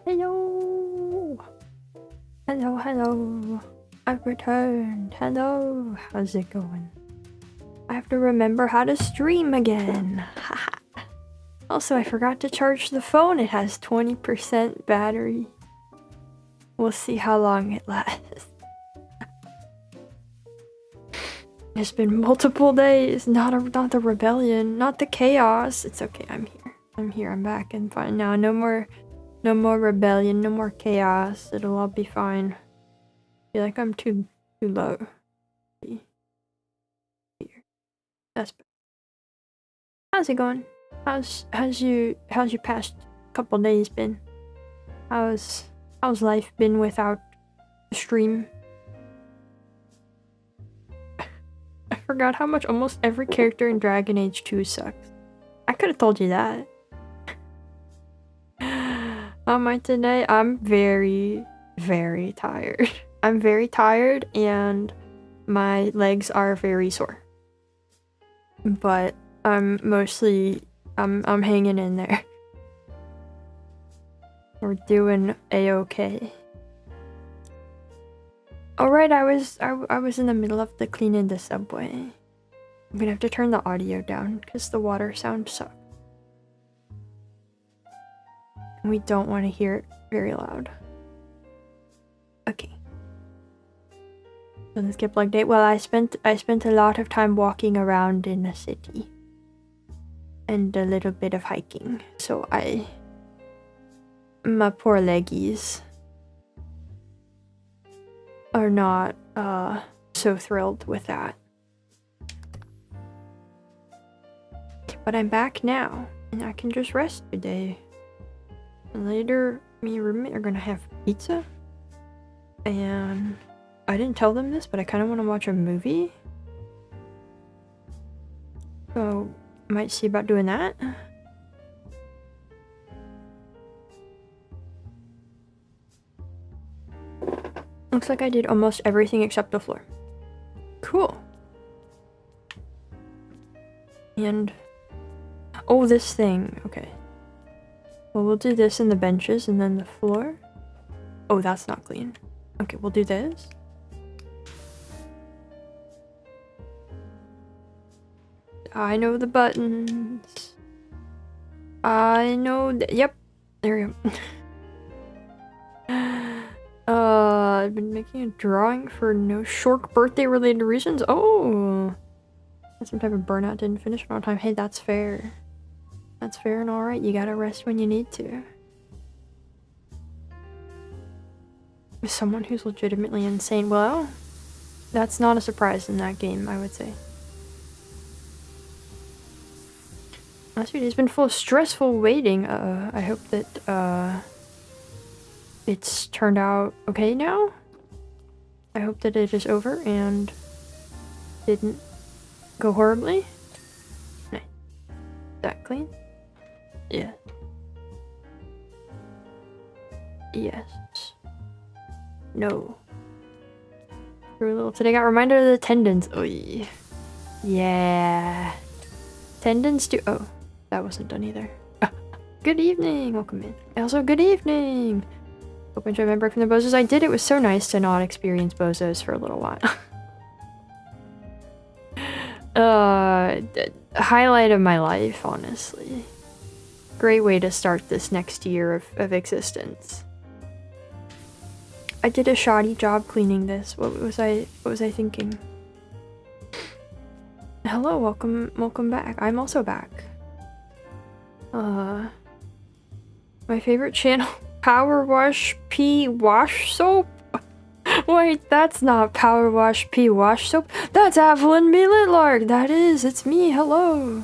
Hello! Hello, hello. I've returned. Hello. How's it going? I have to remember how to stream again. Also, I forgot to charge the phone. It has 20% battery. We'll see how long it lasts. It's been multiple days. Not the rebellion. Not the chaos. It's okay. I'm here. I'm here. I'm back and fine now. No more rebellion. No more chaos. It'll all be fine. I feel like I'm too low. Here. That's better. How's it going? How's your past couple days been? How's life been without a stream? I forgot how much almost every character in Dragon Age 2 sucks. I could have told you that. How am I today? I'm very, very tired. I'm very tired and my legs are very sore. But I'm hanging in there. We're doing a-okay. Alright, I was in the middle of the cleaning the subway. I'm gonna have to turn the audio down because the water sound sucks. And we don't want to hear it very loud. Okay. So let's get plugged in. Well, I spent a lot of time walking around in the city. And a little bit of hiking. So my poor leggies are not so thrilled with that. But I'm back now and I can just rest today. And later me and roommate are gonna have pizza. And I didn't tell them this, but I kind of want to watch a movie. So might see about doing that. Looks like I did almost everything except the floor. Cool. And oh, this thing. Okay. Well, we'll do this in the benches and then the floor. Oh, that's not clean. Okay, we'll do this. I know the buttons. I know yep. There we go. I've been making a drawing for no short birthday related reasons. Oh, some type of burnout didn't finish on time. Hey, that's fair. That's fair and alright. You gotta rest when you need to. Someone who's legitimately insane. Well, that's not a surprise in that game, I would say. Last few days been full of stressful waiting. I hope that it's turned out okay now. I hope that it is over and didn't go horribly. Nice. Is that clean? Yeah. Yes. No. Through a little today. Got reminded of the attendance. Oh yeah. Attendance to oh, that wasn't done either. Good evening. Welcome in. Also, good evening. Hope you enjoyed my break from the bozos. I did. It was so nice to not experience bozos for a little while. Highlight of my life, honestly. Great way to start this next year of existence. I did a shoddy job cleaning this. What was I thinking? Hello, welcome back. I'm also back. My favorite channel, PowerWash P Wash Soap? Wait, that's not PowerWash P Wash Soap. That's Evelyn B. Litlark. That is, it's me. Hello.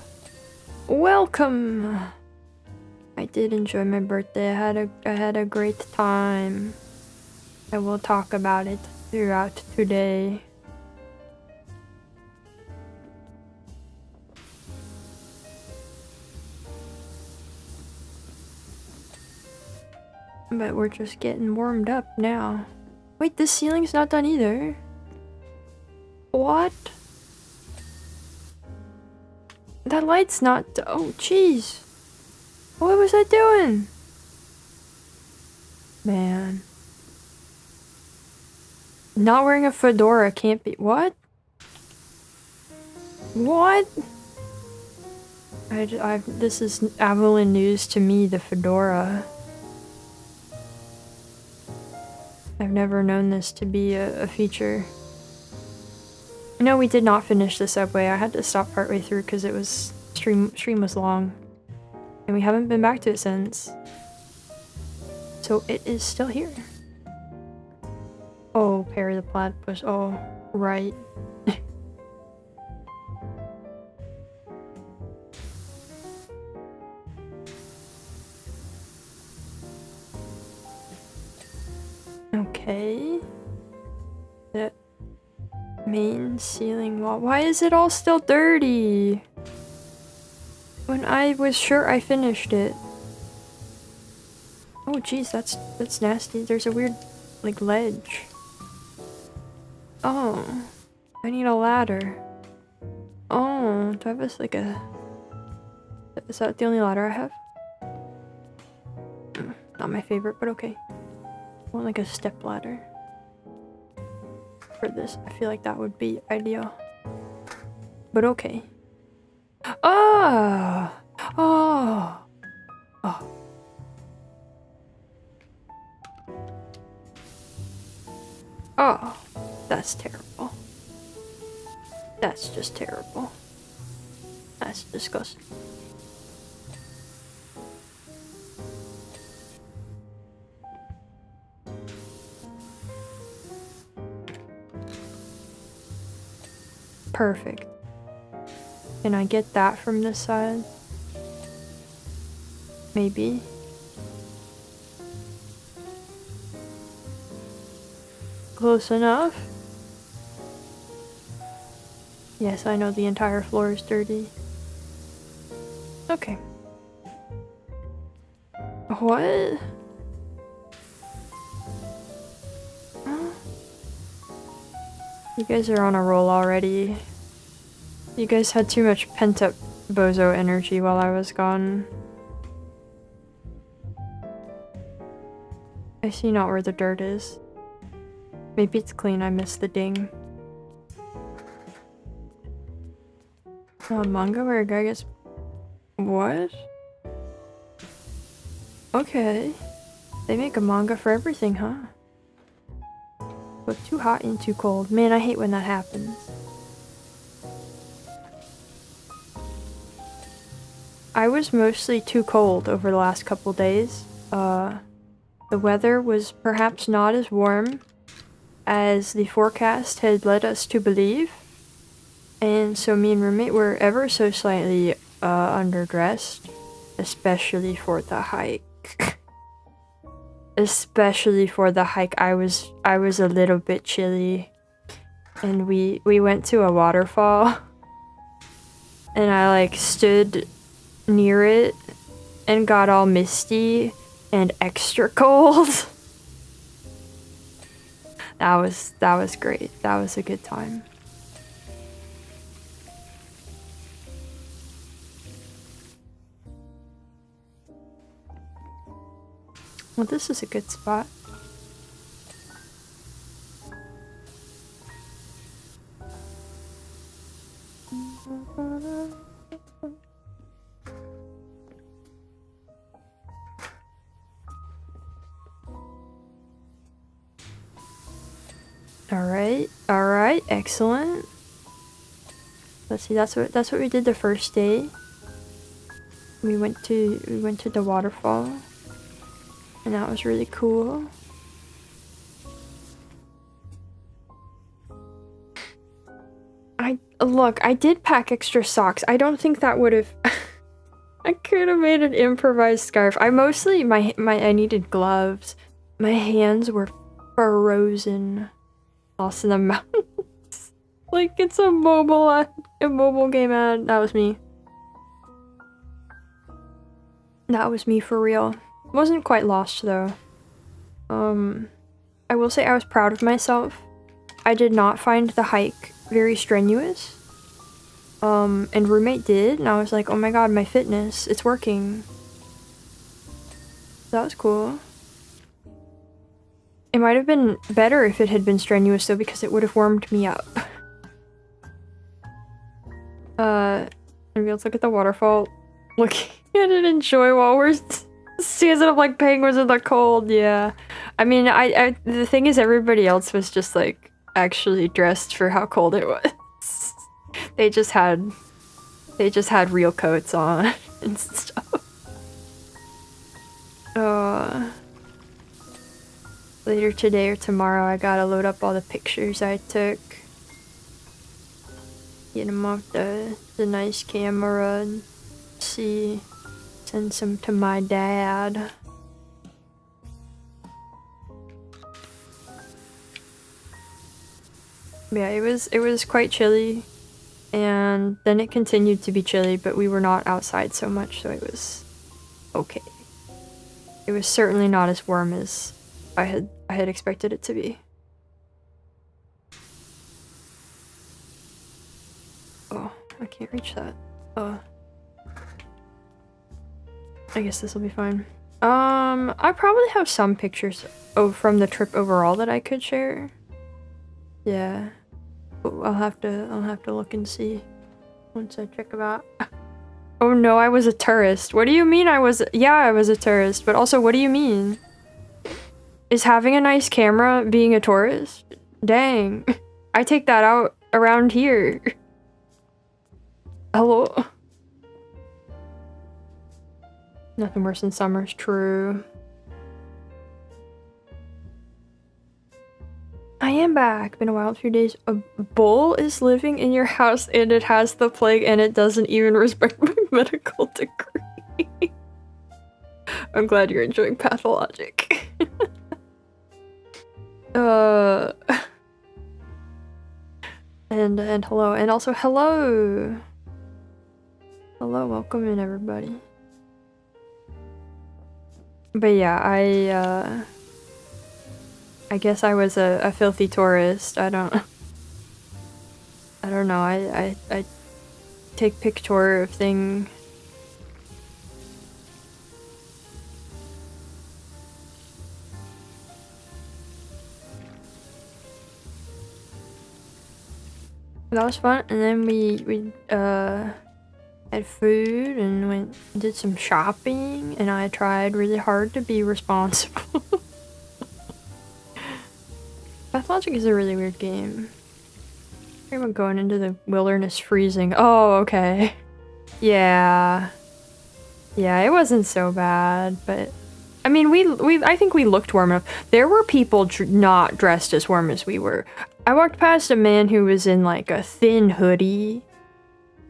Welcome. I did enjoy my birthday. I had a great time. I will talk about it throughout today. But we're just getting warmed up now. Wait, this ceiling's not done either. What? That light's not. Oh, jeez. What was I doing? Man. Not wearing a fedora can't be- what? What? This is Avalon news to me, the fedora. I've never known this to be a feature. No, we did not finish the subway. I had to stop partway through because it was stream was long. And we haven't been back to it since. So it is still here. Oh, Perry the Platypus. Oh, right. Okay. That main ceiling wall. Why is it all still dirty? When I was sure I finished it. Oh geez, that's nasty. There's a weird, like, ledge. Oh. I need a ladder. Oh, do I have this, like, a... Is that the only ladder I have? Not my favorite, but okay. I want, like, a step ladder. For this. I feel like that would be ideal. But okay. Ah! Oh! Oh. Oh. That's terrible. That's just terrible. That's disgusting. Perfect. Can I get that from this side? Maybe. Close enough? Yes, I know the entire floor is dirty. Okay. What? Huh? You guys are on a roll already. You guys had too much pent-up bozo energy while I was gone. I see not where the dirt is. Maybe it's clean, I missed the ding. Manga where a guy gets... What? Okay. They make a manga for everything, huh? But too hot and too cold. Man, I hate when that happens. I was mostly too cold over the last couple days. The weather was perhaps not as warm as the forecast had led us to believe. And so me and roommate were ever so slightly underdressed, especially for the hike. Especially for the hike, I was a little bit chilly, and we went to a waterfall, and I like stood near it and got all misty and extra cold. That was great. That was a good time. Well, this is a good spot. All right, excellent. Let's see. That's what we did the first day. We went to the waterfall. And that was really cool. Look, I did pack extra socks. I don't think that would have... I could have made an improvised scarf. I mostly... I needed gloves. My hands were frozen. Lost in the mountains. Like, it's a mobile game ad. That was me. That was me for real. Wasn't quite lost though. I will say I was proud of myself. I did not find the hike very strenuous. And roommate did, and I was like, oh my god, my fitness, it's working. That was cool. might have been better if it had been strenuous though, because it would have warmed me up. Maybe let's look at the waterfall. Looking at it, enjoy while we're season of like penguins in the cold. Yeah, I mean, I the thing is, everybody else was just like actually dressed for how cold it was. They just had real coats on and stuff. Later today or tomorrow, I gotta load up all the pictures I took. Get them off the nice camera and send some to my dad. Yeah, it was quite chilly, and then it continued to be chilly, but we were not outside so much, so it was okay. It was certainly not as warm as I had expected it to be. Oh, I can't reach that. I guess this will be fine. I probably have some pictures from the trip overall that I could share. Yeah. I'll have to look and see once I check them out. Oh no, I was a tourist. What do you mean I was? Yeah, I was a tourist, but also what do you mean? Is having a nice camera being a tourist? Dang. I take that out around here. Hello? Nothing worse than summers, true. I am back. Been a wild few days. A bull is living in your house and it has the plague and it doesn't even respect my medical degree. I'm glad you're enjoying pathologic. And hello, and also hello. Hello, welcome in everybody. But yeah, I guess I was a filthy tourist. I don't know. I take picture of thing. That was fun, and then we had food and went and did some shopping, and I tried really hard to be responsible. Pathologic is a really weird game. I'm going into the wilderness freezing. Oh, okay. Yeah. Yeah, it wasn't so bad, but I mean, I think we looked warm enough. There were people not dressed as warm as we were. I walked past a man who was in like a thin hoodie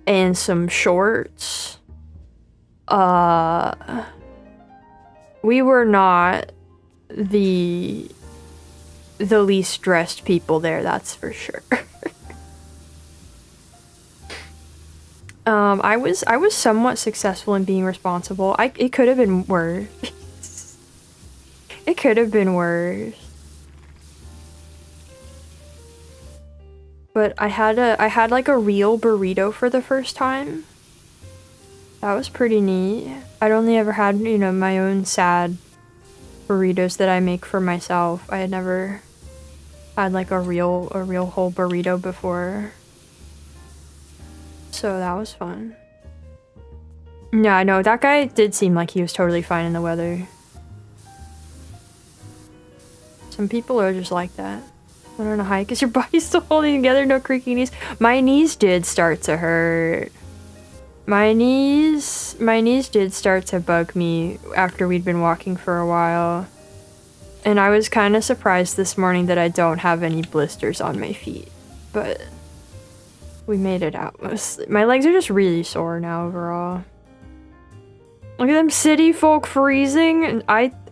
and some shorts. We were not the least dressed people there, that's for sure. I was somewhat successful in being responsible. It could have been worse. It could have been worse. But I had like a real burrito for the first time. That was pretty neat. I'd only ever had, you know, my own sad burritos that I make for myself. I had never had like a real whole burrito before. So that was fun. Yeah, I know, that guy did seem like he was totally fine in the weather. Some people are just like that. Went on a hike. Is your body still holding together? No creaky knees? My knees did start to hurt. My knees did start to bug me after we'd been walking for a while. And I was kind of surprised this morning that I don't have any blisters on my feet. But we made it out mostly. My legs are just really sore now overall. Look at them city folk freezing. And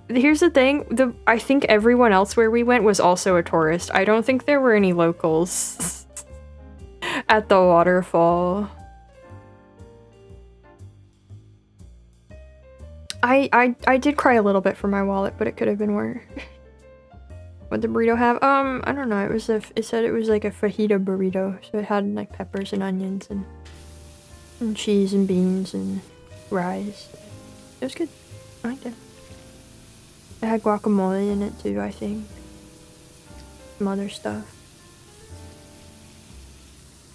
here's the thing, I think everyone else where we went was also a tourist. I don't think there were any locals at the waterfall. I did cry a little bit for my wallet, but it could have been worse. What'd the burrito have? I don't know. It said it was like a fajita burrito, so it had like peppers and onions and cheese and beans and rice. It was good. I liked it. It had guacamole in it too, I think. some other stuff.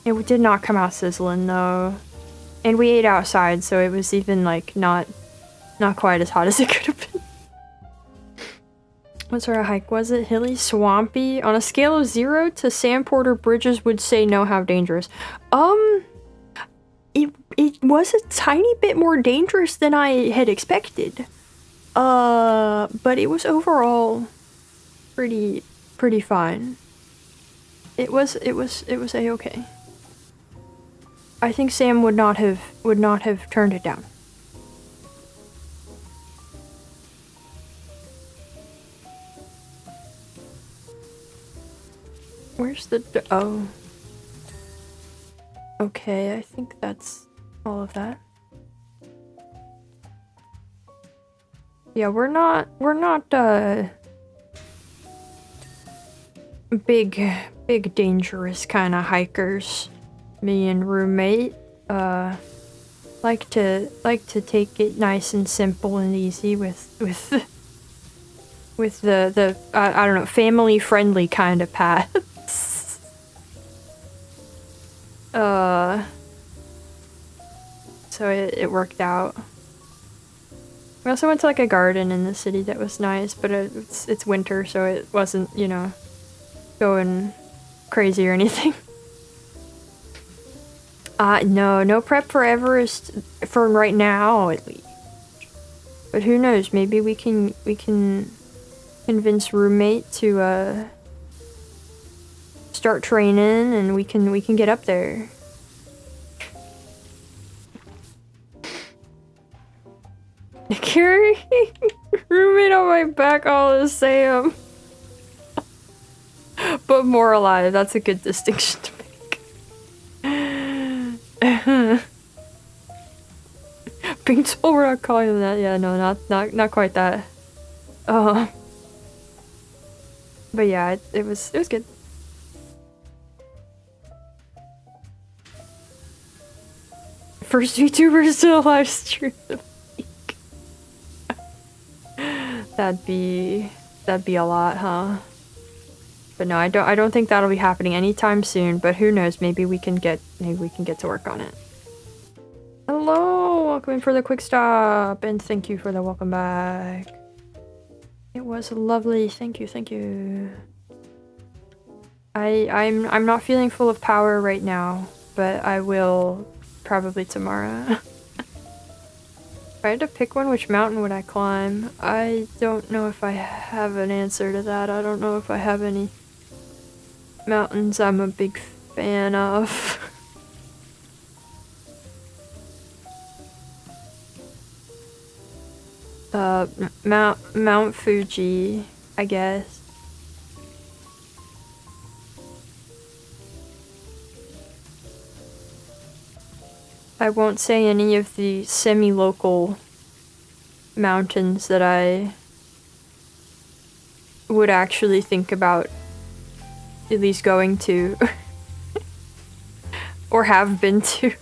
It did not come out sizzling though. And we ate outside, so it was even like not quite as hot as it could have been. What sort of hike was it? Hilly? Swampy? On a scale of 0 to Sandport or Bridges would say no, how dangerous? It was a tiny bit more dangerous than I had expected. But it was overall pretty fine. It was a-okay. I think Sam would not have turned it down. Where's the oh. Okay, I think that's all of that. Yeah, we're not big dangerous kind of hikers. Me and roommate like to take it nice and simple and easy with the I don't know, family friendly kind of paths. So it worked out. We also went to like a garden in the city that was nice, but it's winter, so it wasn't, you know, going crazy or anything. No prep for Everest for right now, at least. But who knows? Maybe we can convince roommate to start training, and we can get up there. Carrying roommate on my back all the same. But more alive, that's a good distinction to make. Painful, we're not calling them that. Yeah, no, not quite that. But yeah, it was good. First VTuber still live stream the week. That'd be a lot, huh? But no, I don't think that'll be happening anytime soon, but who knows, maybe we can get to work on it. Hello, welcome in for the quick stop, and thank you for the welcome back. It was lovely, thank you. I'm not feeling full of power right now, but I will probably tomorrow. If I had to pick one, which mountain would I climb? I don't know if I have an answer to that. I don't know if I have any mountains I'm a big fan of. Mount Fuji, I guess. I won't say any of the semi-local mountains that I would actually think about at least going to. Or have been to.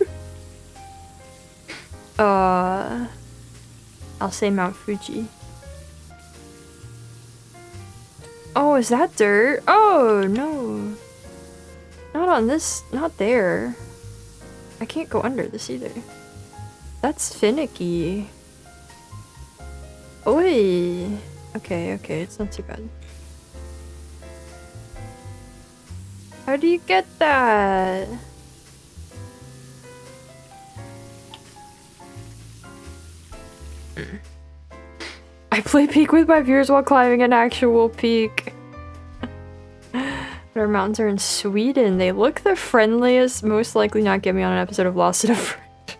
I'll say Mount Fuji. Oh, is that dirt? Oh, no. Not on this, not there. I can't go under this either. That's finicky. Oi. Okay, it's not too bad. How do you get that? I play peak with my viewers while climbing an actual peak. Our mountains are in Sweden. They look the friendliest, most likely not get me on an episode of Lost in a Friend.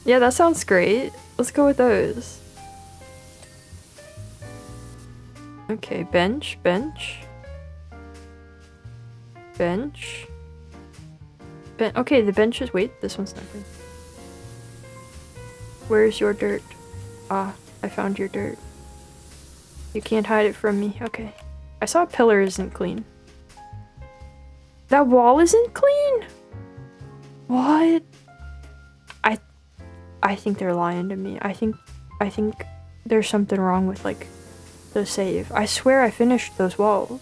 Yeah, that sounds great. Let's go with those. Okay, bench. Okay, the bench is- wait, this one's not good. Where's your dirt? Ah, I found your dirt. You can't hide it from me. Okay. I saw a pillar isn't clean. That wall isn't clean? What? I think they're lying to me. I think there's something wrong with like the save. I swear I finished those walls.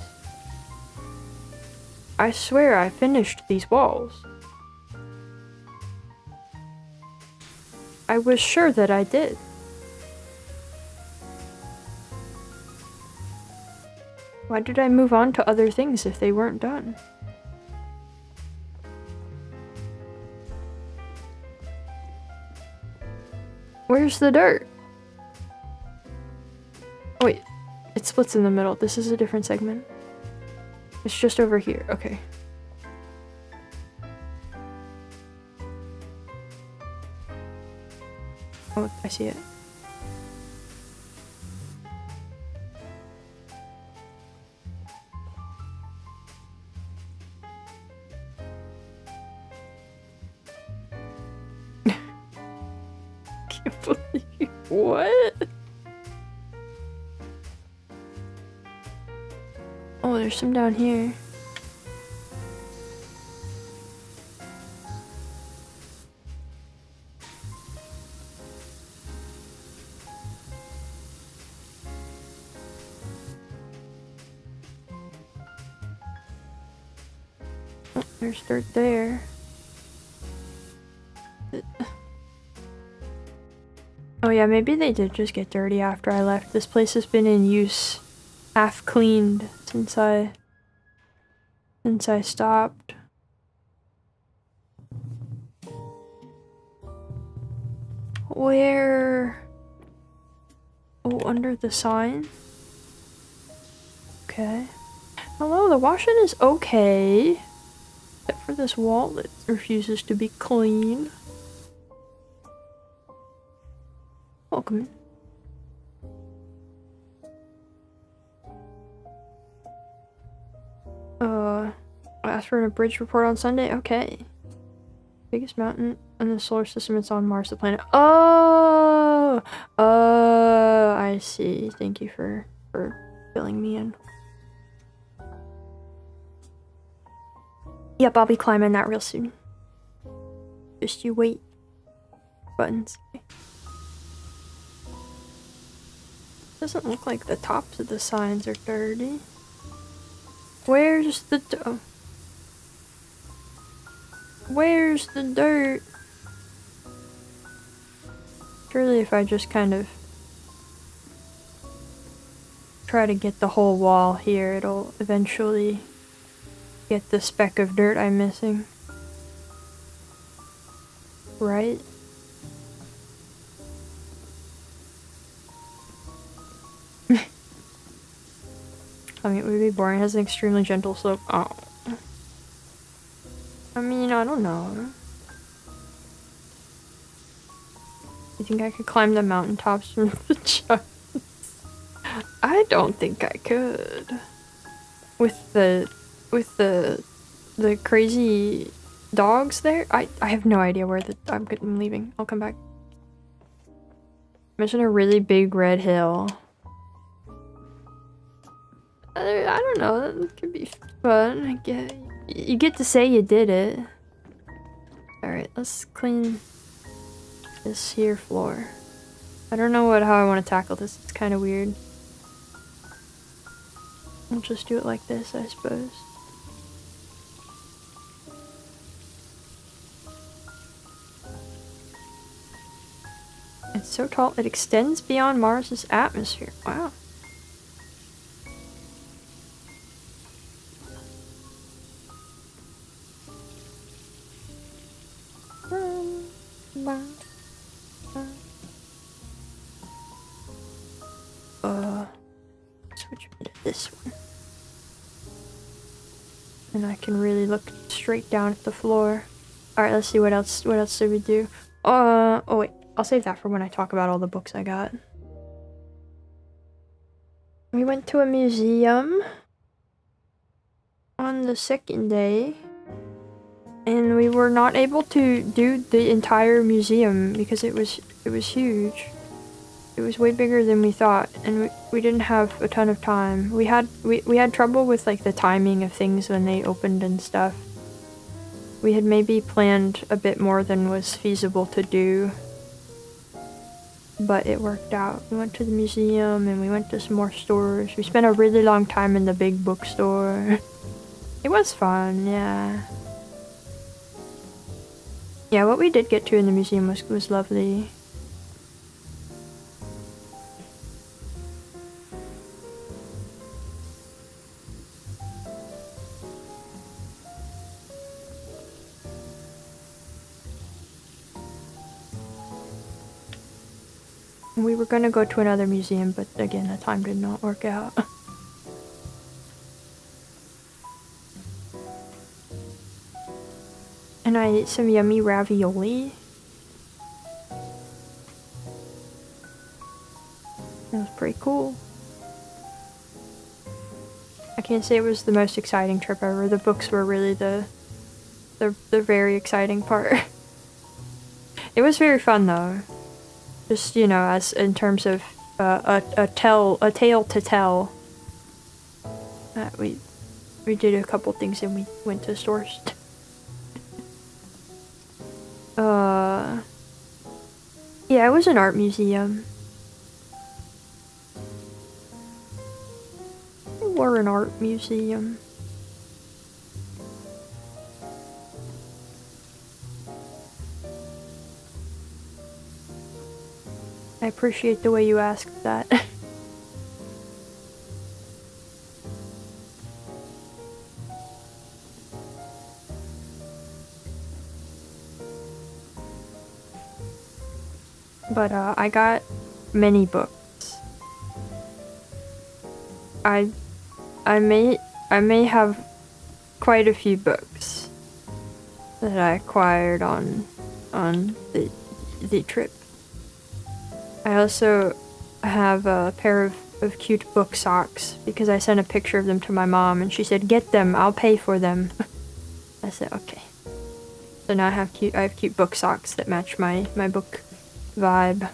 I swear I finished these walls. I was sure that I did. Why did I move on to other things if they weren't done? Where's the dirt? Oh, wait, it splits in the middle. This is a different segment. It's just over here. Okay. Oh, I see it. Can't believe what? Oh, there's some down here. Oh, there's dirt there. Oh yeah, maybe they did just get dirty after I left. This place has been in use, half cleaned since I stopped. Where? Oh, under the sign? Okay. Hello, the washing is okay. Except for this wall that refuses to be clean. Welcome. I asked for an abridged report on Sunday. Okay. Biggest mountain in the solar system. It's on Mars, the planet. Oh, I see. Thank you for filling me in. Yep, I'll be climbing that real soon. Just you wait. Buttons. Doesn't look like the tops of the signs are dirty. Where's the Where's the dirt? Surely if I just kind of try to get the whole wall here, it'll eventually get the speck of dirt I'm missing. Right? I mean, it would be boring. It has an extremely gentle slope. Oh. I mean, I don't know. You think I could climb the mountaintops from the giants? I don't think I could. With the crazy dogs there? I have no idea where I'm leaving. I'll come back. Imagine a really big red hill. I don't know, that could be fun. You get to say you did it. Alright, let's clean this here floor. I don't know how I want to tackle this. It's kind of weird. I'll just do it like this, I suppose. It's so tall, it extends beyond Mars's atmosphere. Wow. Switch me to this one. And I can really look straight down at the floor. Alright, let's see what else do we do. Oh wait, I'll save that for when I talk about all the books I got. We went to a museum on the second day. And we were not able to do the entire museum because it was huge. It was way bigger than we thought, and we didn't have a ton of time. We had trouble with like the timing of things when they opened and stuff. We had maybe planned a bit more than was feasible to do. but it worked out. We went to the museum and we went to some more stores. We spent a really long time in the big bookstore. It was fun, yeah. Yeah, what we did get to in the museum was lovely. We were gonna go to another museum, but again, the time did not work out. And I ate some yummy ravioli. That was pretty cool. I can't say it was the most exciting trip ever. The books were really the very exciting part. It was very fun though. Just, you know, as in terms of a tale to tell. We did a couple things and we went to stores. Yeah, it was an art museum. Or an art museum. I appreciate the way you asked that. But I got many books. I may have quite a few books that I acquired on the trip. I also have a pair of cute book socks because I sent a picture of them to my mom and she said, "Get them, I'll pay for them." I said, "Okay." So now I have cute book socks that match my book vibe.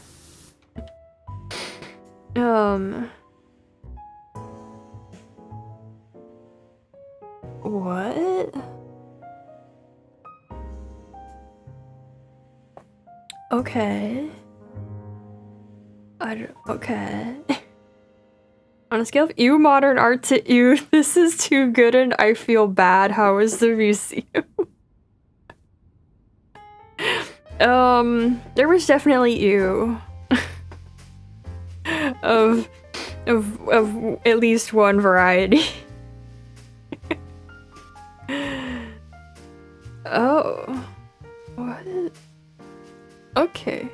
What? Okay. Okay. On a scale of ew modern art to ew, this is too good and I feel bad. How is the museum? There was definitely ew. of at least one variety. Oh. What? Okay.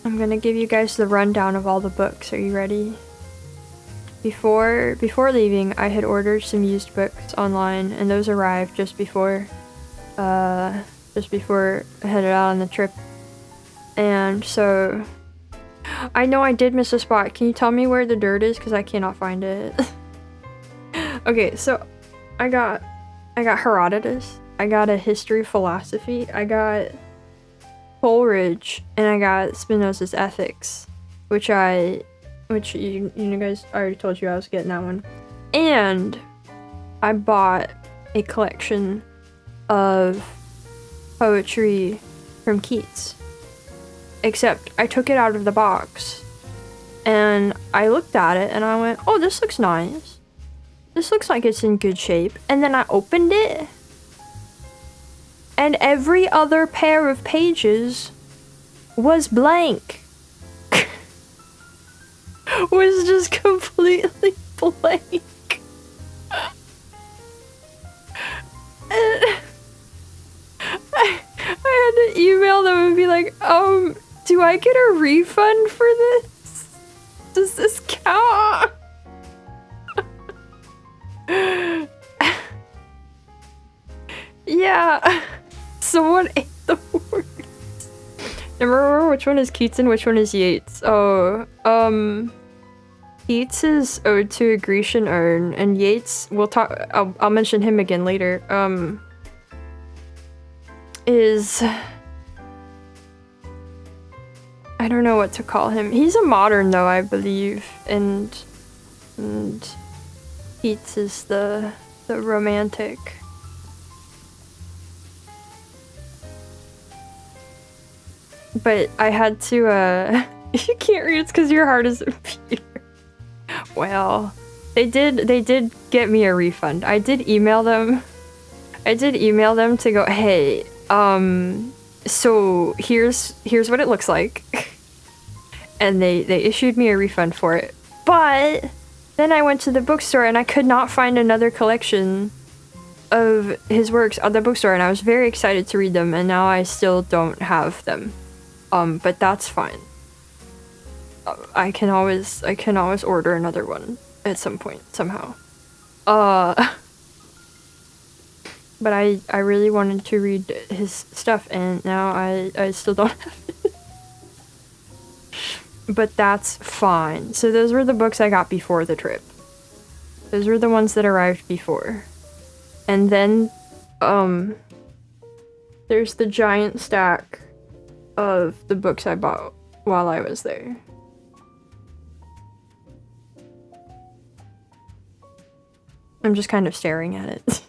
I'm gonna give you guys the rundown of all the books. Are you ready? Before leaving, I had ordered some used books online, and those arrived just before I headed out on the trip. And so, I know I did miss a spot. Can you tell me where the dirt is? Because I cannot find it. Okay, so I got Herodotus. I got a history of philosophy. I got Coleridge, and I got Spinoza's Ethics, which you guys, I already told you I was getting that one. And I bought a collection of poetry from Keats. Except I took it out of the box and I looked at it and I went, "Oh, this looks nice. This looks like it's in good shape." And then I opened it and every other pair of pages was blank. Was just completely blank. And I had to email them and be like, do I get a refund for this? Does this count? Yeah. Someone ate the words. Remember which one is Keats and which one is Yeats? Oh, Keats is Ode to a Grecian Urn, and Yeats, I'll mention him again later, is... I don't know what to call him. He's a modern though, I believe, and Keats is the romantic. but I had to, you can't read, it's because your heart is a computer. Well, they did get me a refund. I did email them to go, hey, so here's what it looks like. And they issued me a refund for it. But then I went to the bookstore and I could not find another collection of his works at the bookstore, and I was very excited to read them, and now I still don't have them. But that's fine. I can always order another one at some point, somehow. But I really wanted to read his stuff, and now I still don't have it. But that's fine. So those were the books I got before the trip. Those were the ones that arrived before. And then, there's the giant stack of the books I bought while I was there. I'm just kind of staring at it.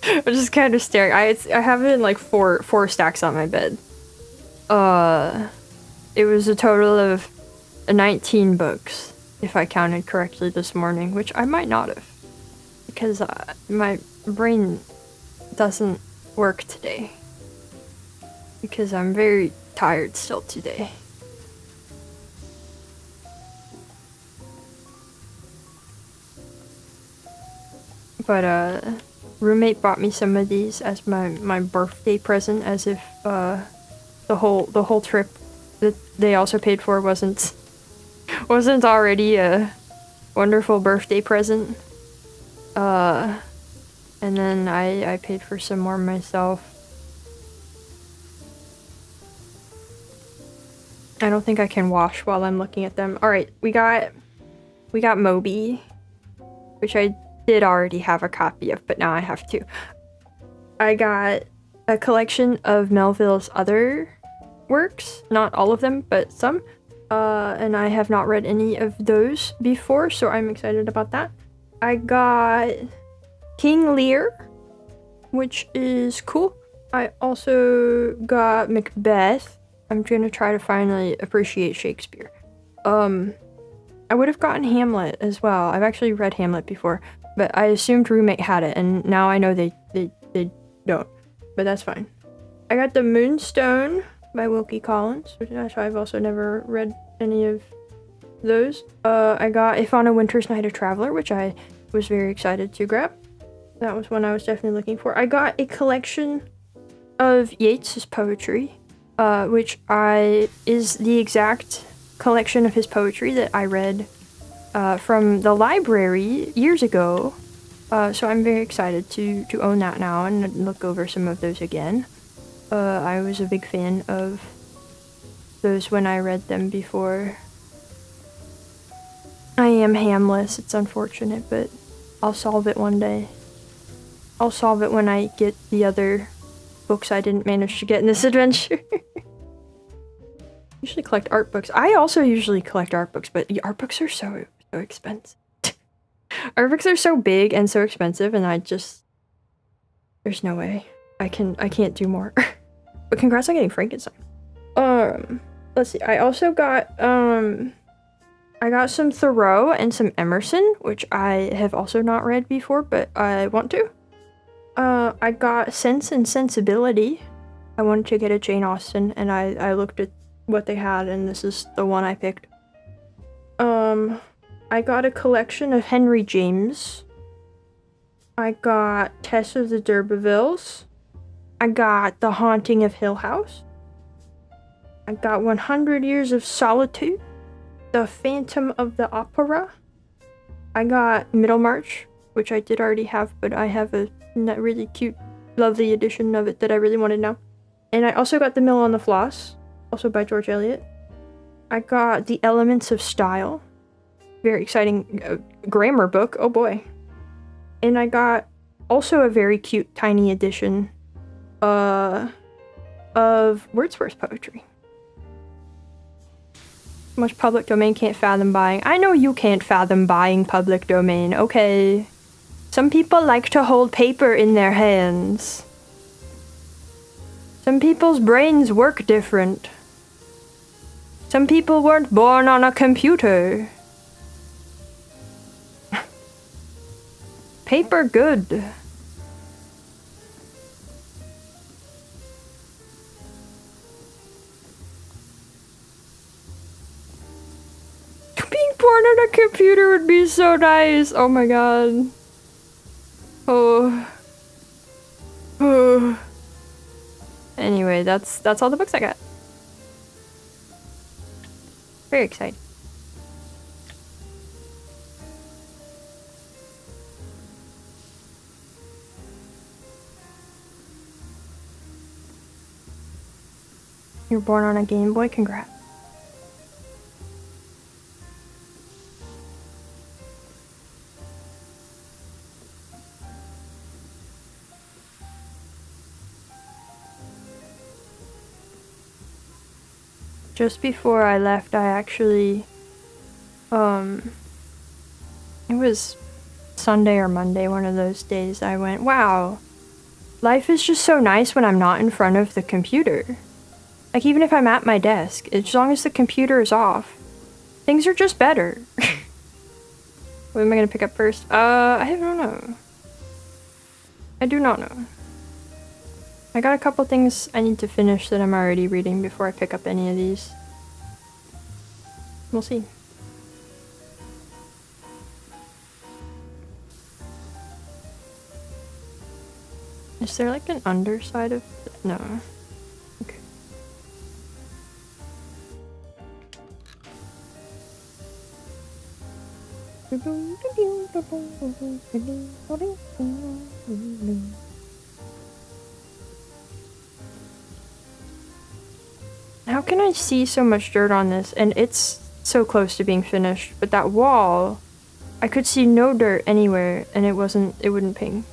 I'm just kind of staring. I have it in like four stacks on my bed. It was a total of 19 books, if I counted correctly this morning, which I might not have, because my brain doesn't work today. Because I'm very tired still today. But roommate bought me some of these as my birthday present, as if the whole trip that they also paid for wasn't already a wonderful birthday present. And then I paid for some more myself. I don't think I can wash while I'm looking at them. Alright, we got Moby, which I did already have a copy of, but now I have two. I got a collection of Melville's other works, not all of them, but some. And I have not read any of those before, so I'm excited about that. I got King Lear, which is cool. I also got Macbeth. I'm gonna try to finally appreciate Shakespeare. I would have gotten Hamlet as well. I've actually read Hamlet before, but I assumed roommate had it, and now I know they don't. But that's fine. I got The Moonstone by Wilkie Collins, which I've also never read any of those. I got If on a Winter's Night a Traveler, which I was very excited to grab. That was one I was definitely looking for. I got a collection of Yeats's poetry, which is the exact collection of his poetry that I read from the library years ago. So I'm very excited to own that now and look over some of those again. I was a big fan of those when I read them before. I am hamless, it's unfortunate, but I'll solve it one day. I'll solve it when I get the other books I didn't manage to get in this adventure. Usually collect art books. I also usually collect art books, but the art books are so expensive. Art books are so big and so expensive, and there's no way. I can't do more. But congrats on getting Frankenstein. Let's see. I also got I got some Thoreau and some Emerson, which I have also not read before, but I want to. I got Sense and Sensibility. I wanted to get a Jane Austen, and I looked at what they had, and this is the one I picked. I got a collection of Henry James. I got Tess of the D'Urbervilles. I got The Haunting of Hill House. I got 100 Years of Solitude. The Phantom of the Opera. I got Middlemarch, which I did already have, but I have a really cute, lovely edition of it that I really wanted now. And I also got The Mill on the Floss, also by George Eliot. I got The Elements of Style. Very exciting grammar book, oh boy. And I got also a very cute tiny edition of Wordsworth's poetry. Much public domain can't fathom buying. I know you can't fathom buying public domain, okay? Some people like to hold paper in their hands. Some people's brains work different. Some people weren't born on a computer. Paper good. Being born on a computer would be so nice. Oh my god. Oh. Oh. Anyway, that's all the books I got. Very exciting. You were born on a Game Boy? Congrats. Just before I left, I actually, it was Sunday or Monday, one of those days, I went, wow, life is just so nice when I'm not in front of the computer. Like, even if I'm at my desk, as long as the computer is off, things are just better. What am I gonna pick up first? I don't know. I do not know. I got a couple things I need to finish that I'm already reading before I pick up any of these. We'll see. Is there like an underside of... No. Okay. How can I see so much dirt on this? And it's so close to being finished, but that wall, I could see no dirt anywhere, and it wouldn't ping.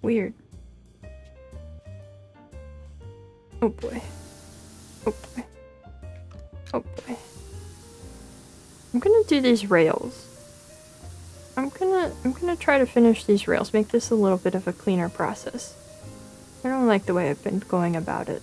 Weird. Oh boy. Oh boy. Oh boy. I'm gonna do these rails. I'm gonna try to finish these rails, make this a little bit of a cleaner process. I don't like the way I've been going about it.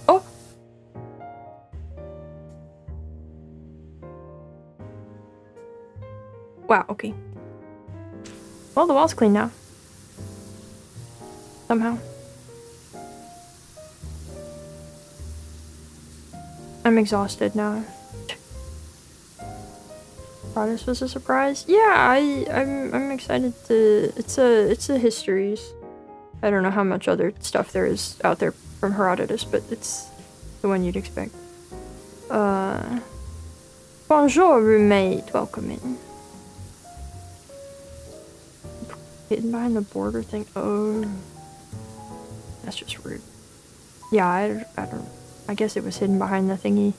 Oh! Wow, okay. Well, the wall's clean now. Somehow. I'm exhausted now. Thought this was a surprise. Yeah, I'm excited to. It's a histories. I don't know how much other stuff there is out there from Herodotus, but it's the one you'd expect. Bonjour, roommate. Welcome in. Hidden behind the border thing. Oh, that's just rude. Yeah, I don't. I guess it was hidden behind the thingy.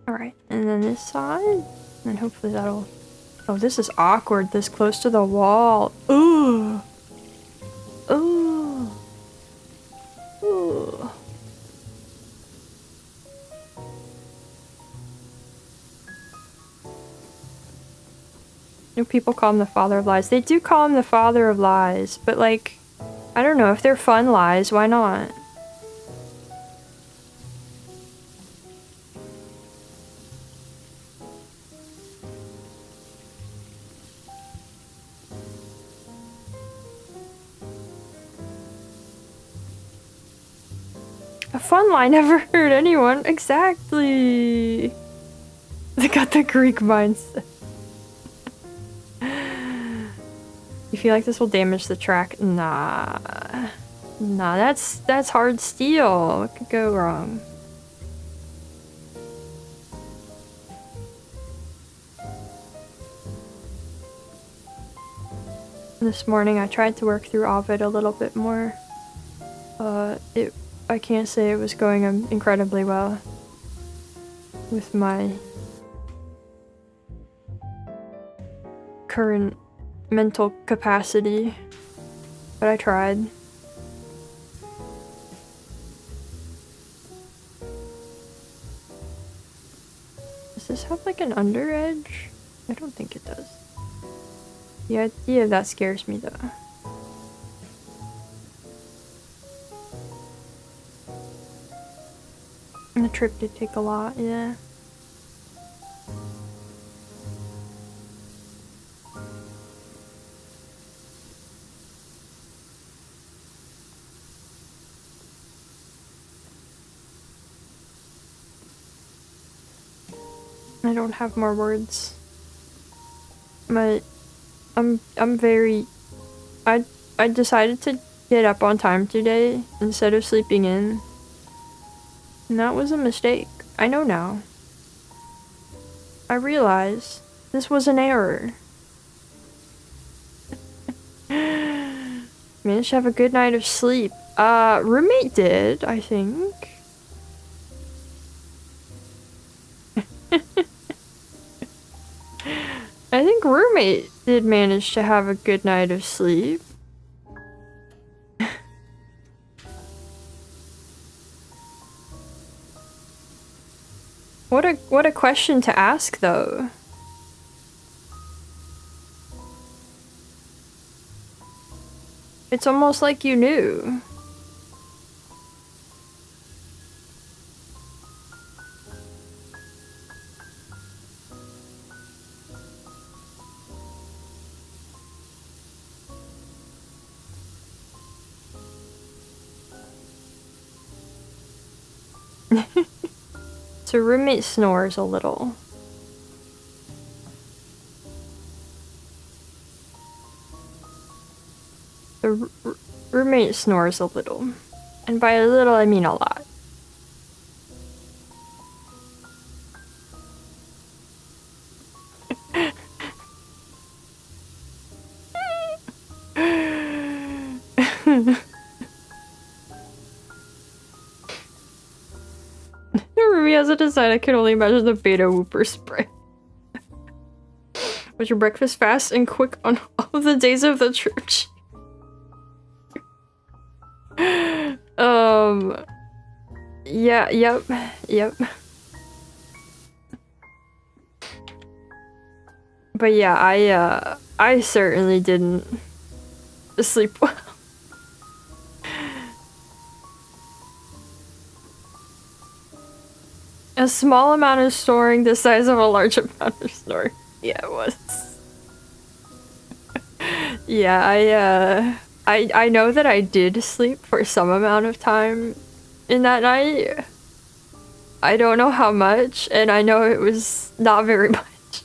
Alright, and then this side. And hopefully that'll... Oh, this is awkward, this close to the wall. Ooh! Ooh! Ooh! You know, people call him the father of lies. They do call him the father of lies, but like, I don't know, if they're fun lies, why not? A fun lie never hurt anyone. Exactly. They got the Greek mindset. feel like this will damage the track. Nah. Nah, that's hard steel. What could go wrong? This morning I tried to work through Ovid a little bit more. I can't say it was going incredibly well with my current mental capacity, but I tried. Does this have like an under edge? I don't think it does. The idea of that scares me though. And the trip did take a lot, yeah. I don't have more words. I'm very... I decided to get up on time today instead of sleeping in. And that was a mistake. I know now. I realize this was an error. Managed to have a good night of sleep. Roommate did, I think. I think roommate did manage to have a good night of sleep. What a question to ask though. It's almost like you knew. So roommate snores a little. The roommate snores a little. And by a little, I mean a lot. Ruby has a design. I can only imagine the beta whooper spray. Was your breakfast fast and quick on all of the days of the church? Yeah, yep. But yeah, I certainly didn't sleep well. A small amount of snoring, the size of a large amount of snoring. Yeah, it was. Yeah, I know that I did sleep for some amount of time in that night. I don't know how much, and I know it was not very much.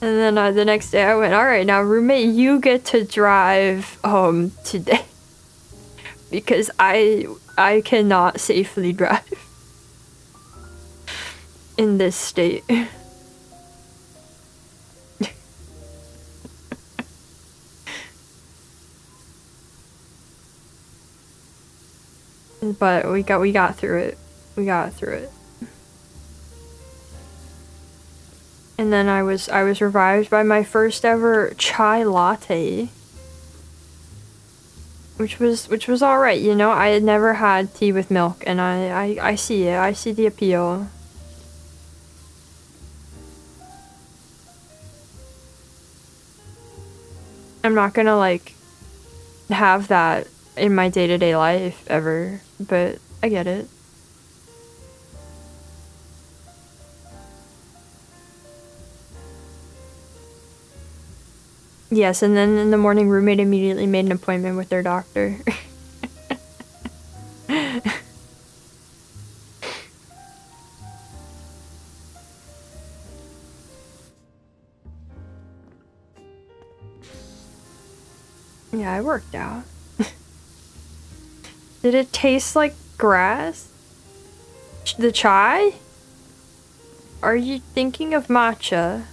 And then the next day I went, alright, now roommate, you get to drive home today. Because I cannot safely drive in this state. But we got through it. We got through it. And then I was revived by my first ever chai latte. Which was alright, you know. I had never had tea with milk, and I see it. I see the appeal. I'm not gonna like have that in my day-to-day life ever, but I get it. Yes, and then in the morning, roommate immediately made an appointment with their doctor. Yeah, it worked out. Did it taste like grass? The chai? Are you thinking of matcha?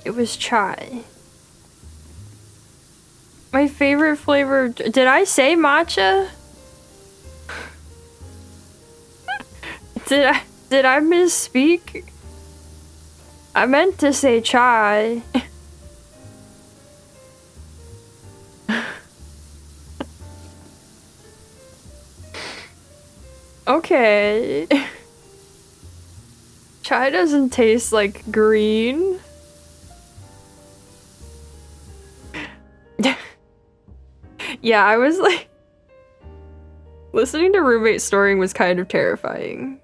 It was chai. My favorite flavor. Did I say matcha? Did I misspeak? I meant to say chai. Okay. Chai doesn't taste like green. Yeah, I was like... Listening to roommate snoring was kind of terrifying.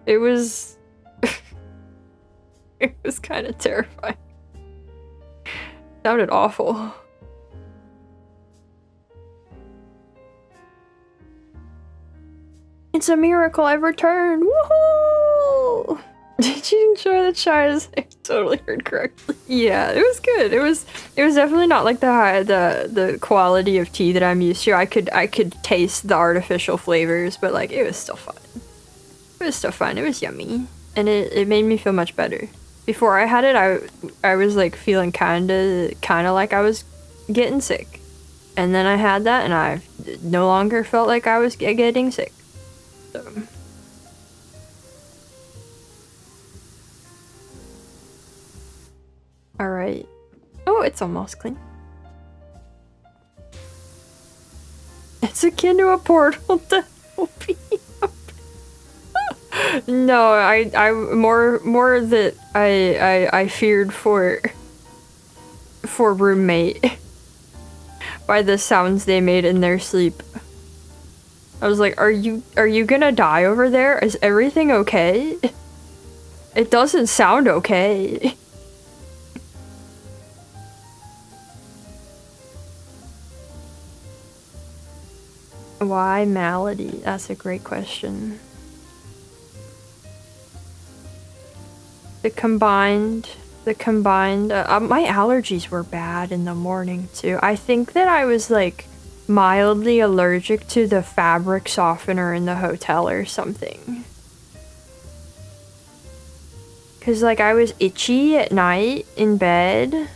It was... It was kind of terrifying. Sounded awful. It's a miracle I've returned! Woohoo! Did you enjoy the chai? I totally heard correctly. Yeah, it was good. It was definitely not like the quality of tea that I'm used to. I could taste the artificial flavors, but like it was still fun. It was still fun. It was yummy. And it made me feel much better. Before I had it, I was like feeling kinda like I was getting sick. And then I had that and I no longer felt like I was getting sick. So. Alright. Oh, it's almost clean. It's akin to a portal to open up. No, I more that I feared for roommate by the sounds they made in their sleep. I was like, are you gonna die over there? Is everything okay? It doesn't sound okay. Why malady? That's a great question. The combined, my allergies were bad in the morning too. I think that I was like mildly allergic to the fabric softener in the hotel or something. Cause like I was itchy at night in bed.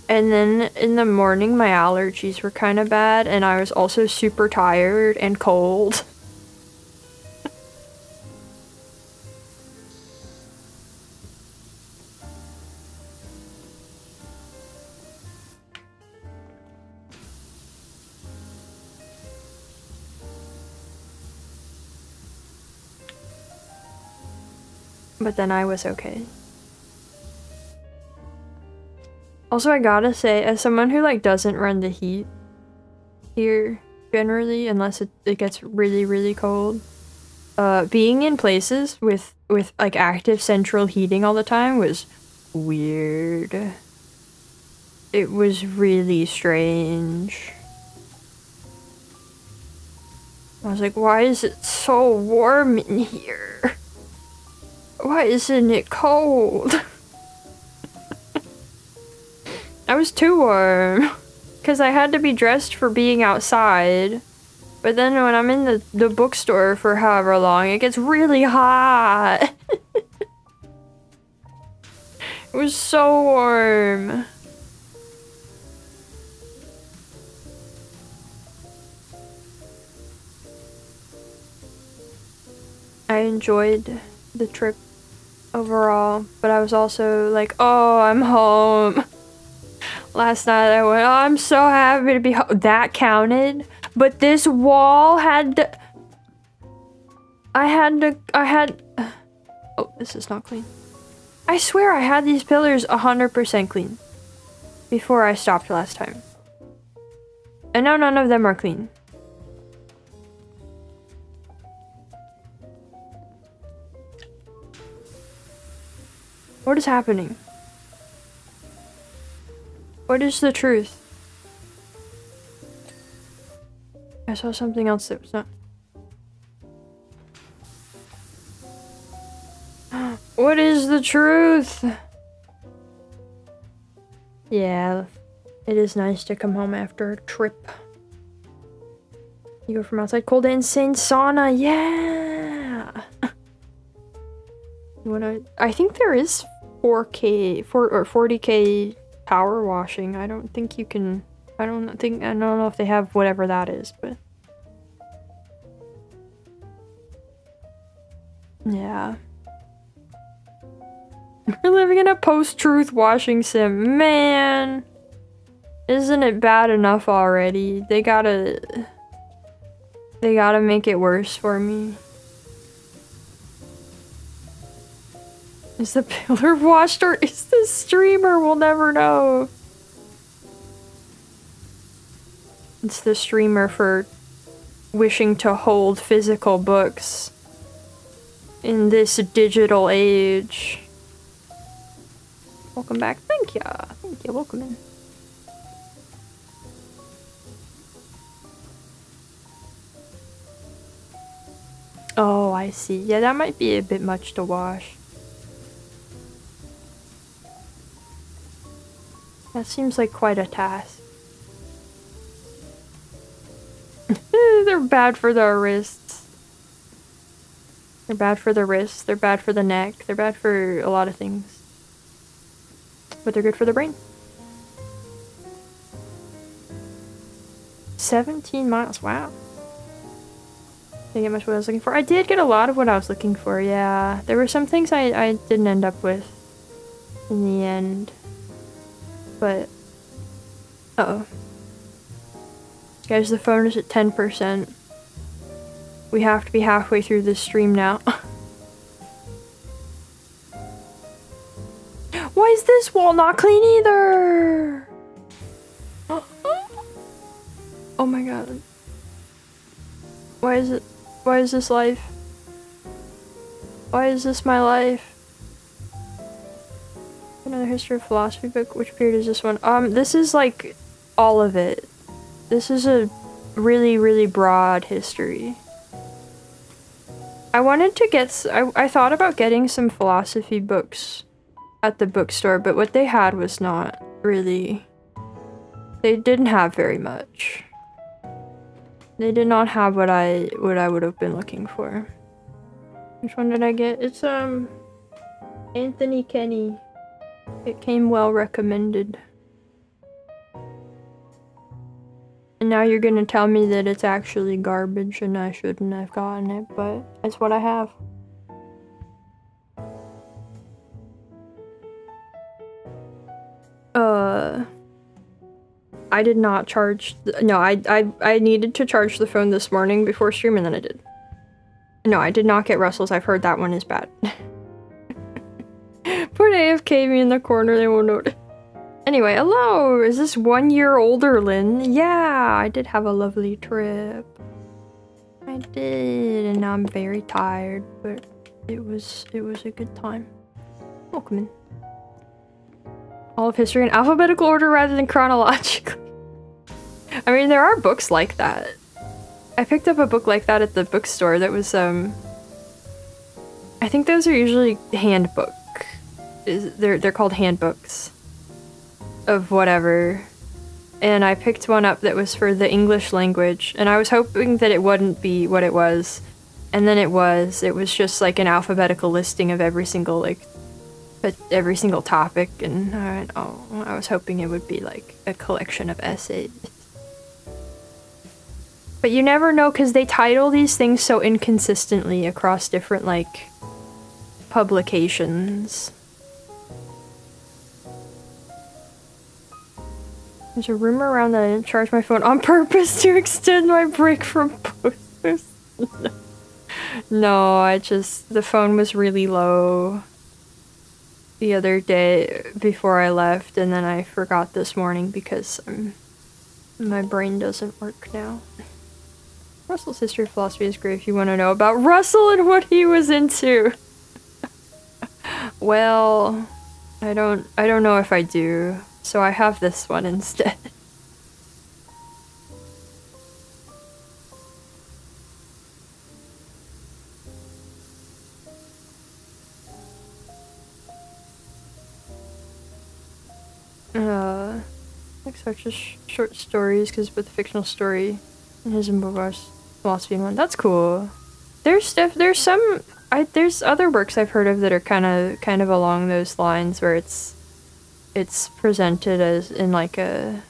And then in the morning my allergies were kind of bad and I was also super tired and cold. But then I was okay. Also, I gotta say, as someone who like doesn't run the heat here generally, unless it gets really, really cold, being in places with like active central heating all the time was weird. It was really strange. I was like, why is it so warm in here? Why isn't it cold? I was too warm. Because I had to be dressed for being outside. But then when I'm in the bookstore for however long, it gets really hot. It was so warm. I enjoyed the trip overall, but I was also like, oh, I'm home. Last night I went, oh, I'm so happy to be home. That counted, but this wall had to... I had... Oh, this is not clean. I swear I had these pillars 100% clean before I stopped last time. And now none of them are clean. What is happening? What is the truth? I saw something else that was not... What is the truth? Yeah. It is nice to come home after a trip. You go from outside cold to insane sauna. Yeah. I think there is 4K or 40K power washing. I don't think you can. I don't know if they have whatever that is, but yeah. We're living in a post-truth washing sim. Man, isn't it bad enough already? They gotta make it worse for me. Is the pillar washed or is the streamer? We'll never know. It's the streamer for wishing to hold physical books in this digital age. Welcome back. Thank ya. Thank you. Welcome in. Oh, I see. Yeah, that might be a bit much to wash. That seems like quite a task. They're bad for the wrists. They're bad for the wrists. They're bad for the neck. They're bad for a lot of things. But they're good for the brain. 17 miles. Wow. Didn't get much what I was looking for. I did get a lot of what I was looking for, yeah. There were some things I didn't end up with in the end. But... uh-oh. Guys, the phone is at 10%. We have to be halfway through this stream now. Why is this wall not clean either? Oh my god. Why is this life? Why is this my life? Another history of philosophy book. Which period is this one? This is like all of it. This is a really, really broad history. I wanted to get... I thought about getting some philosophy books at the bookstore, but what they had was not really... They didn't have very much. They did not have what I would have been looking for. Which one did I get? It's Anthony Kenny. It came well recommended. And now you're gonna tell me that it's actually garbage and I shouldn't have gotten it, but it's what I have. I did not charge... No, I needed to charge the phone this morning before stream and then I did. No, I did not get Russell's. I've heard that one is bad. Put AFK me in the corner, they won't notice. Anyway, hello! Is this 1 year older Lynn? Yeah, I did have a lovely trip. I did, and now I'm very tired, but it was a good time. Welcome in. All of history in alphabetical order rather than chronologically. I mean, there are books like that. I picked up a book like that at the bookstore that was, I think those are usually handbook. They're called handbooks. Of whatever. And I picked one up that was for the English language, and I was hoping that it wouldn't be what it was. And then it was. It was just like an alphabetical listing of every single, like, every single topic, and I went, oh, I was hoping it would be like a collection of essays. But you never know, because they title these things so inconsistently across different, like, publications. There's a rumor around that I didn't charge my phone on purpose to extend my break from posters. No, the phone was really low the other day before I left, and then I forgot this morning because my brain doesn't work now. Russell's history of philosophy is great if you want to know about Russell and what he was into. Well, I don't know if I do, so I have this one instead. like such as short stories, because with the fictional story in his Backseating philosophy in one. That's cool. There's some there's other works I've heard of that are kind of along those lines, where it's presented as in like a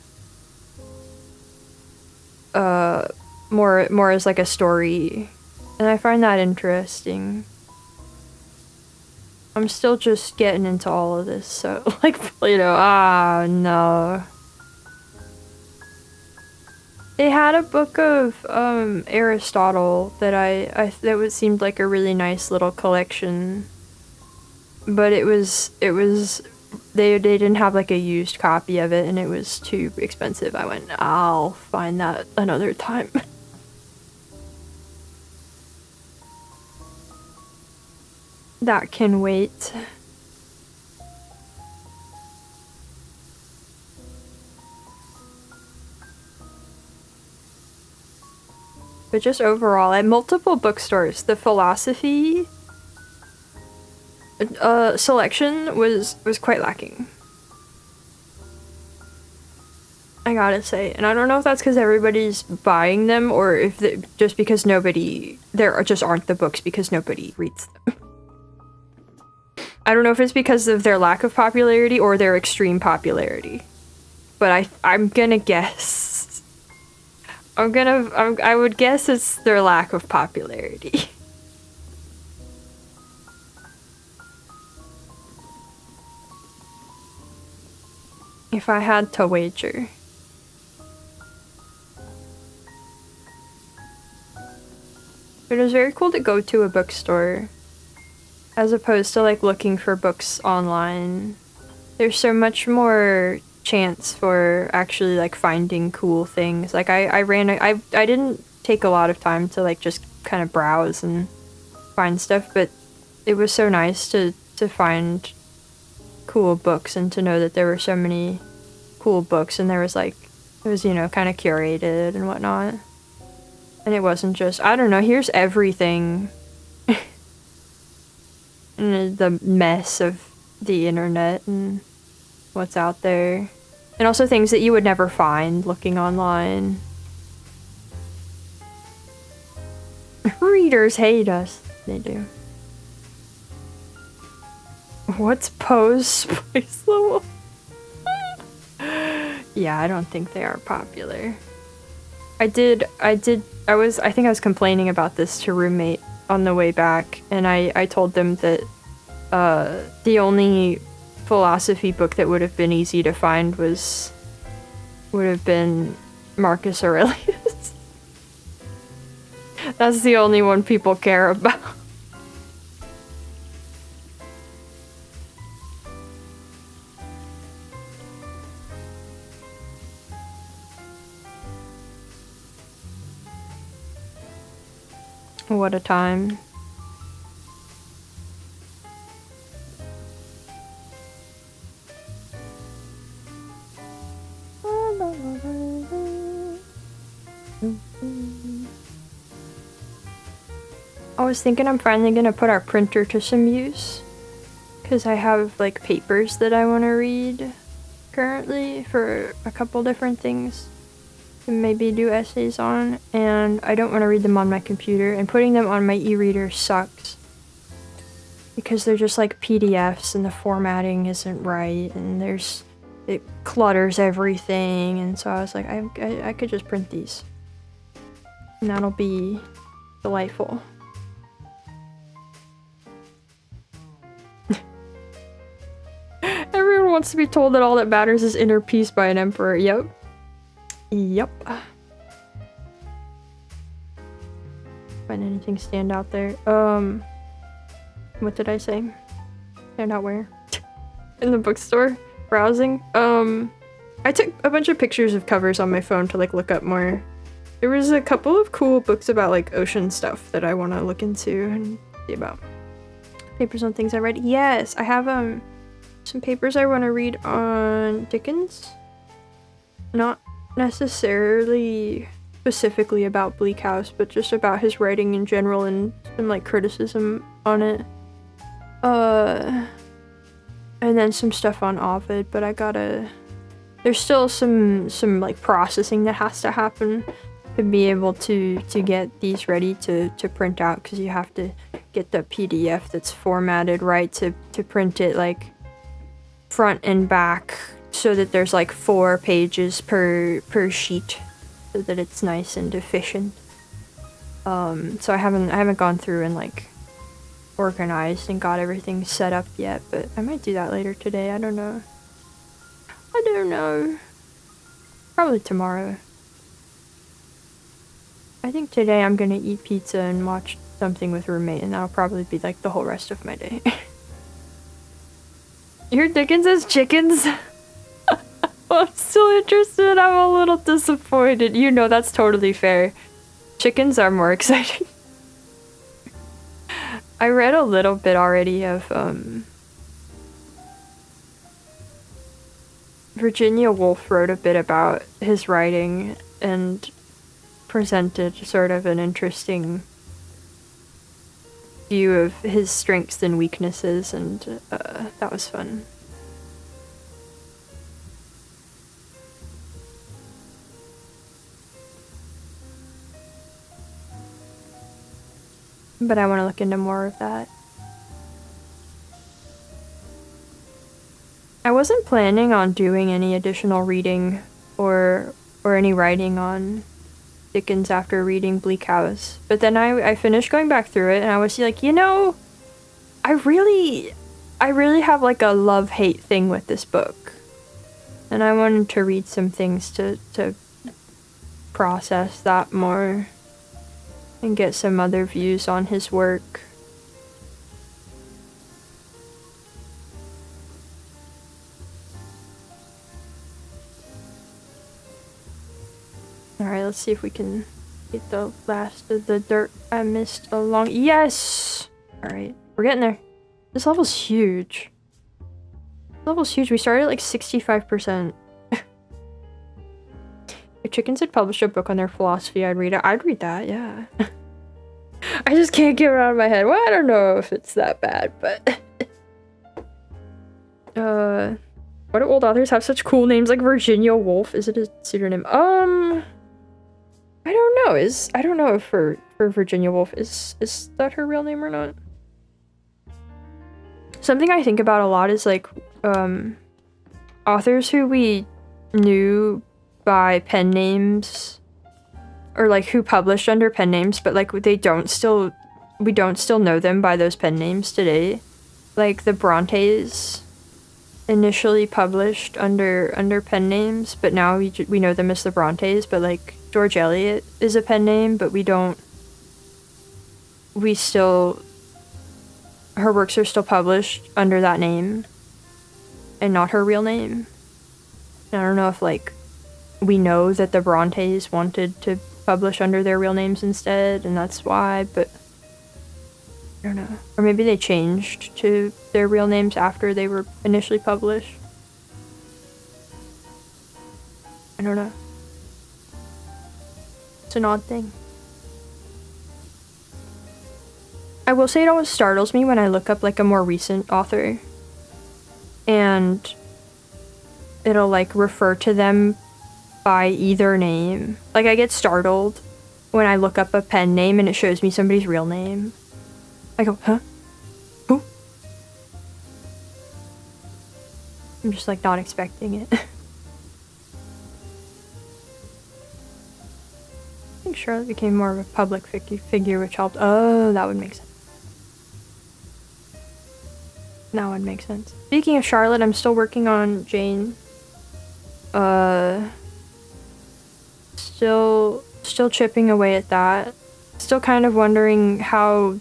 more as like a story, and I find that interesting. I'm still just getting into all of this, so like, you know, no. They had a book of Aristotle that that seemed like a really nice little collection, but it was they didn't have like a used copy of it, and it was too expensive. I went, I'll find that another time. That can wait. But just overall, at multiple bookstores, the philosophy selection was quite lacking. I gotta say. And I don't know if that's because everybody's buying them, or if just because there just aren't the books because nobody reads them. I don't know if it's because of their lack of popularity or their extreme popularity. But I'm gonna guess. I would guess it's their lack of popularity. If I had to wager. But it was very cool to go to a bookstore, as opposed to like looking for books online. There's so much more chance for actually like finding cool things. Like I didn't take a lot of time to like just kind of browse and find stuff, but it was so nice to find cool books and to know that there were so many cool books, and there was like, it was, you know, kind of curated and whatnot. And it wasn't just, I don't know, here's everything. And the mess of the internet and what's out there. And also things that you would never find looking online. Readers hate us. They do. What's Poe's spice level? Yeah, I don't think they are popular. I think I was complaining about this to roommate on the way back, and I told them that the only philosophy book that would have been easy to find would have been Marcus Aurelius. That's the only one people care about. What a time. I was thinking I'm finally gonna put our printer to some use, because I have like papers that I want to read currently for a couple different things to maybe do essays on, and I don't want to read them on my computer, and putting them on my e-reader sucks because they're just like PDFs and the formatting isn't right, and it clutters everything, and so I was like, I could just print these and that'll be delightful. Everyone wants to be told that all that matters is inner peace by an emperor. Yep. Find anything stand out there? What did I say? Stand out where? In the bookstore? Browsing? I took a bunch of pictures of covers on my phone to like look up more. There was a couple of cool books about like ocean stuff that I want to look into and see about. Papers on things I read. Yes, I have some papers I want to read on Dickens. Not necessarily specifically about Bleak House, but just about his writing in general and some like criticism on it. And then some stuff on Ovid, but I gotta there's still some like processing that has to happen to be able to get these ready to print out, because you have to get the PDF that's formatted right to print it like front and back, so that there's like 4 pages per sheet, so that it's nice and efficient. So I haven't gone through and like organized and got everything set up yet, but I might do that later today. I don't know. Probably tomorrow. I think today I'm gonna eat pizza and watch something with roommate, and that'll probably be like the whole rest of my day. Your Dickens has chickens? I'm still interested. I'm a little disappointed. You know, that's totally fair. Chickens are more exciting. I read a little bit already of Virginia Woolf wrote a bit about his writing and presented sort of an interesting view of his strengths and weaknesses, and that was fun. But I want to look into more of that. I wasn't planning on doing any additional reading or any writing on Dickens after reading Bleak House, but then I finished going back through it, and I was like, you know, I really have like a love-hate thing with this book, and I wanted to read some things to process that more and get some other views on his work. Alright, let's see if we can get the last of the dirt I missed along. Yes! Alright, we're getting there. This level's huge. This level's huge. We started at like 65%. If Chickens had published a book on their philosophy, I'd read it. I'd read that, yeah. I just can't get it out of my head. Well, I don't know if it's that bad, but... Why do old authors have such cool names like Virginia Woolf? Is it a pseudonym? I don't know. I don't know if for Virginia Woolf, is that her real name or not? Something I think about a lot is like, authors who we knew by pen names, or like who published under pen names, but like we don't still know them by those pen names today. Like the Brontes initially published under pen names, but now we know them as the Brontes. But like George Eliot is a pen name, but her works are still published under that name and not her real name. And I don't know if like we know that the Brontes wanted to publish under their real names instead, and that's why, but I don't know. Or maybe they changed to their real names after they were initially published. I don't know. It's an odd thing. I will say it always startles me when I look up like a more recent author and it'll like refer to them by either name. Like I get startled when I look up a pen name and it shows me somebody's real name. I go, huh? Who? I'm just like not expecting it. I think Charlotte became more of a public figure, which helped. Oh, that would make sense. That would make sense. Speaking of Charlotte, I'm still working on Jane. Still chipping away at that. Still kind of wondering how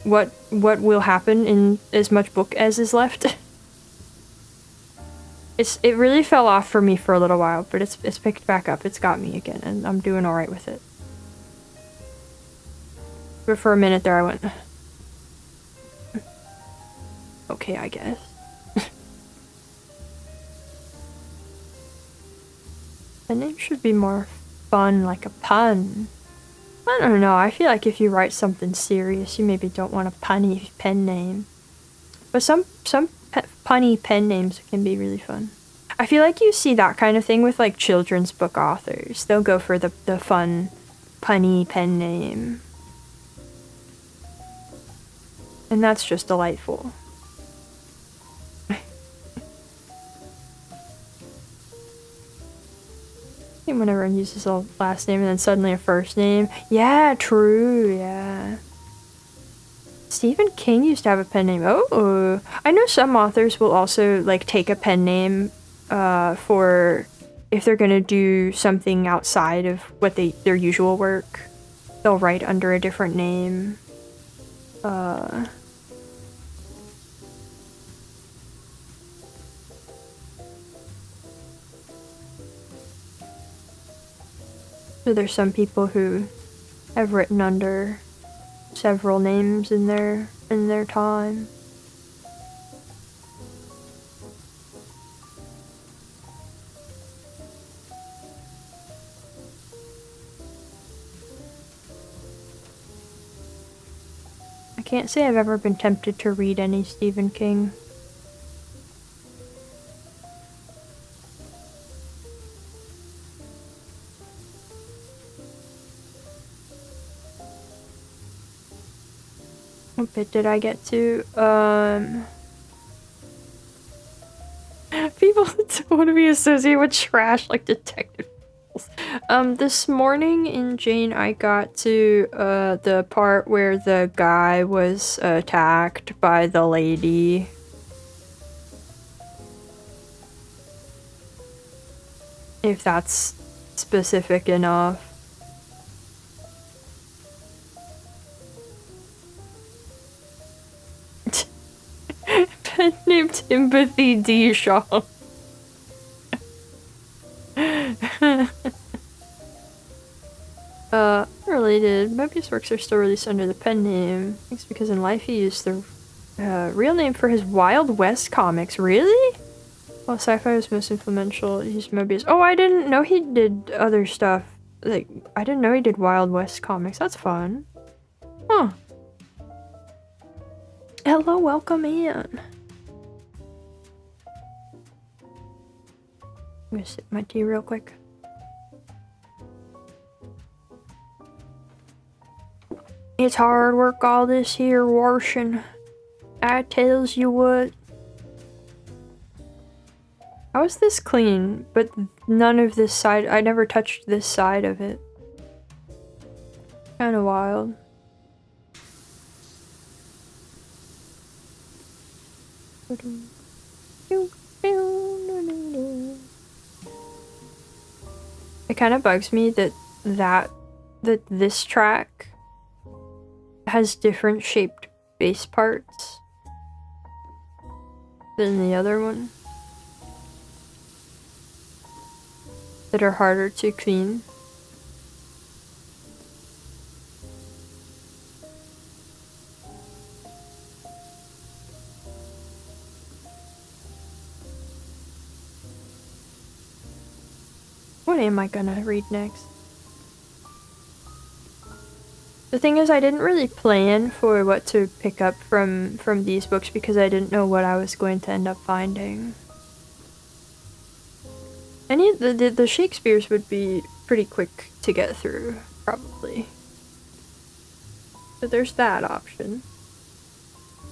what will happen in as much book as is left. It really fell off for me for a little while, but it's picked back up. It's got me again, and I'm doing alright with it. But for a minute there I went, okay, I guess. The name should be more fun, like a pun. I don't know, I feel like if you write something serious, you maybe don't want a punny pen name. But some punny pen names can be really fun. I feel like you see that kind of thing with like children's book authors. They'll go for the fun, punny pen name. And that's just delightful. When everyone uses a last name and then suddenly a first name. Yeah, true, yeah. Stephen King used to have a pen name. Oh, I know some authors will also like take a pen name for if they're gonna do something outside of what their usual work. They'll write under a different name. So there's some people who have written under several names in their time. I can't say I've ever been tempted to read any Stephen King. What bit did I get to? People that don't want to be associated with trash like detective. This morning in Jane, I got to the part where the guy was attacked by the lady. If that's specific enough. Pen named Timothy D. Shaw. Related. Mobius works are still released under the pen name. Thanks because in life he used the real name for his Wild West comics. Really? Well, sci-fi was most influential. He used Mobius. Oh, I didn't know he did other stuff. Like, I didn't know he did Wild West comics. That's fun. Huh. Hello, welcome in. I'm gonna sip my tea real quick. It's hard work all this here washing. I tells you what. How is this clean? But none of this side. I never touched this side of it. Kinda wild. It kind of bugs me that this track has different shaped bass parts than the other one that are harder to clean. What am I gonna read next? The thing is, I didn't really plan for what to pick up from these books because I didn't know what I was going to end up finding. Any of the Shakespeare's would be pretty quick to get through, probably. So there's that option.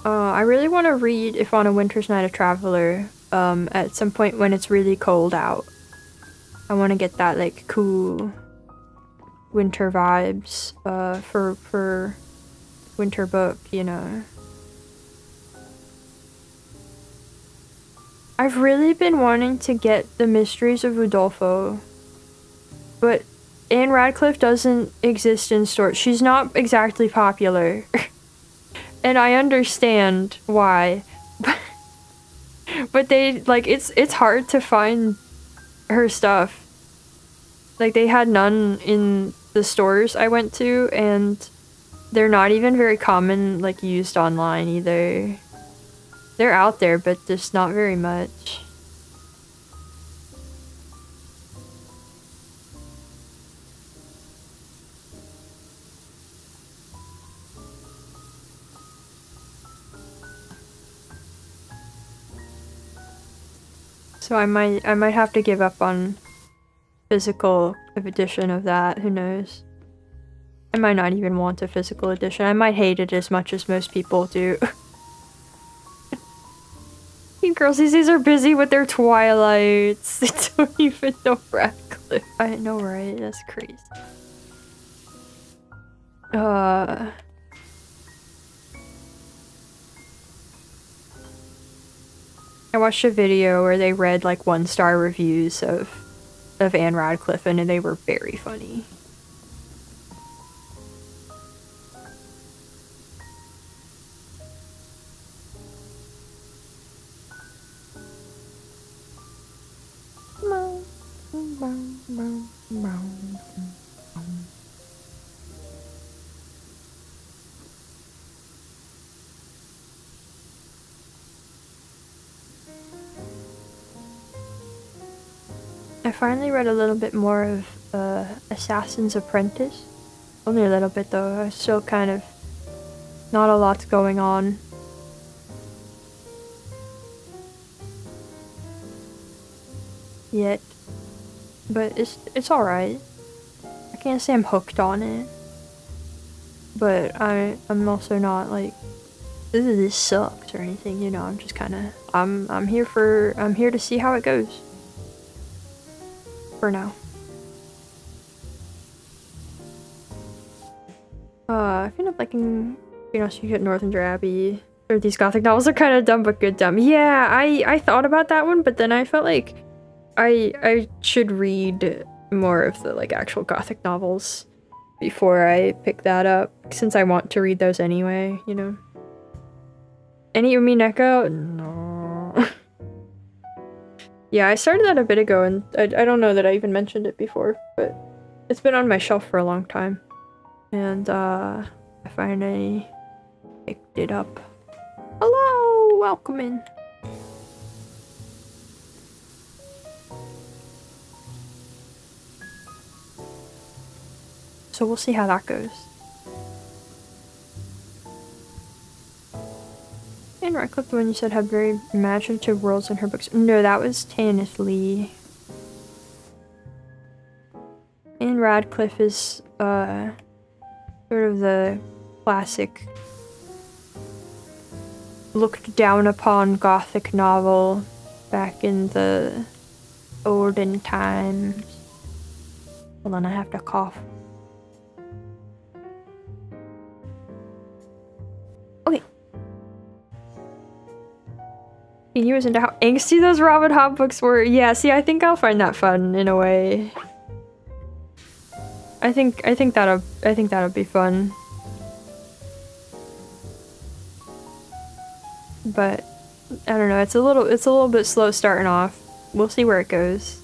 I really want to read If on a Winter's Night a Traveler at some point when it's really cold out. I want to get that like cool winter vibes for winter book, you know. I've really been wanting to get The Mysteries of Udolpho, but Anne Radcliffe doesn't exist in stores. She's not exactly popular. And I understand why. But they like it's hard to find her stuff. Like, they had none in the stores I went to, and they're not even very common, like, used online either. They're out there, but just not very much. So I might have to give up on physical edition of that, who knows. I might not even want a physical edition. I might hate it as much as most people do. You girlsies, these are busy with their Twilights. They don't even know Radcliffe. I know, right? That's crazy. I watched a video where they read like 1-star reviews of Anne Radcliffe, and they were very funny. I finally read a little bit more of Assassin's Apprentice. Only a little bit though. I still kind of not a lot's going on. Yet. But it's alright. I can't say I'm hooked on it. But I'm also not like, ooh, this sucks or anything, you know. I'm just kinda I'm here to see how it goes. For now. I feel like liking, you know, so you get Northanger Abbey. Or these gothic novels are kind of dumb but good dumb. Yeah, I thought about that one, but then I felt like I should read more of the like actual gothic novels before I pick that up, since I want to read those anyway, you know. Any Umi Neko? No. Yeah, I started that a bit ago, and I don't know that I even mentioned it before, but it's been on my shelf for a long time. And, I finally picked it up. Hello! Welcome in. So we'll see how that goes. Anne Radcliffe, the one you said had very imaginative worlds in her books. No, that was Tanith Lee. Anne Radcliffe is, sort of the classic looked down upon gothic novel back in the olden times. Hold on, I have to cough. Okay. He was into how angsty those Robin Hobb books were. Yeah, see, I think I'll find that fun in a way. I think that'll be fun. But I don't know, it's a little bit slow starting off. We'll see where it goes.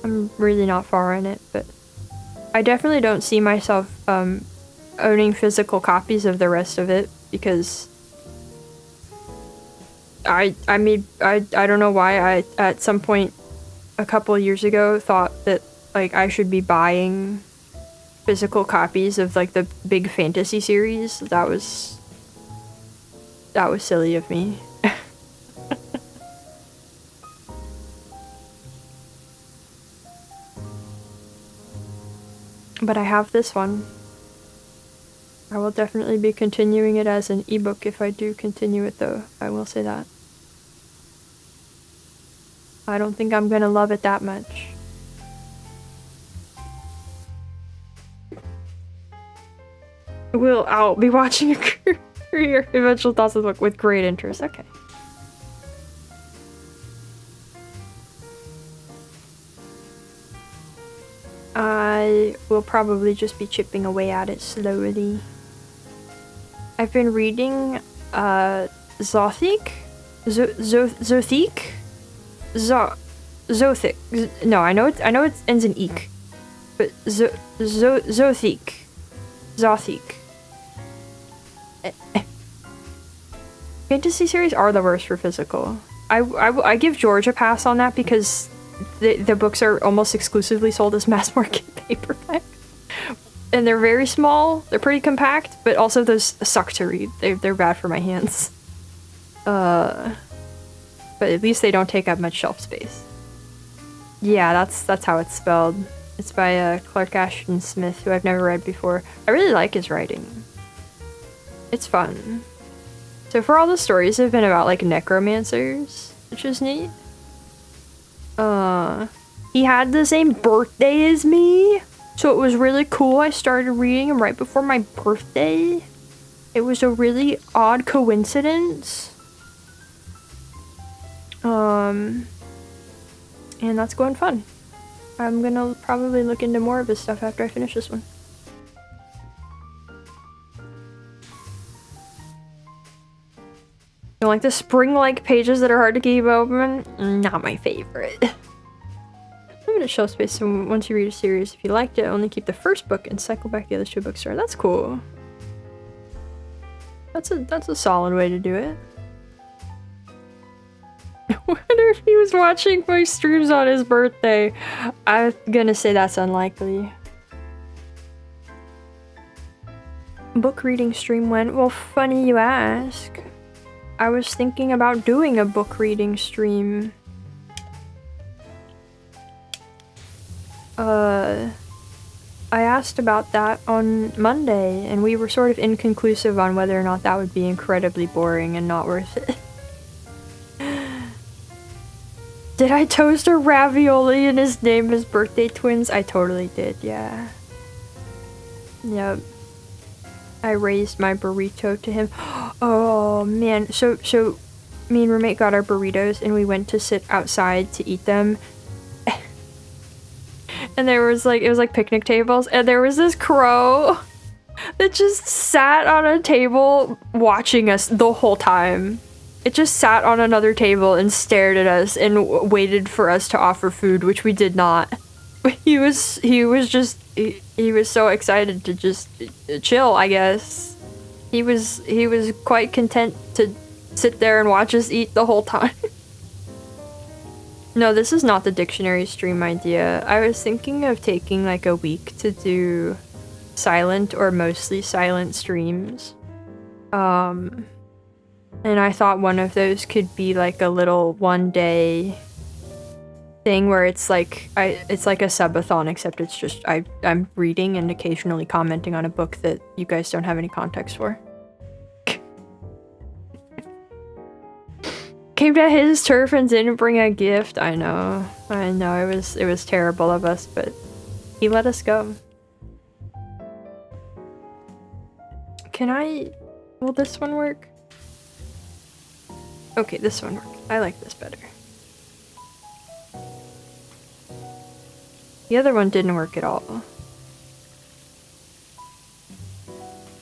I'm really not far in it, but I definitely don't see myself owning physical copies of the rest of it, because I mean I don't know why I at some point a couple years ago thought that like I should be buying physical copies of like the big fantasy series. That was silly of me. But I have this one. I will definitely be continuing it as an ebook if I do continue it though. I will say that. I don't think I'm gonna love it that much. I'll be watching a career eventual thoughts of the book with great interest. Okay. I will probably just be chipping away at it slowly. I've been reading Zothic? Zothic? Zothic. No, I know it ends in eek. But Zothic. Zothic. Fantasy series are the worst for physical. I give George a pass on that because the books are almost exclusively sold as mass market paperback. And they're very small, they're pretty compact, but also those suck to read. They're bad for my hands. but at least they don't take up much shelf space. Yeah, that's how it's spelled. It's by Clark Ashton Smith, who I've never read before. I really like his writing. It's fun. So far all the stories have been about like necromancers, which is neat. He had the same birthday as me, so it was really cool. I started reading him right before my birthday. It was a really odd coincidence. And that's going fun. I'm gonna probably look into more of his stuff after I finish this one. You like the spring-like pages that are hard to keep open? Not my favorite. Limited shelf space, so once you read a series, if you liked it, only keep the first book and cycle back the other two bookstore. That's cool. That's a solid way to do it. I wonder if he was watching my streams on his birthday. I'm gonna say that's unlikely. Book reading stream went? Well, funny you ask. I was thinking about doing a book reading stream. I asked about that on Monday, and we were sort of inconclusive on whether or not that would be incredibly boring and not worth it. Did I toast a ravioli and his name is birthday twins? I totally did, yeah. Yep. I raised my burrito to him. Oh man, so me and roommate got our burritos and we went to sit outside to eat them. And there was like, it was like picnic tables, and there was this crow that just sat on a table watching us the whole time. It just sat on another table and stared at us and waited for us to offer food, which we did not. He was so excited to just chill, I guess. He was quite content to sit there and watch us eat the whole time. No, this is not the dictionary stream idea. I was thinking of taking like a week to do silent or mostly silent streams. And I thought one of those could be like a little one-day thing where it's like it's like a subathon, except it's just I'm reading and occasionally commenting on a book that you guys don't have any context for. Came to his turf and didn't bring a gift. I know, it was terrible of us, but he let us go. Will this one work? Okay, this one works. I like this better. The other one didn't work at all.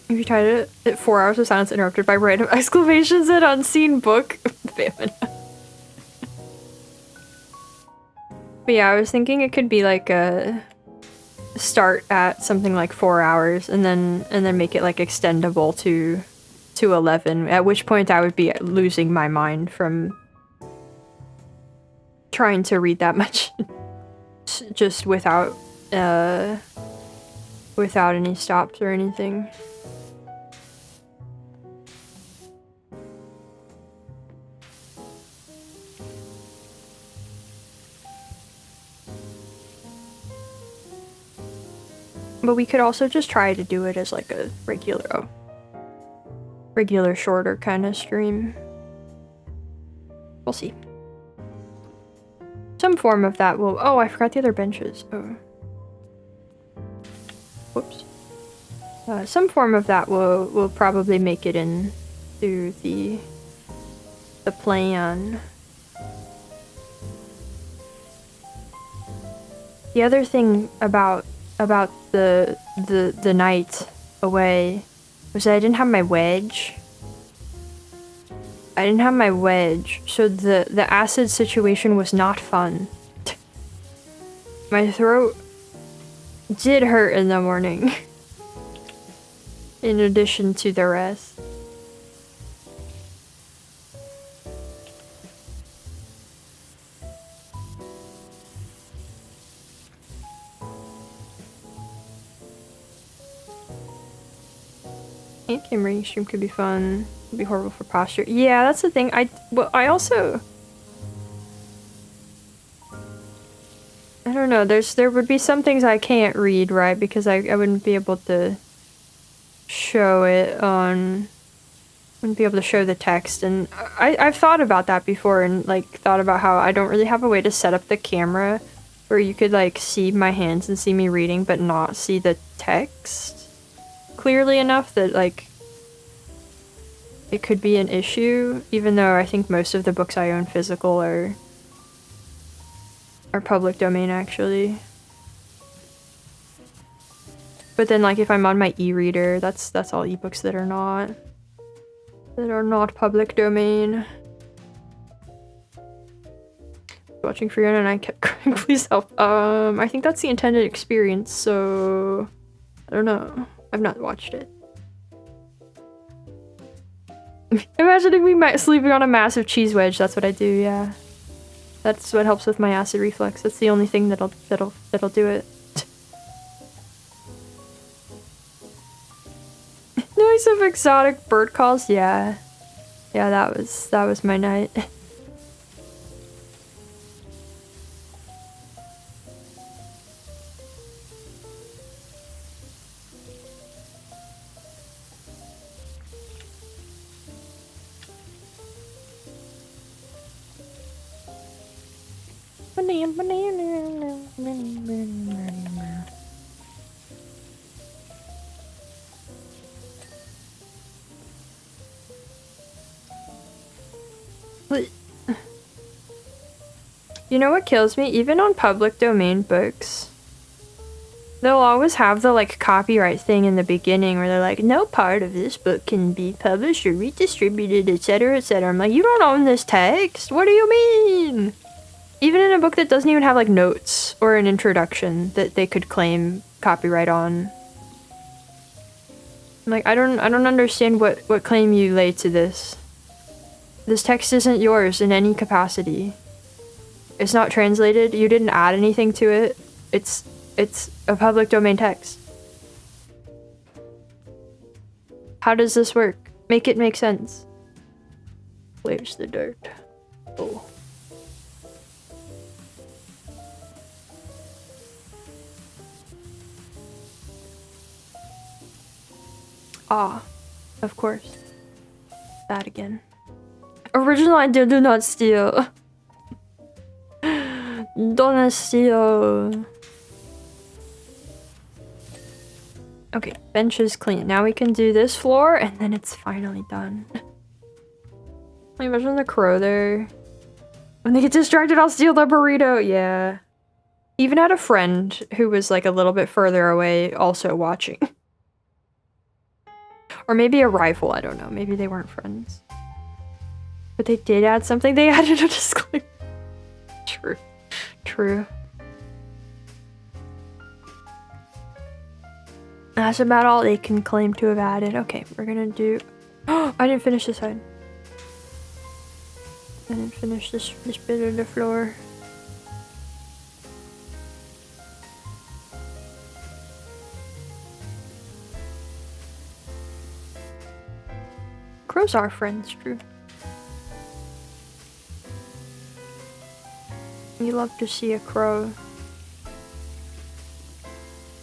If you tried it 4 hours of silence interrupted by random exclamations and unseen book. But yeah, I was thinking it could be like a start at something like 4 hours and then make it like extendable to 11, at which point I would be losing my mind from trying to read that much just without any stops or anything. But we could also just try to do it as like a regular shorter kind of stream. We'll see. Some form of that will— oh, I forgot the other benches. Oh. Whoops. Some form of that will probably make it into the plan. The other thing about the night away was that I didn't have my wedge. So the acid situation was not fun. My throat did hurt in the morning. In addition to the rest. Game reading stream could be fun. It'd be horrible for posture. Yeah, that's the thing. I also I don't know, there would be some things I can't read, right? Because I wouldn't be able to show it on... Wouldn't be able to show the text, and I've thought about that before, and like thought about how I don't really have a way to set up the camera where you could like see my hands and see me reading but not see the text clearly enough that like it could be an issue, even though I think most of the books I own physical are public domain actually. But then like if I'm on my e-reader, that's all ebooks that are not public domain. Watching Fiona and I kept crying, please help. I think that's the intended experience, so I don't know. I've not watched it. Imagining me sleeping on a massive cheese wedge, that's what I do, yeah. That's what helps with my acid reflux. That's the only thing that'll do it. Noise of exotic bird calls, yeah. Yeah, that was my night. You know what kills me? Even on public domain books, they'll always have the like copyright thing in the beginning where they're like, no part of this book can be published or redistributed, etc., etc. I'm like, you don't own this text? What do you mean? Even in a book that doesn't even have like notes or an introduction that they could claim copyright on. I'm like, I don't understand what claim you lay to this. This text isn't yours in any capacity. It's not translated. You didn't add anything to it. It's a public domain text. How does this work? Make it make sense. Where's the dirt? Oh. Ah, of course. That again. Original idea, do not steal. Don't steal. Okay, bench is clean. Now we can do this floor, and then it's finally done. Imagine the crow there. When they get distracted, I'll steal the burrito. Yeah. Even had a friend who was like a little bit further away also watching. Or maybe a rival, I don't know. Maybe they weren't friends. But they did add something. They added a disclaimer. True. True. That's about all they can claim to have added. Okay, we're gonna do... Oh, I didn't finish this side. I didn't finish this bit of the floor. Crows are friends, true. You love to see a crow.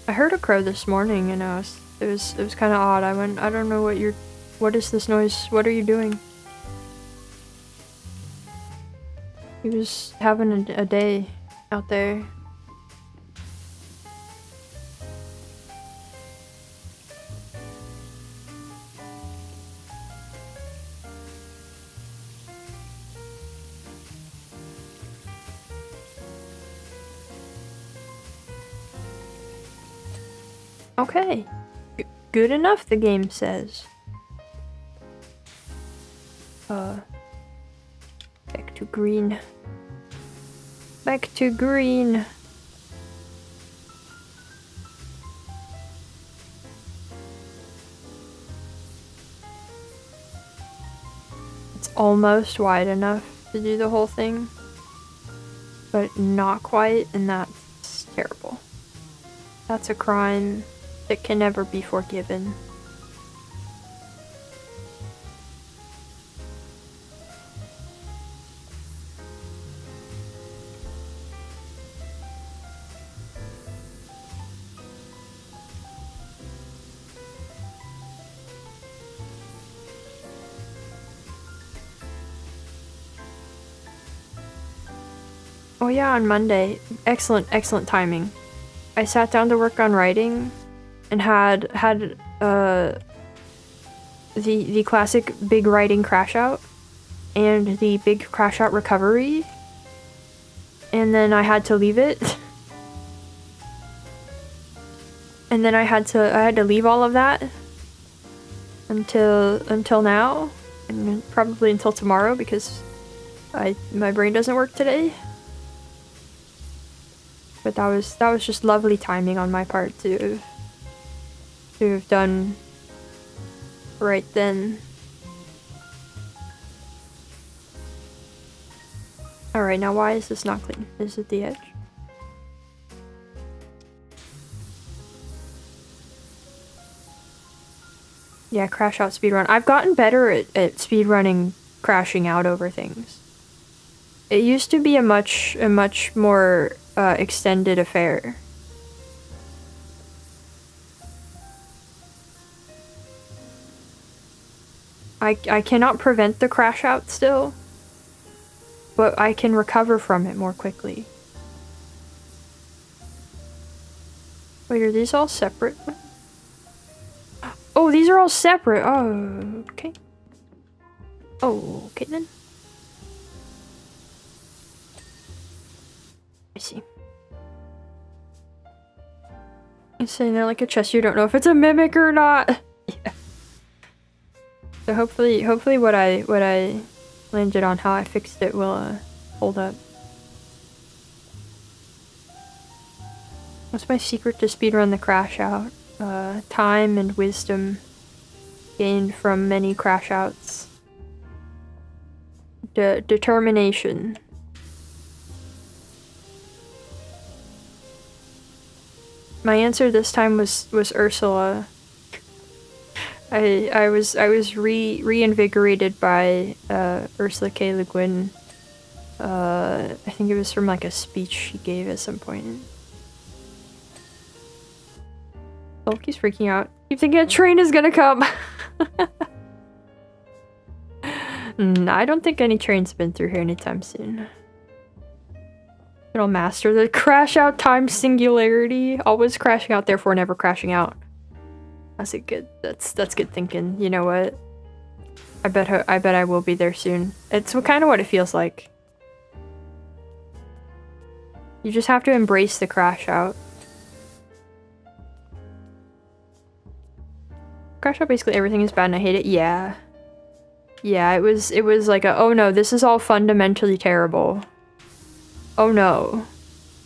I heard a crow this morning, and it was kind of odd. I went, I don't know what is this noise? What are you doing? He was having a day out there. Okay. Good enough, the game says. Back to green. Back to green. It's almost wide enough to do the whole thing, but not quite, and that's terrible. That's a crime that can never be forgiven. Oh yeah, on Monday. Excellent, excellent timing. I sat down to work on writing and had the classic big writing crash out and the big crash out recovery. And then I had to leave it. And then I had to leave all of that until now, and probably until tomorrow because my brain doesn't work today. But that was just lovely timing on my part to have done right then. Alright, now why is this not clean? Is it the edge? Yeah, crash out speedrun. I've gotten better at speedrunning crashing out over things. It used to be a much more extended affair. I cannot prevent the crash out still, but I can recover from it more quickly. Wait, are these all separate? Oh, these are all separate. Oh, okay. Oh, okay then. I see. It's sitting there like a chest. You don't know if it's a mimic or not. Yeah. So hopefully what I landed on, how I fixed it, will hold up. What's my secret to speedrun the crash out? Time and wisdom gained from many crash outs. Determination. My answer this time was Ursula. I was reinvigorated by Ursula K. Le Guin. I think it was from like a speech she gave at some point. Oh, he's freaking out. Keep thinking a train is gonna come. I don't think any train's been through here anytime soon. It'll master the crash out time singularity. Always crashing out, therefore never crashing out. That's a good. That's good thinking. You know what? I bet I will be there soon. It's kind of what it feels like. You just have to embrace the crash out. Crash out, basically everything is bad and I hate it. Yeah. Yeah, it was like a, oh no, this is all fundamentally terrible. Oh no.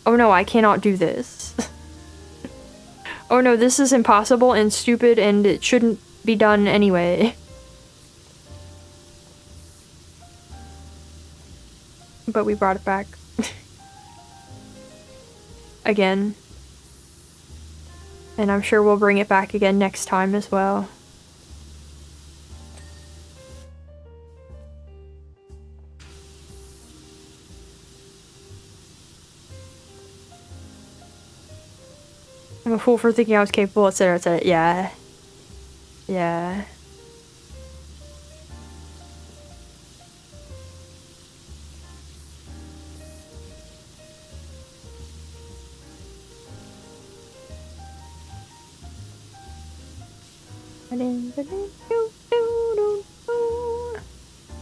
Oh no, I cannot do this. Oh no, this is impossible and stupid and it shouldn't be done anyway. But we brought it back. Again. And I'm sure we'll bring it back again next time as well. I'm a fool for thinking I was capable, etc., etc. Yeah. Yeah.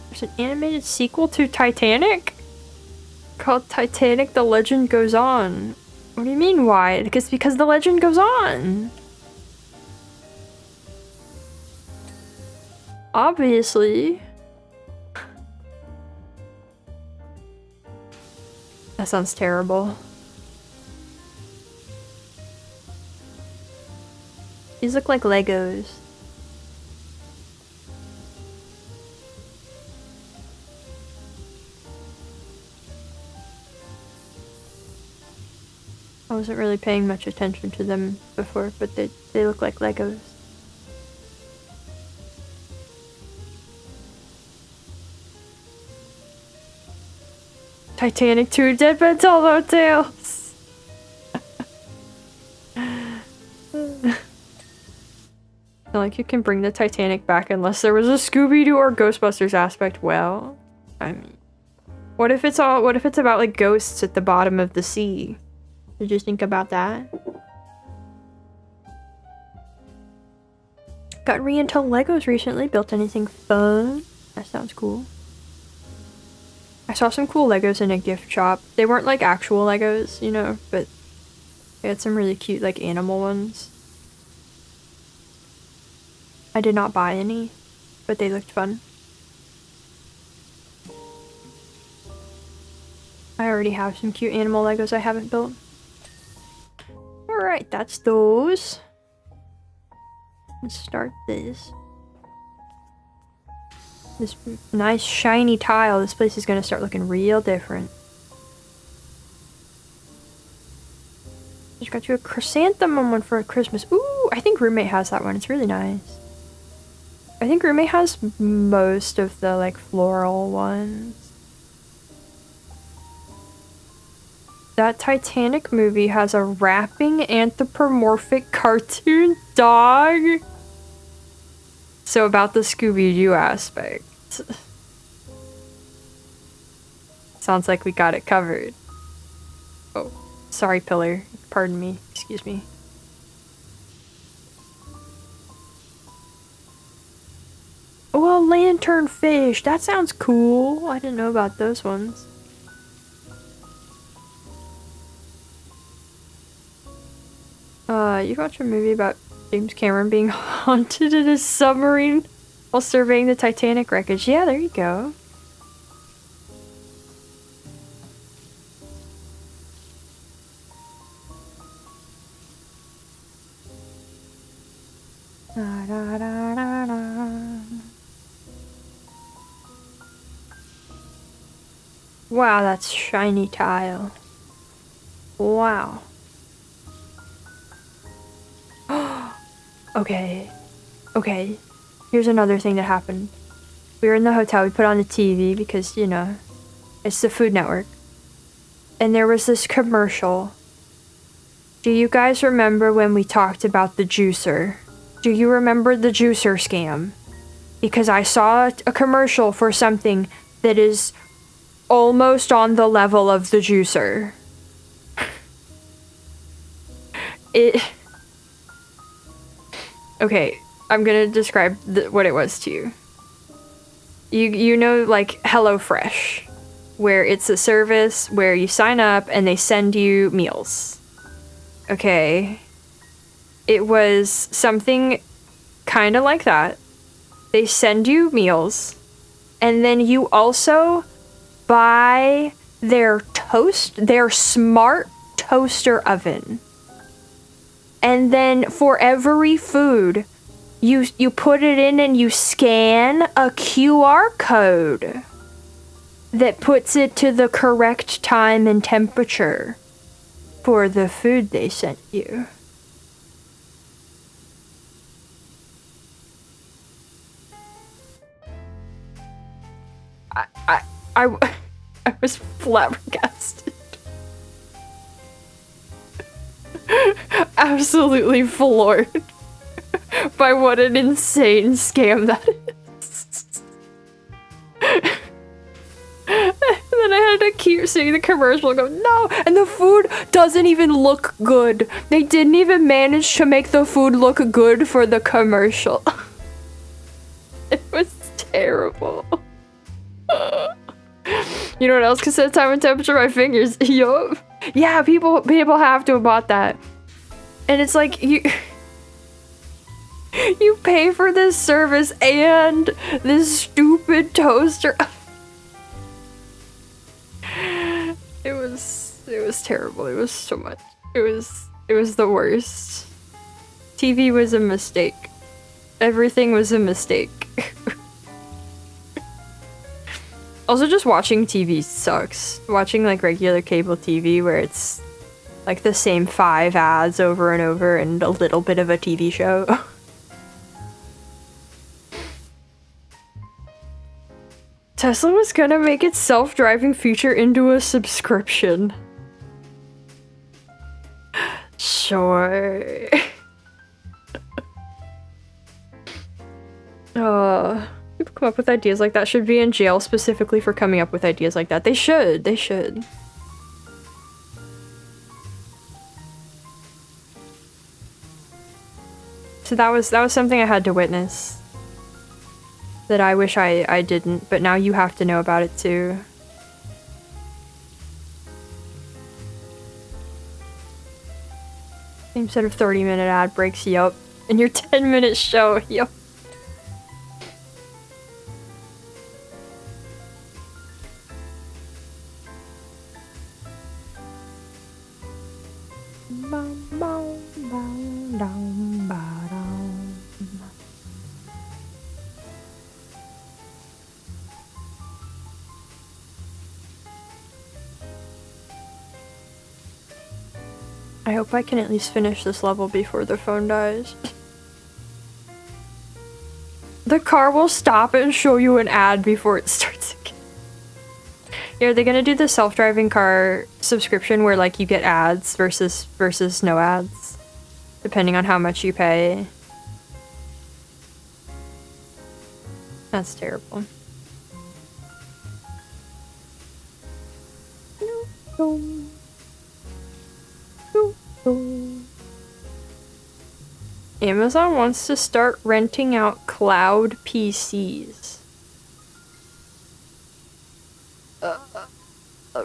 There's an animated sequel to Titanic? Called Titanic: The Legend Goes On. What do you mean, why? Because the legend goes on. Obviously. That sounds terrible. These look like Legos. I wasn't really paying much attention to them before, but they look like Legos. Titanic 2 Deadbed Solo Tales! Not like you can bring the Titanic back unless there was a Scooby-Doo or Ghostbusters aspect. Well, I mean... What if it's about like ghosts at the bottom of the sea? Did you think about that? Got into Legos recently. Built anything fun? That sounds cool. I saw some cool Legos in a gift shop. They weren't like actual Legos, you know, but they had some really cute like animal ones. I did not buy any, but they looked fun. I already have some cute animal Legos I haven't built. Alright, that's those. Let's start this. This nice shiny tile. This place is gonna start looking real different. Just got you a chrysanthemum one for Christmas. Ooh, I think roommate has that one. It's really nice. I think roommate has most of the like floral ones. That Titanic movie has a rapping anthropomorphic cartoon dog. So about the Scooby-Doo aspect. Sounds like we got it covered. Oh, sorry, Pillar. Pardon me. Excuse me. Oh, a lanternfish. That sounds cool. I didn't know about those ones. You watched a movie about James Cameron being haunted in a submarine while surveying the Titanic wreckage. Yeah, there you go. Da, da, da, da, da. Wow, that's shiny tile. Wow. Okay. Okay. Here's another thing that happened. We were in the hotel, we put on the TV because, you know, it's the Food Network. And there was this commercial. Do you guys remember when we talked about the juicer? Do you remember the juicer scam? Because I saw a commercial for something that is almost on the level of the juicer. Okay, I'm gonna describe what it was to you. You know, like HelloFresh, where it's a service where you sign up and they send you meals. Okay. It was something kind of like that. They send you meals, and then you also buy their smart toaster oven. And then for every food, you put it in and you scan a QR code that puts it to the correct time and temperature for the food they sent you. I was flabbergasted. Absolutely floored by what an insane scam that is. And then I had to keep seeing the commercial and go, no! And the food doesn't even look good. They didn't even manage to make the food look good for the commercial. It was terrible. You know what else can set time and temperature? My fingers. Yup. Yeah, people have to have bought that. And it's like, you pay for this service and this stupid toaster. It was terrible. It was so much. It was the worst. TV was a mistake. Everything was a mistake. Also, just watching TV sucks. Watching like regular cable TV where it's like the same 5 ads over and over and a little bit of a TV show. Tesla was gonna make its self-driving feature into a subscription. Sure. come up with ideas like that should be in jail specifically for coming up with ideas like that. They should. They should. So that was something I had to witness. That I wish I didn't, but now you have to know about it too. Same set of 30-minute ad breaks, yup. And your 10-minute show, yup. I hope I can at least finish this level before the phone dies. The car will stop and show you an ad before it starts again. Yeah, are they gonna do the self-driving car subscription where like you get ads versus no ads? Depending on how much you pay. That's terrible. Amazon wants to start renting out cloud PCs.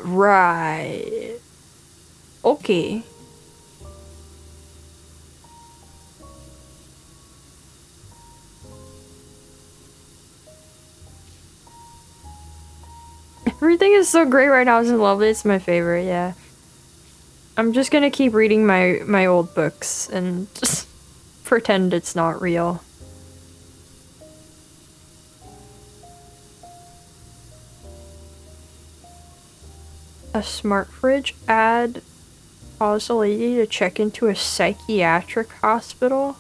Right. Okay. Everything is so great right now. It's lovely. It's my favorite, yeah. I'm just gonna keep reading my old books and just pretend it's not real. A smart fridge ad caused a lady to check into a psychiatric hospital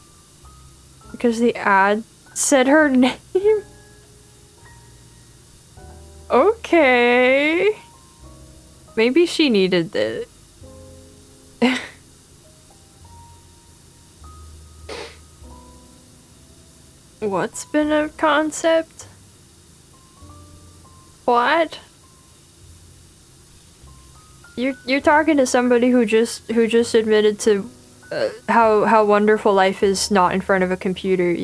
because the ad said her name. Okay. Maybe she needed it. What's been a concept? What? You're talking to somebody who just admitted to how wonderful life is not in front of a computer.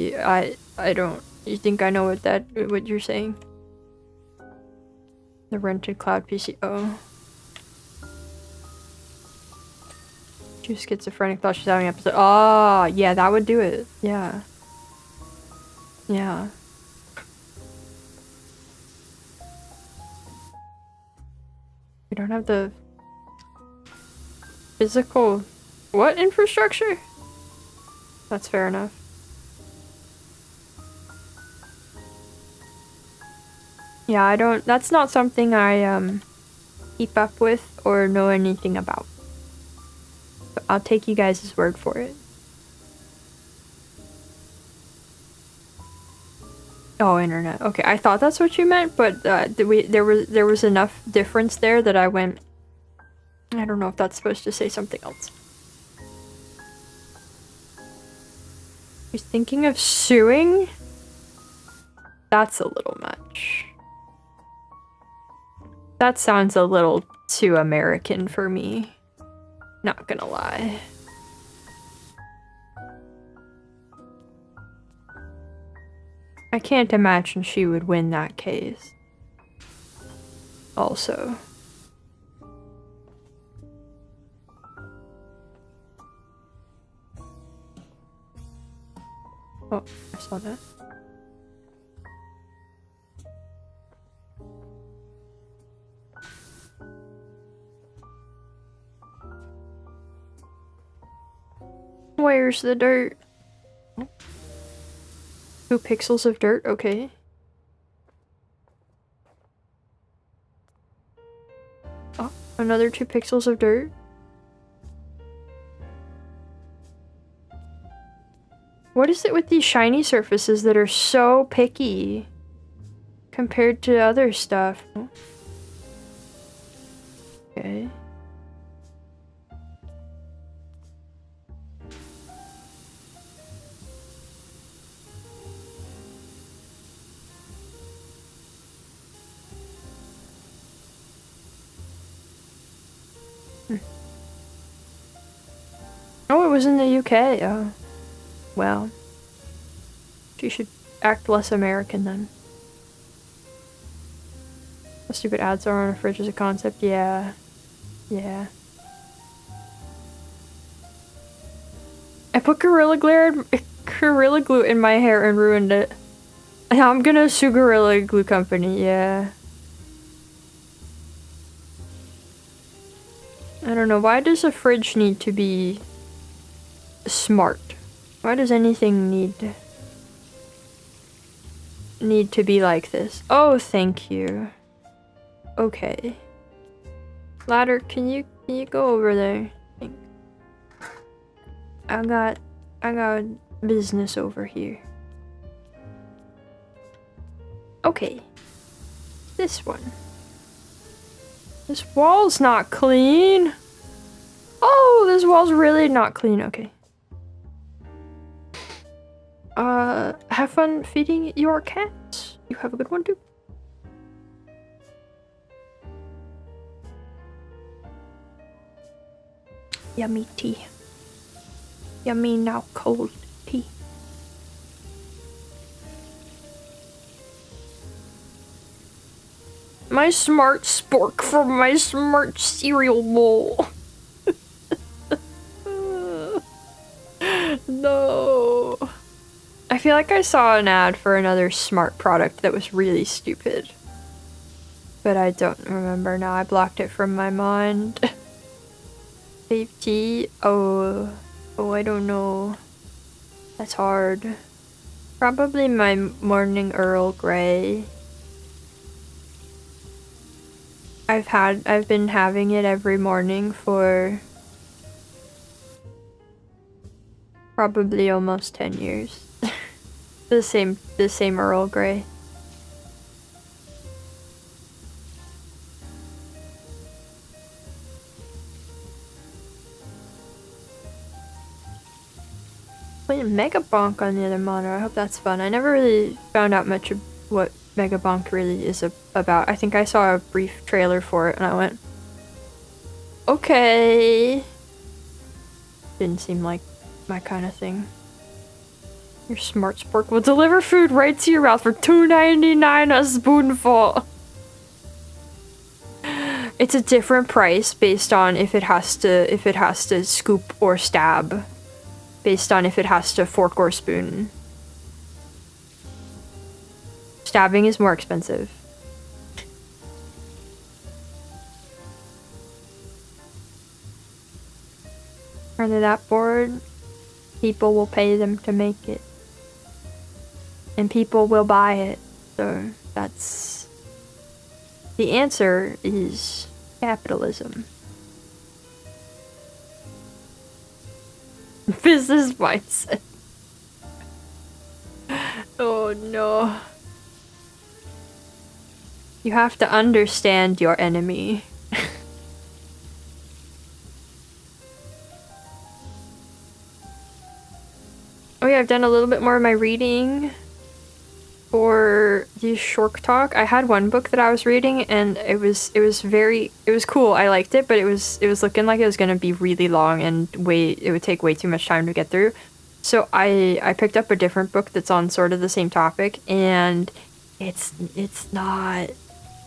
I don't. You think I know what you're saying? The rented cloud PC. Oh. She's schizophrenic. Thought she's having an episode. Oh, yeah, that would do it. Yeah. Yeah. We don't have the physical what infrastructure? That's fair enough. Yeah, I don't. That's not something I keep up with or know anything about. But I'll take you guys' word for it. Oh, internet. Okay, I thought that's what you meant, but there was enough difference there that I went. I don't know if that's supposed to say something else. He's thinking of suing? That's a little much. That sounds a little too American for me. Not gonna lie. I can't imagine she would win that case. Also. Oh, I saw that. Where's the dirt? 2 pixels of dirt, okay. Oh, another 2 pixels of dirt. What is it with these shiny surfaces that are so picky compared to other stuff? Okay. was in the UK. Oh. Well. She should act less American then. The stupid ads are on a fridge as a concept. Yeah. Yeah. I put Gorilla Glue in my hair and ruined it. I'm gonna sue Gorilla Glue Company, yeah. I don't know, why does a fridge need to be smart? Why does anything need to be like this? Oh, thank you. Okay. Ladder, can you go over there? I got business over here. Okay. This one. This wall's not clean. Oh, this wall's really not clean. Okay. Have fun feeding your cats. You have a good one too. Yummy tea. Yummy now cold tea. My smart spork from my smart cereal bowl. No. I feel like I saw an ad for another smart product that was really stupid. But I don't remember now. I blocked it from my mind. Save tea? Oh, I don't know. That's hard. Probably my morning Earl Grey. I've been having it every morning for probably almost 10 years. the same Earl Grey. Playing Mega Bonk on the other monitor. I hope that's fun. I never really found out much of what Mega Bonk really is about. I think I saw a brief trailer for it and I went, okay. Didn't seem like my kind of thing. Your smart spork will deliver food right to your mouth for $2.99 a spoonful. It's a different price based on if it has to scoop or stab. Based on if it has to fork or spoon. Stabbing is more expensive. Are they that bored? People will pay them to make it. And people will buy it. So that's... The answer is capitalism. Business mindset. Oh no. You have to understand your enemy. Oh yeah, I've done a little bit more of my reading for the Shork Talk. I had one book that I was reading and it was cool. I liked it, but it was looking like it was gonna be really long and it would take way too much time to get through. So I picked up a different book that's on sort of the same topic and it's not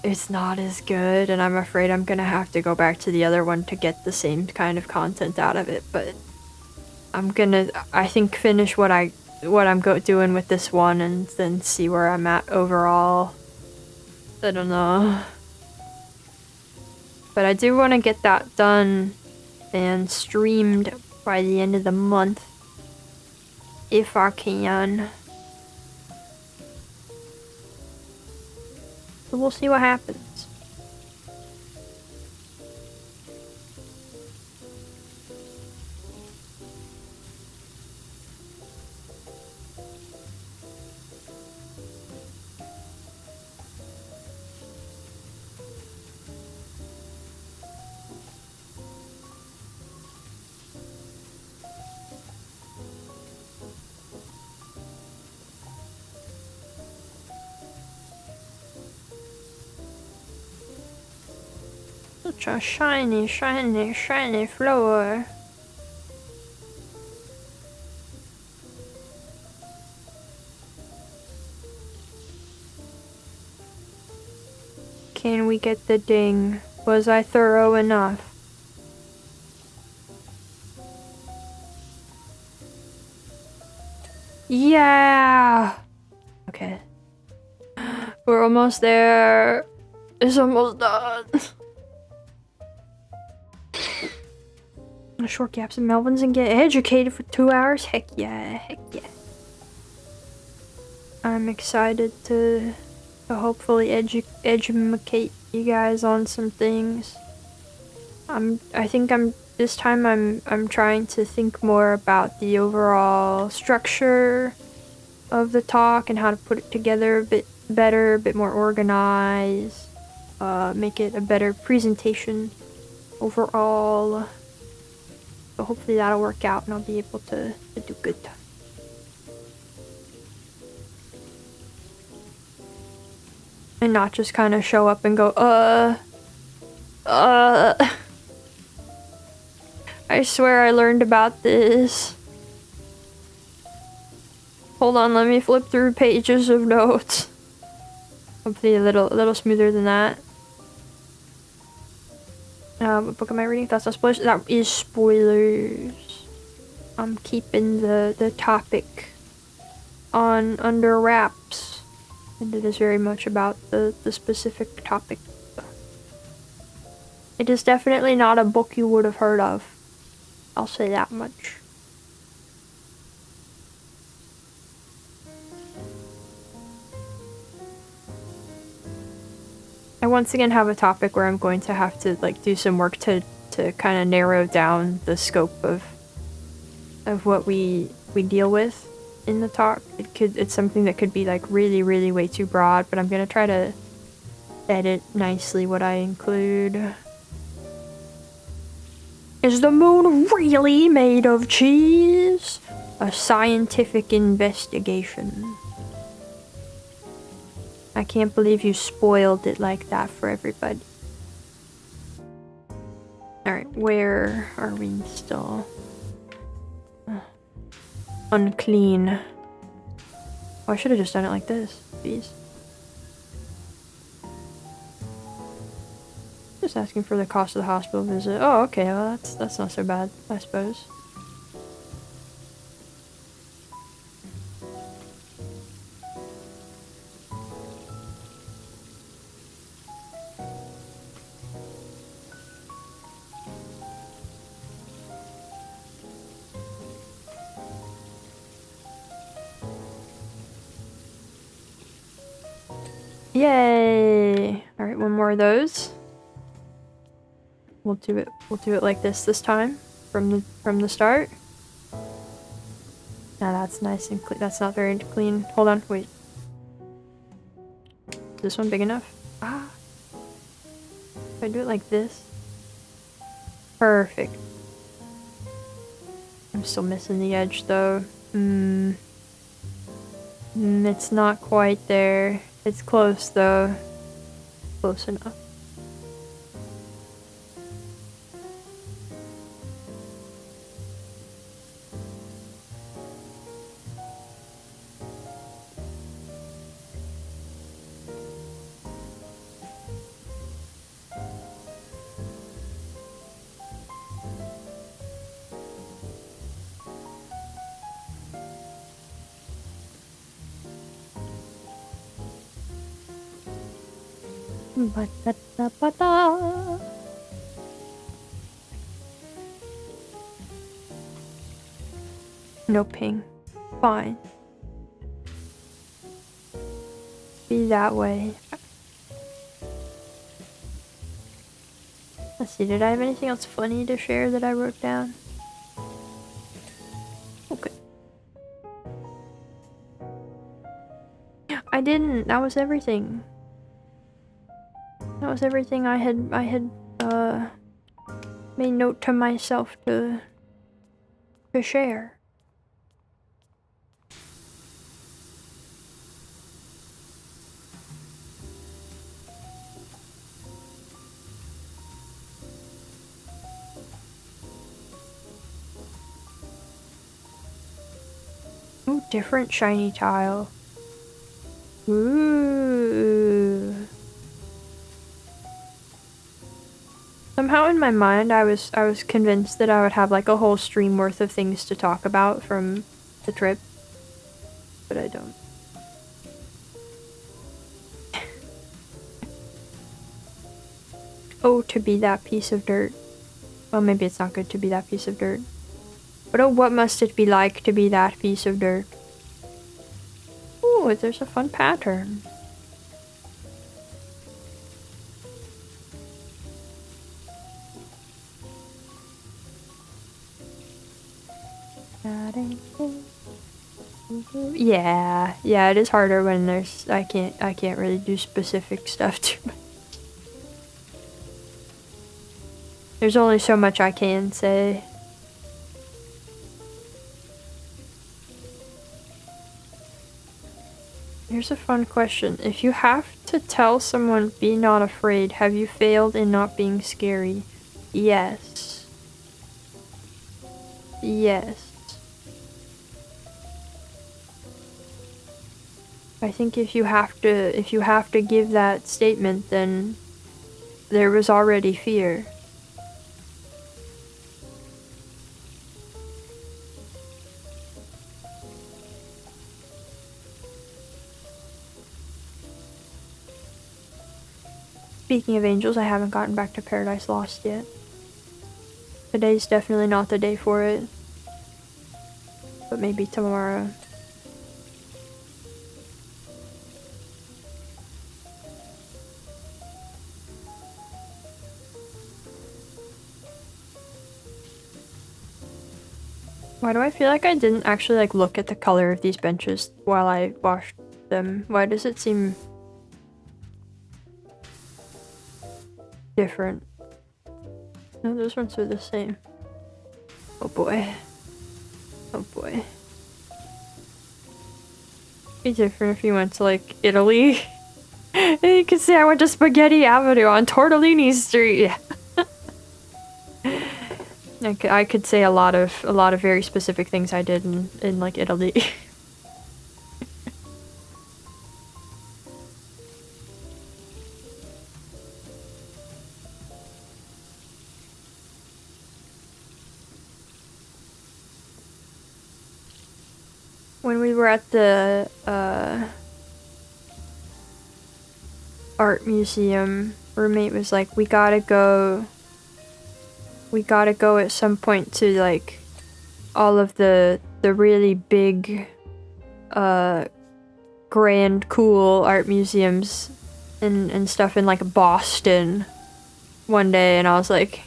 as good, and I'm afraid I'm gonna have to go back to the other one to get the same kind of content out of it, but I'm gonna, I think, finish what I'm doing with this one and then see where I'm at overall. I don't know. But I do want to get that done and streamed by the end of the month. If I can. So we'll see what happens. Such a shiny, shiny, shiny flower. Can we get the ding? Was I thorough enough? Yeah! Okay. We're almost there. It's almost done. Short gaps in Melvin's and get educated for 2 hours? Heck yeah, heck yeah. I'm excited to hopefully educate you guys on some things. This time I'm trying to think more about the overall structure of the talk and how to put it together a bit better, a bit more organized, make it a better presentation overall. So hopefully that'll work out and I'll be able to do good. And not just kind of show up and go, I swear I learned about this. Hold on, let me flip through pages of notes. Hopefully a little smoother than that. What book am I reading? That's not spoilers. That is spoilers. I'm keeping the topic under wraps. And it is very much about the specific topic. It is definitely not a book you would have heard of. I'll say that much. I once again have a topic where I'm going to have to like do some work to kind of narrow down the scope of what we deal with in the talk. It's something that could be like really way too broad, but I'm gonna try to edit nicely what I include. Is the moon really made of cheese? A scientific investigation. I can't believe you spoiled it like that for everybody. Alright, where are we still? Unclean. Oh, I should have just done it like this. Jeez. Just asking for the cost of the hospital visit. Oh, okay. Well, that's not so bad, I suppose. Yay! Alright, one more of those. We'll do it like this time from the start. Now that's nice and clean. That's not very clean. Hold on, wait. Is this one big enough? Ah. If I do it like this. Perfect. I'm still missing the edge though. It's not quite there. It's close though. Close enough. Ba-da-da-ba-da. No ping. Fine. Be that way. Let's see, did I have anything else funny to share that I wrote down? Okay. I didn't. That was everything. That was everything I had made note to myself to share. Ooh, different shiny tile. Ooh. Somehow in my mind, I was convinced that I would have like a whole stream worth of things to talk about from the trip, but I don't. Oh, to be that piece of dirt. Well, maybe it's not good to be that piece of dirt. But oh, what must it be like to be that piece of dirt? Ooh, there's a fun pattern. Yeah, it is harder when there's I can't really do specific stuff too much. There's only so much I can say. Here's a fun question. If you have to tell someone be not afraid, have you failed in not being scary? Yes. Yes. I think if you have to give that statement, then there was already fear. Speaking of angels, I haven't gotten back to Paradise Lost yet. Today's definitely not the day for it. But maybe tomorrow. Why do I feel like I didn't actually like look at the color of these benches while I washed them? Why does it seem different? No, those ones are the same. Oh boy. Oh boy. It'd be different if you went to like Italy. You could say I went to Spaghetti Avenue on Tortellini Street. I could say a lot of very specific things I did in like Italy. When we were at the art museum, roommate was like, we gotta go at some point to like all of the really big grand cool art museums and stuff in like Boston one day, and I was like,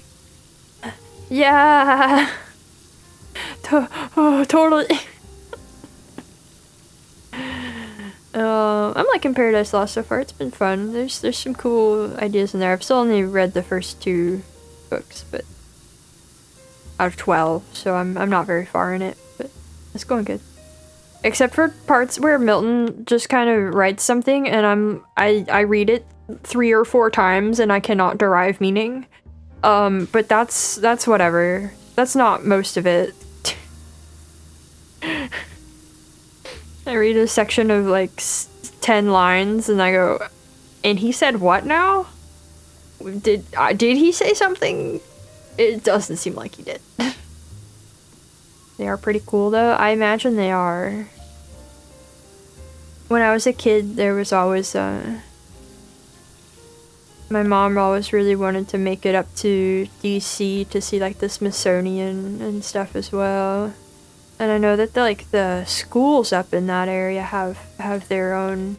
yeah. Totally. I'm liking Paradise Lost so far. It's been fun. There's some cool ideas in there. I've still only read the first 2 books, but out of 12, so I'm not very far in it, but it's going good. Except for parts where Milton just kind of writes something and I read it 3 or 4 times and I cannot derive meaning. But that's whatever. That's not most of it. I read a section of like 10 lines and I go, and he said what now? Did he say something? It doesn't seem like he did. They are pretty cool though. I imagine they are. When I was a kid, there was always my mom always really wanted to make it up to DC to see like the Smithsonian and stuff as well. And I know that the schools up in that area have their own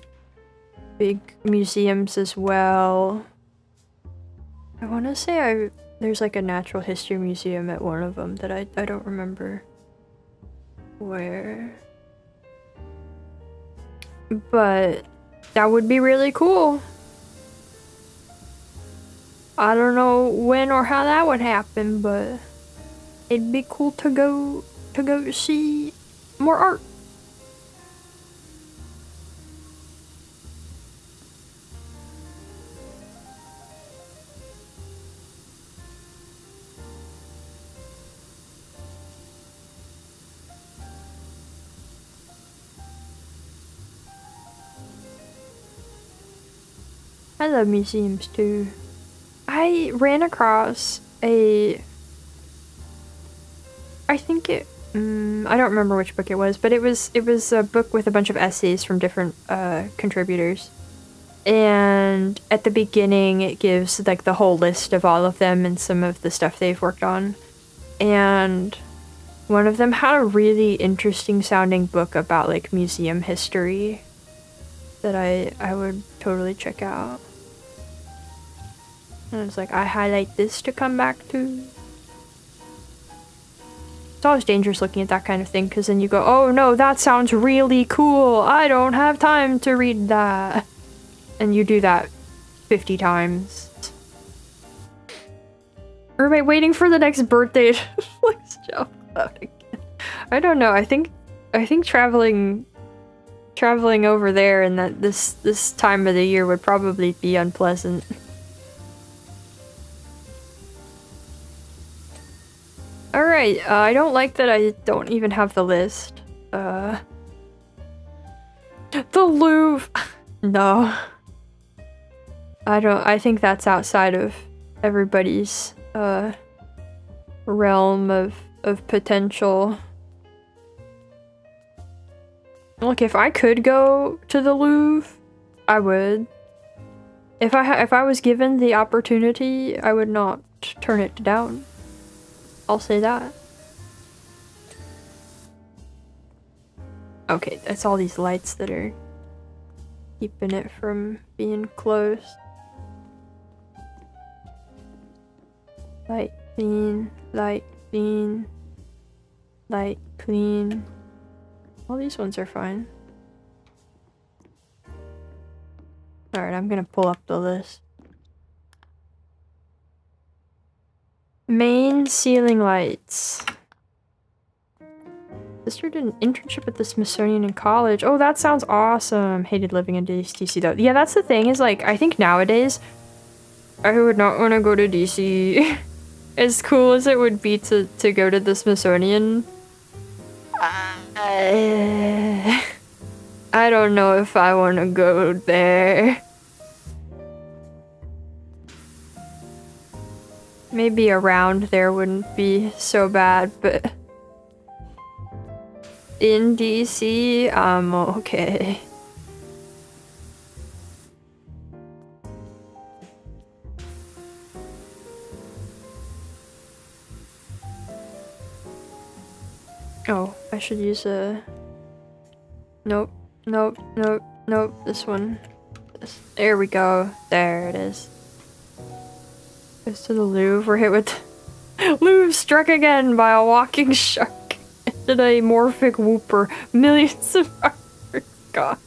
big museums as well. I want to say there's like a natural history museum at one of them that I don't remember where. But that would be really cool. I don't know when or how that would happen, but it'd be cool to go see more art. I love museums too. I ran across a... I think it... I don't remember which book it was, but it was a book with a bunch of essays from different contributors. And at the beginning, it gives like the whole list of all of them and some of the stuff they've worked on. And one of them had a really interesting sounding book about like museum history that I would totally check out. And it's like, I highlight this to come back to. It's always dangerous looking at that kind of thing, because then you go, oh no, that sounds really cool. I don't have time to read that. And you do that 50 times. Or am I waiting for the next birthday to flex job out again? I don't know. I think traveling over there and that this time of the year would probably be unpleasant. Alright, I don't like that I don't even have the list. The Louvre! No. I think that's outside of everybody's, realm of potential. Look, if I could go to the Louvre, I would. If I was given the opportunity, I would not turn it down. I'll say that. Okay, that's all these lights that are keeping it from being closed. Light clean, light clean, light clean. All these ones are fine. Alright, I'm gonna pull up the list. Main ceiling lights. Sister did an internship at the Smithsonian in college. Oh, that sounds awesome. Hated living in DC though. Yeah, that's the thing is like, I think nowadays I would not want to go to DC. As cool as it would be to go to the Smithsonian. I don't know if I want to go there. Maybe around there wouldn't be so bad, but in DC, I'm okay. Oh, I should use a... Nope, nope, nope, nope, this one. There we go. There it is. Goes to the Louvre. We're hit with... Louvre struck again by a walking shark and a morphic whooper. Millions of hours gone.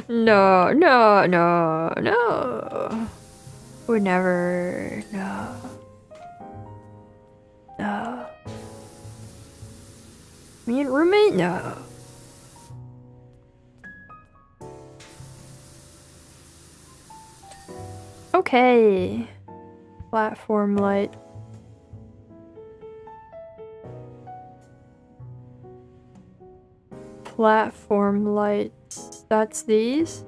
No, no, no, no. Would never... No. No. Me and roommate? No. Okay. Platform light. Platform lights. That's these?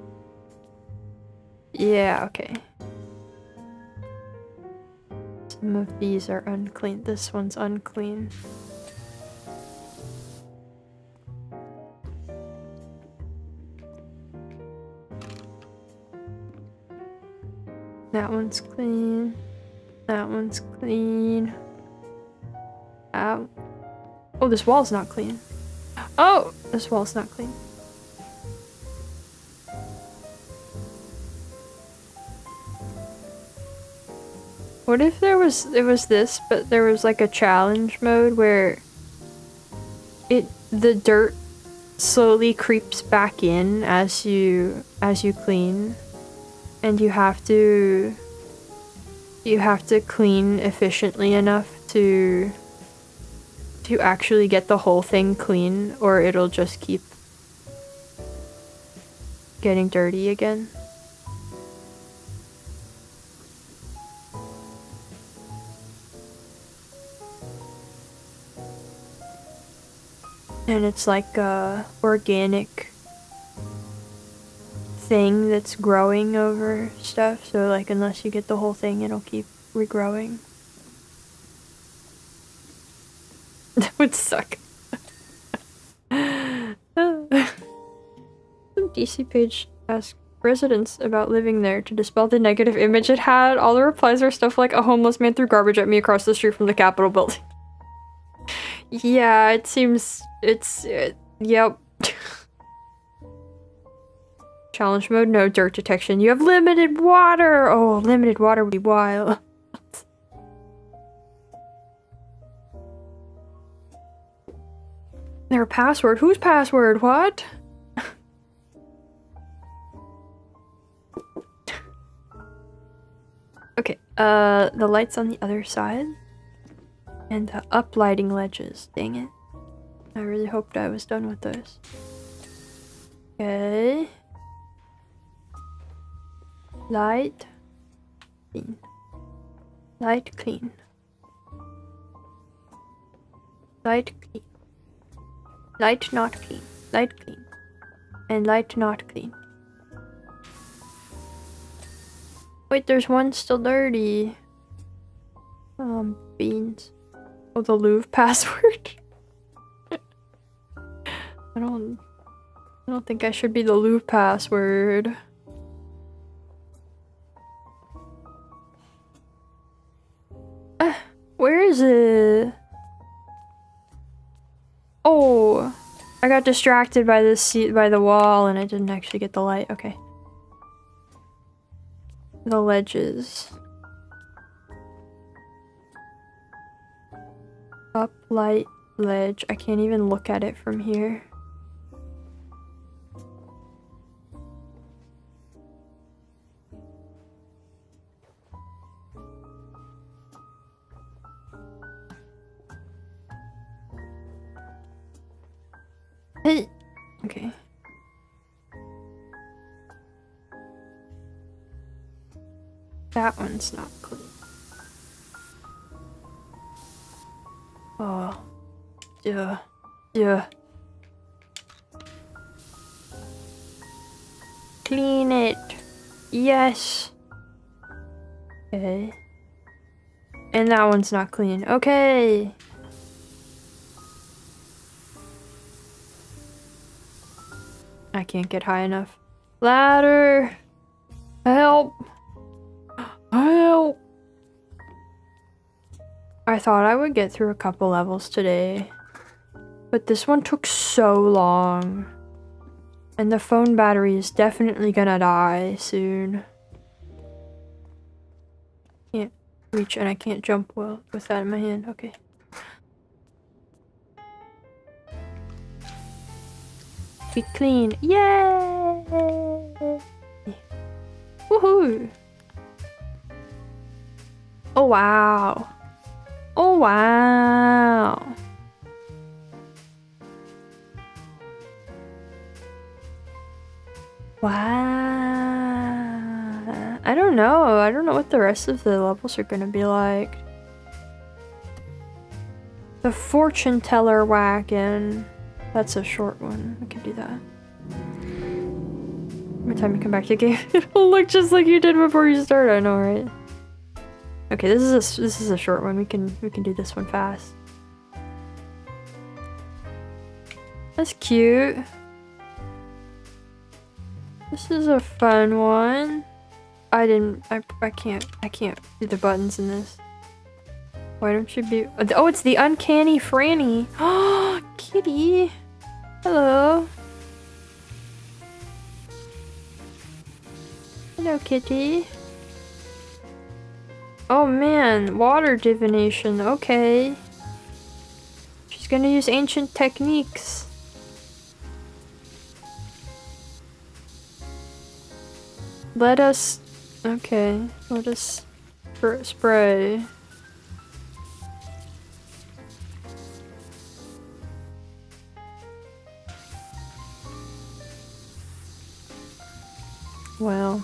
Yeah, okay. Some of these are unclean. This one's unclean. That one's clean. That one's clean. Ow. Oh, this wall's not clean. Oh! This wall's not clean. What if it was this, but there was like a challenge mode where the dirt slowly creeps back in as you clean? And you have to clean efficiently enough to actually get the whole thing clean, or it'll just keep getting dirty again. And it's like a organic thing that's growing over stuff, so like unless you get the whole thing, it'll keep regrowing. That would suck. Some DC page asked residents about living there to dispel the negative image it had. All the replies were stuff like, a homeless man threw garbage at me across the street from the Capitol building. Yeah, it seems... yep. Challenge mode, no dirt detection. You have limited water! Oh, limited water would be wild. Their password? Whose password? What? Okay, the lights on the other side. And the uplighting ledges. Dang it. I really hoped I was done with those. Okay. Light. Clean. Light clean. Light clean. Light not clean. Light clean. And light not clean. Wait, there's one still dirty. Beans. Oh, the Louvre password. I don't think I should be the Louvre password. Where is it? Oh, I got distracted by the seat by the wall and I didn't actually get the light. Okay. The ledges. Up, light, ledge. I can't even look at it from here. Hey. Okay. That one's not clean. Oh. Yeah. Yeah. Clean it. Yes. Okay. And that one's not clean. Okay. I can't get high enough. Ladder. Help. Help. I thought I would get through a couple levels today, but this one took so long. And the phone battery is definitely gonna die soon. Can't reach and I can't jump well with that in my hand. Okay. Be clean. Yay! Woohoo! Oh wow. Oh wow. Wow. I don't know. I don't know what the rest of the levels are gonna be like. The fortune teller wagon. That's a short one. I can do that. By the time you come back to the game, it'll look just like you did before you start. I know, right? Okay, this is a short one. We can do this one fast. That's cute. This is a fun one. I can't do the buttons in this. Why don't you be... Oh, it's the uncanny Franny. Oh, kitty. Hello. Hello, kitty. Oh man, water divination. Okay. She's gonna use ancient techniques. Let us... Okay, let us spray. Well,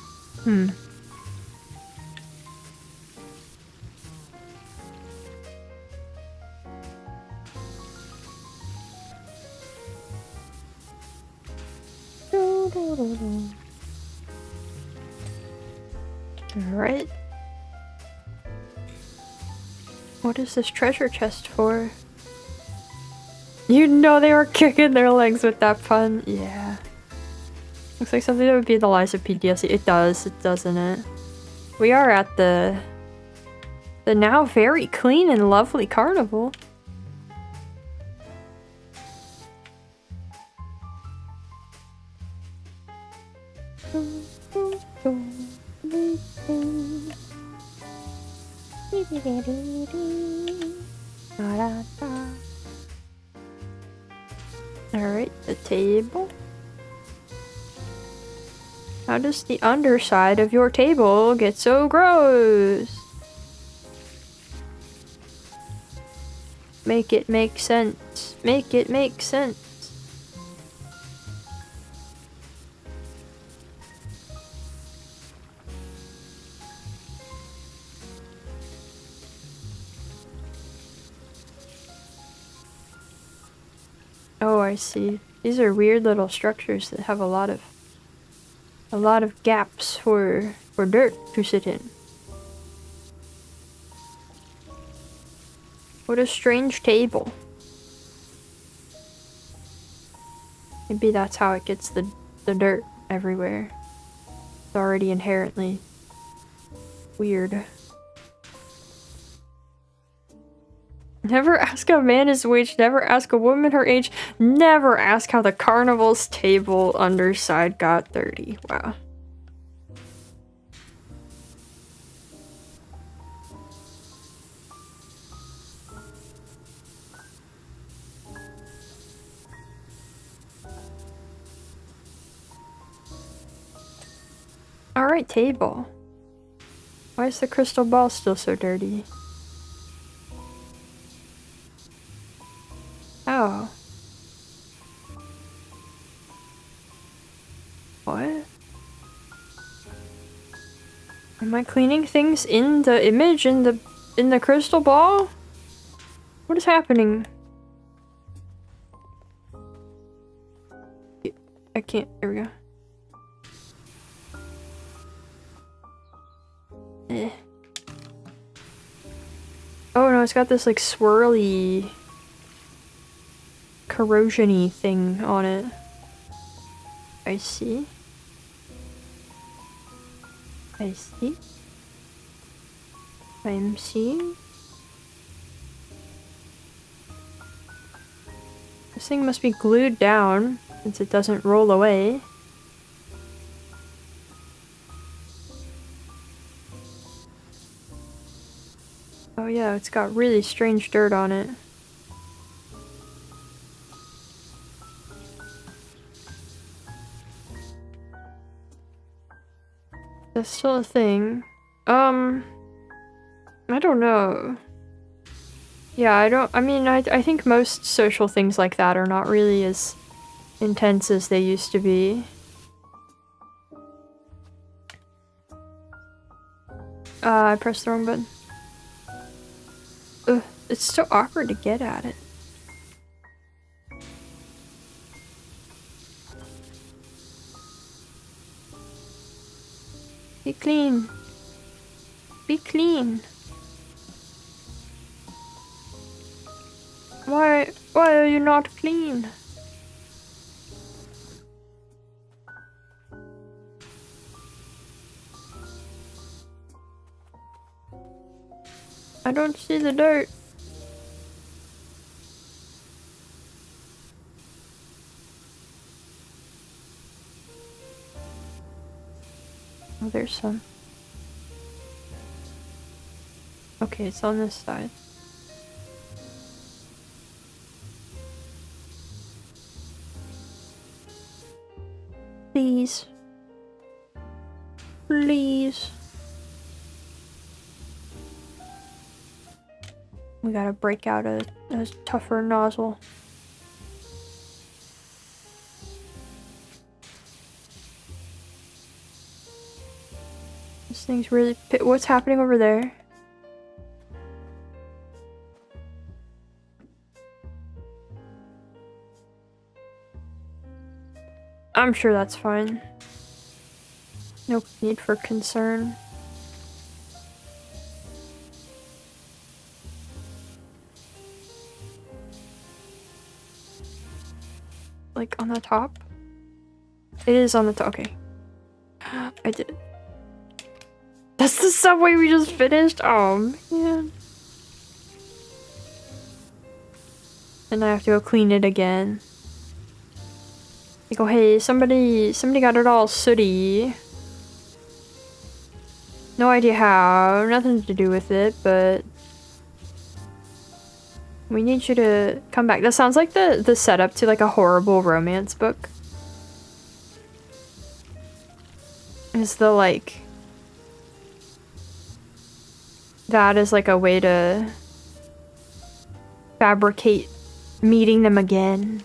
Alright. What is this treasure chest for? You know they were kicking their legs with that pun. Yeah. Looks like something that would be in the Lies of PDLC. It does, doesn't it? We are at the now very clean and lovely carnival. Alright, the table. How does the underside of your table get so gross? Make it make sense. Make it make sense. Oh, I see. These are weird little structures that have a lot of gaps for dirt to sit in. What a strange table. Maybe that's how it gets the dirt everywhere. It's already inherently weird. Never ask a man his wage, never ask a woman her age, never ask how the carnival's table underside got dirty. Wow. Alright, table. Why is the crystal ball still so dirty? Oh. What? Am I cleaning things in the image in the crystal ball? What is happening? I can't. There we go. Eh. Oh no, it's got this like swirly corrosion-y thing on it. I see. I see. I'm seeing. This thing must be glued down since it doesn't roll away. Oh yeah, it's got really strange dirt on it. That's still a thing. I don't know. Yeah, I think most social things like that are not really as intense as they used to be. I pressed the wrong button. Ugh, it's so awkward to get at it. Be clean. Be clean. Why are you not clean? I don't see the dirt. Oh, there's some. Okay, it's on this side. Please. Please. We gotta break out a tougher nozzle. This thing's really... What's happening over there? I'm sure that's fine. No need for concern. like on the top? It is on the top. Okay. I did it. That's the subway we just finished? Oh, man. And I have to go clean it again. Like, oh, hey, somebody got it all sooty. No idea how, nothing to do with it, but we need you to come back. That sounds like the setup to like a horrible romance book. Is the like... That is like a way to fabricate meeting them again.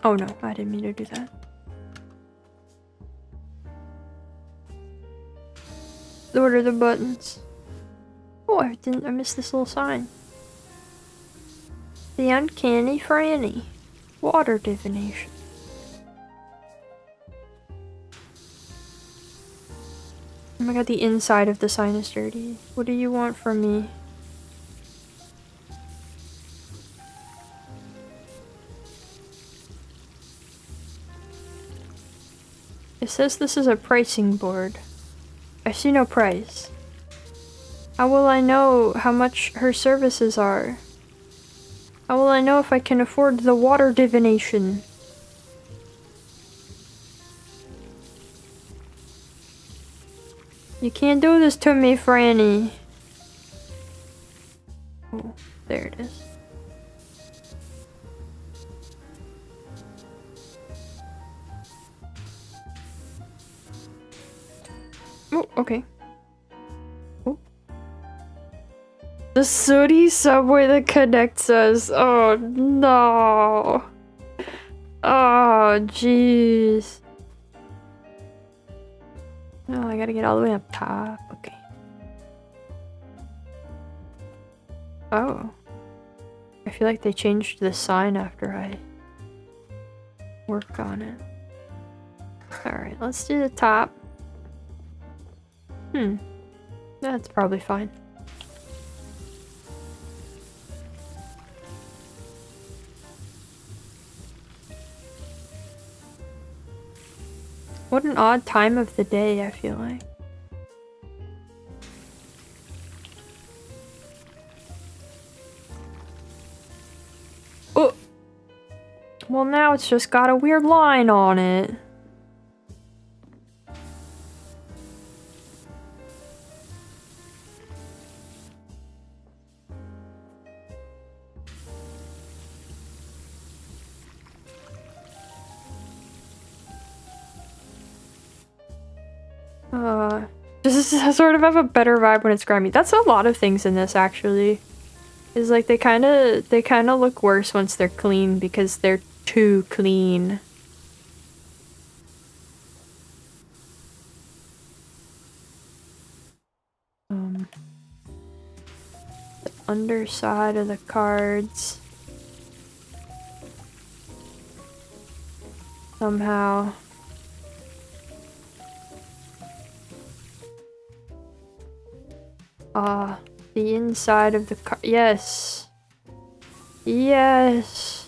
Oh no, I didn't mean to do that. What are the buttons? Oh, I missed this little sign. The Uncanny Franny. Water divination. Oh my god, the inside of the sign is dirty. What do you want from me? It says this is a pricing board. I see no price. How will I know how much her services are? How will I know if I can afford the water divination? You can't do this to me, Franny. Oh, there it is. Oh, okay. Oh. The sooty subway that connects us. Oh, no. Oh, jeez. Oh, I gotta get all the way up top. Okay. Oh. I feel like they changed the sign after I work on it. Alright, let's do the top. That's probably fine. What an odd time of the day, I feel like. Oh! Well, now it's just got a weird line on it. Does this sort of have a better vibe when it's grimy? That's a lot of things in this, actually. Is like they kind of look worse once they're clean because they're too clean. The underside of the cards. Somehow. The inside of the card. Yes. Yes.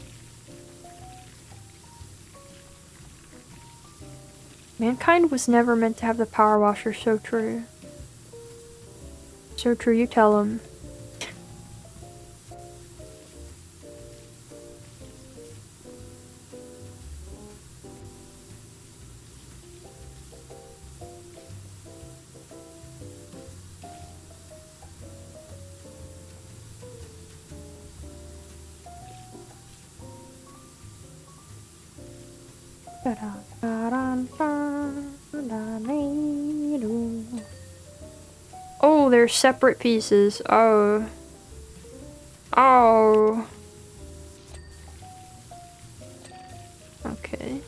Mankind was never meant to have the power washer, so true. So true, you tell him. Oh, they're separate pieces. Oh. Oh. Okay.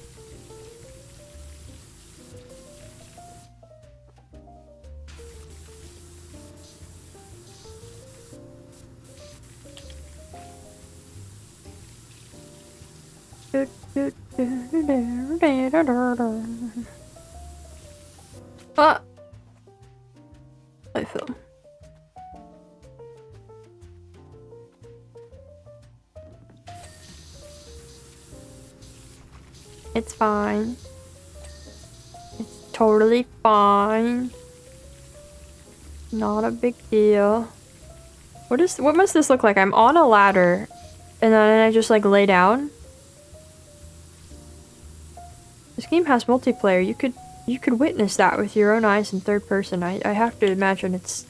Ah! I fell. It's fine. It's totally fine. Not a big deal. What must this look like? I'm on a ladder and then I just like lay down. This game has multiplayer. You could witness that with your own eyes in third person. I have to imagine it's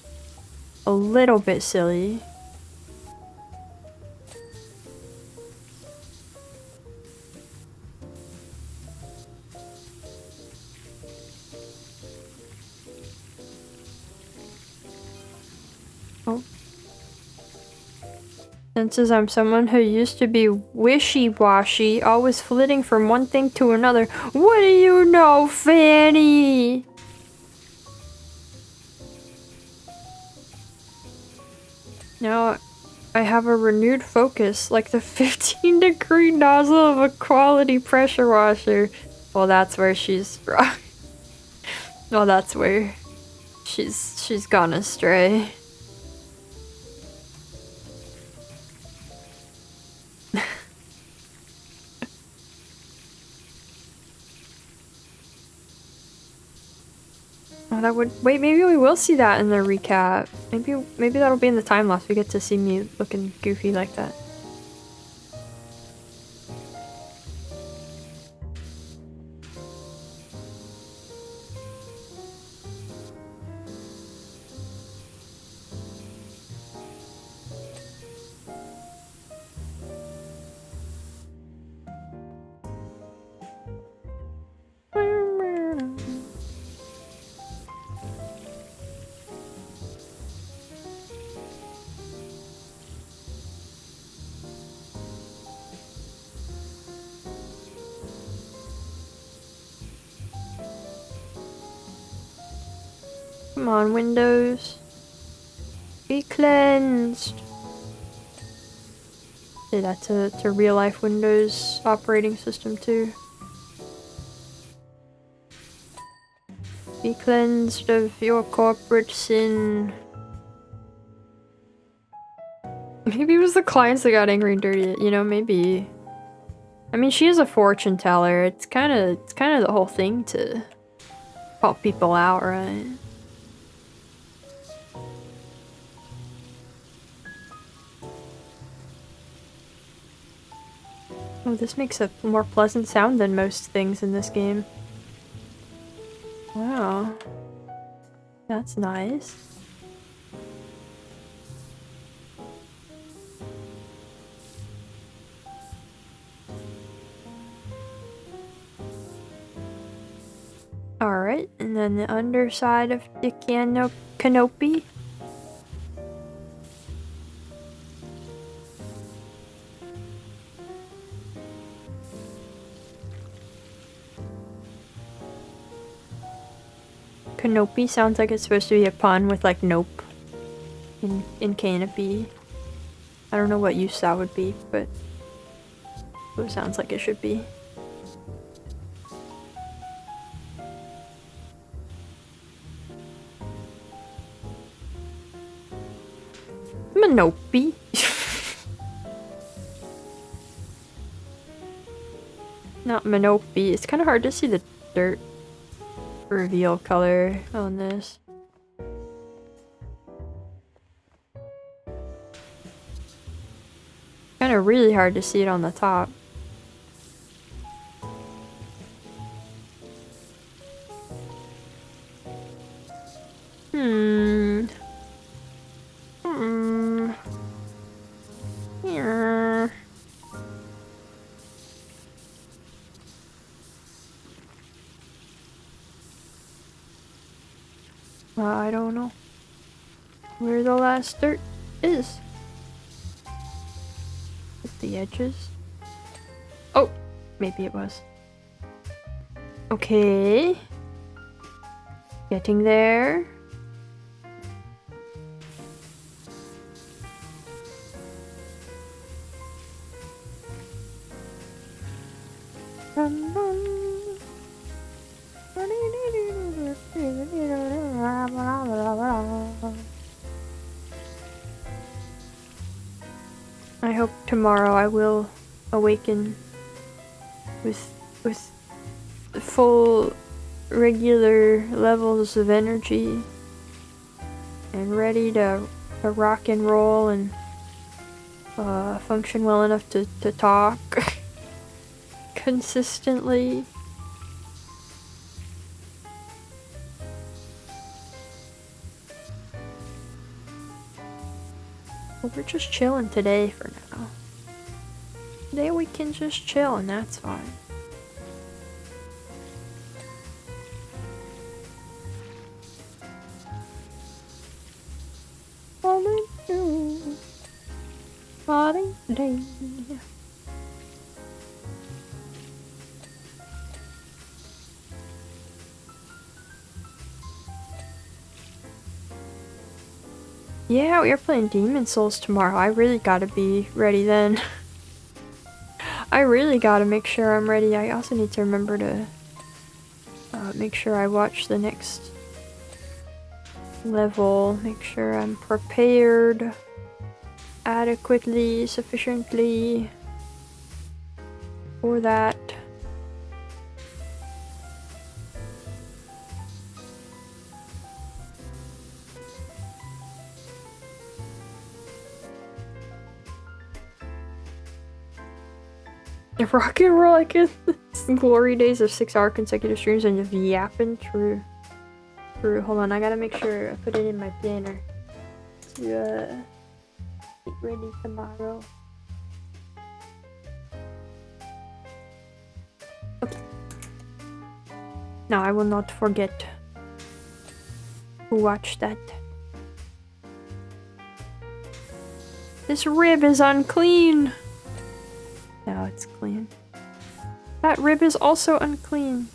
a little bit silly. Oh. Since I'm someone who used to be wishy-washy, always flitting from one thing to another. What do you know, Fanny? Now I have a renewed focus, like the 15-degree nozzle of a quality pressure washer. Well, that's where she's from. Well, that's where she's gone astray. Oh, that would wait. Maybe we will see that in the recap. Maybe that'll be in the time lapse. We get to see me looking goofy like that. Come on, Windows. Be cleansed. Say that to real life Windows operating system too. Be cleansed of your corporate sin. Maybe it was the clients that got angry and dirty, you know, maybe. I mean, she is a fortune teller. It's kind of the whole thing to help people out, right? Oh, this makes a more pleasant sound than most things in this game. Wow. That's nice. Alright, and then the underside of the canopy. Canopy sounds like it's supposed to be a pun with like nope in canopy. I don't know what use that would be, but it sounds like it should be. Canopy. Not Minopy. It's kind of hard to see the dirt reveal color on this. Kind of really hard to see it on the top. Yeah. I don't know where the last dirt is. With the edges. Oh, maybe it was. Okay. Getting there. I hope tomorrow I will awaken with with full regular levels of energy and ready to rock and roll and function well enough to talk consistently. Well, we're just chilling today for now. Today we can just chill and that's fine. Modern day. Yeah, we are playing Demon Souls tomorrow. I really gotta be ready then. I really gotta make sure I'm ready. I also need to remember to make sure I watch the next level. Make sure I'm prepared adequately, sufficiently for that. Rock and roll like in glory days of 6-hour consecutive streams and just yapping. True. Hold on, I gotta make sure I put it in my planner to get ready tomorrow. Okay. No, I will not forget to watch that. This rib is unclean. Now it's clean. That rib is also unclean.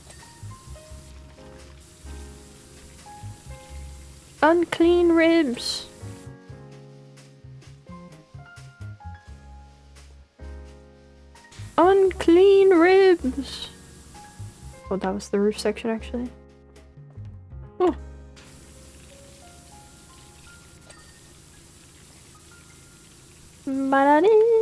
Unclean ribs. Unclean ribs. Oh, that was the roof section actually. Oh. Ba-da-dee.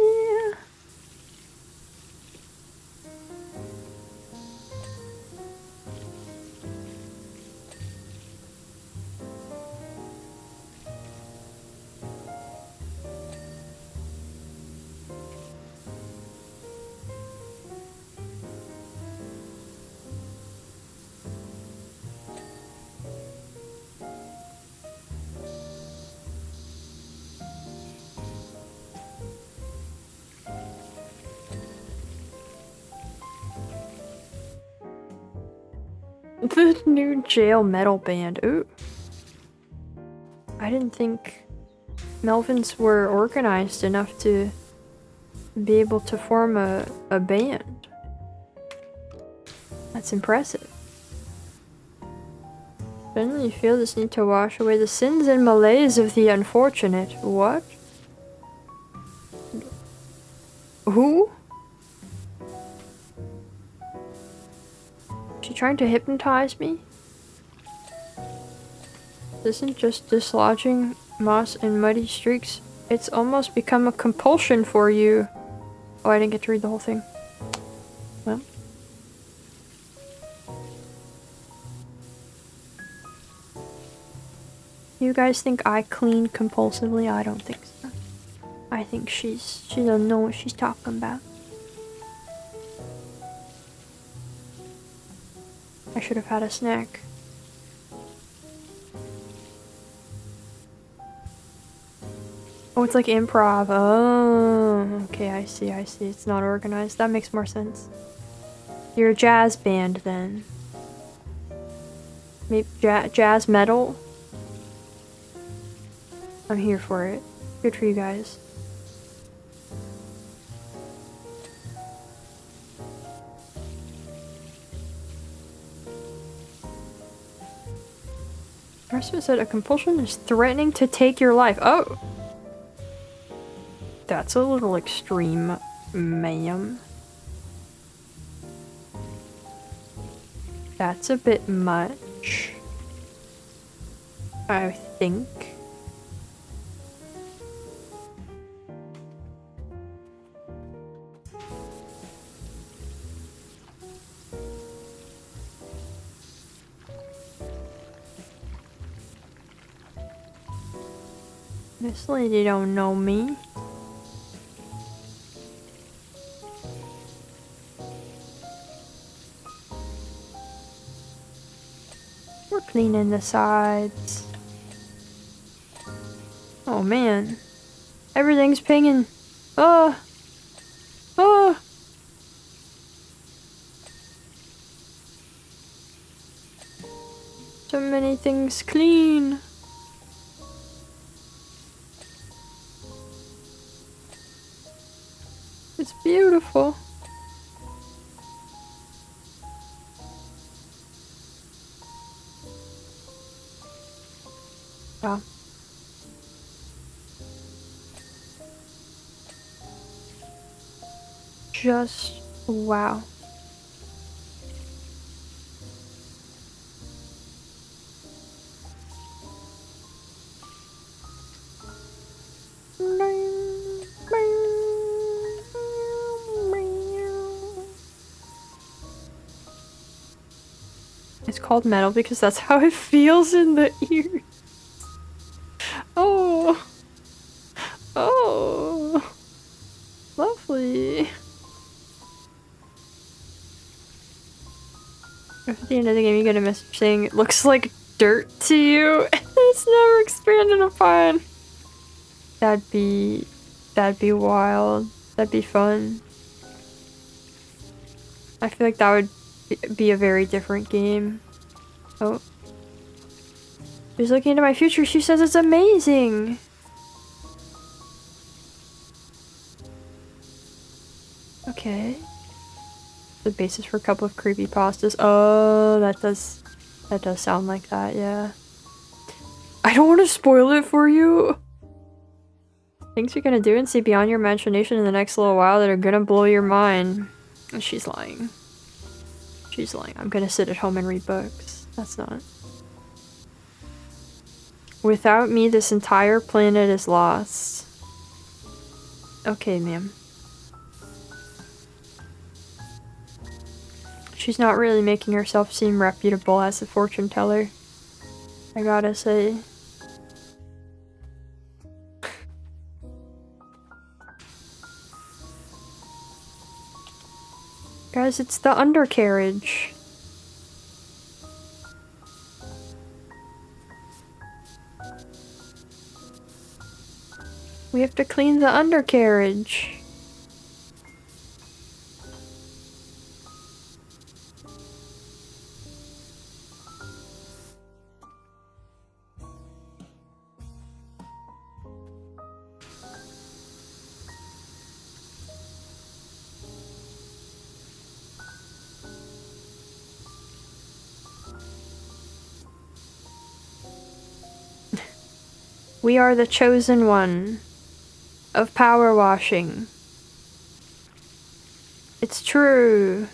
The new jail metal band. Ooh. I didn't think Melvins were organized enough to be able to form a band. That's impressive. Suddenly feel this need to wash away the sins and malaise of the unfortunate. What? Who? She trying to hypnotize me? This isn't just dislodging moss and muddy streaks. It's almost become a compulsion for you. Oh, I didn't get to read the whole thing. Well. You guys think I clean compulsively? I don't think so. I think she doesn't know what she's talking about. I should have had a snack. Oh, it's like improv. Oh, okay, I see. It's not organized. That makes more sense. You're a jazz band then. Maybe jazz metal? I'm here for it. Good for you guys. Arsenal said a compulsion is threatening to take your life. Oh! That's a little extreme, ma'am. That's a bit much, I think. This lady don't know me. We're cleaning the sides. Oh man. Everything's pinging. Oh. Oh. So many things clean. It's beautiful. Wow. Just wow. It's called metal because that's how it feels in the ears. Oh. Oh. Lovely. If at the end of the game you get a message saying it looks like dirt to you, it's never expanded upon. That'd be wild. That'd be fun. I feel like that would be a very different game. Oh. She's looking into my future. She says it's amazing. Okay. The basis for a couple of creepypastas. Oh, that does sound like that, yeah. I don't want to spoil it for you. Things you're gonna do and see beyond your imagination in the next little while that are gonna blow your mind. And she's lying. She's lying. I'm gonna sit at home and read books. That's not. Without me, this entire planet is lost. Okay, ma'am. She's not really making herself seem reputable as a fortune teller, I gotta say. Guys, it's the undercarriage. We have to clean the undercarriage. We are the chosen one of power washing. It's true.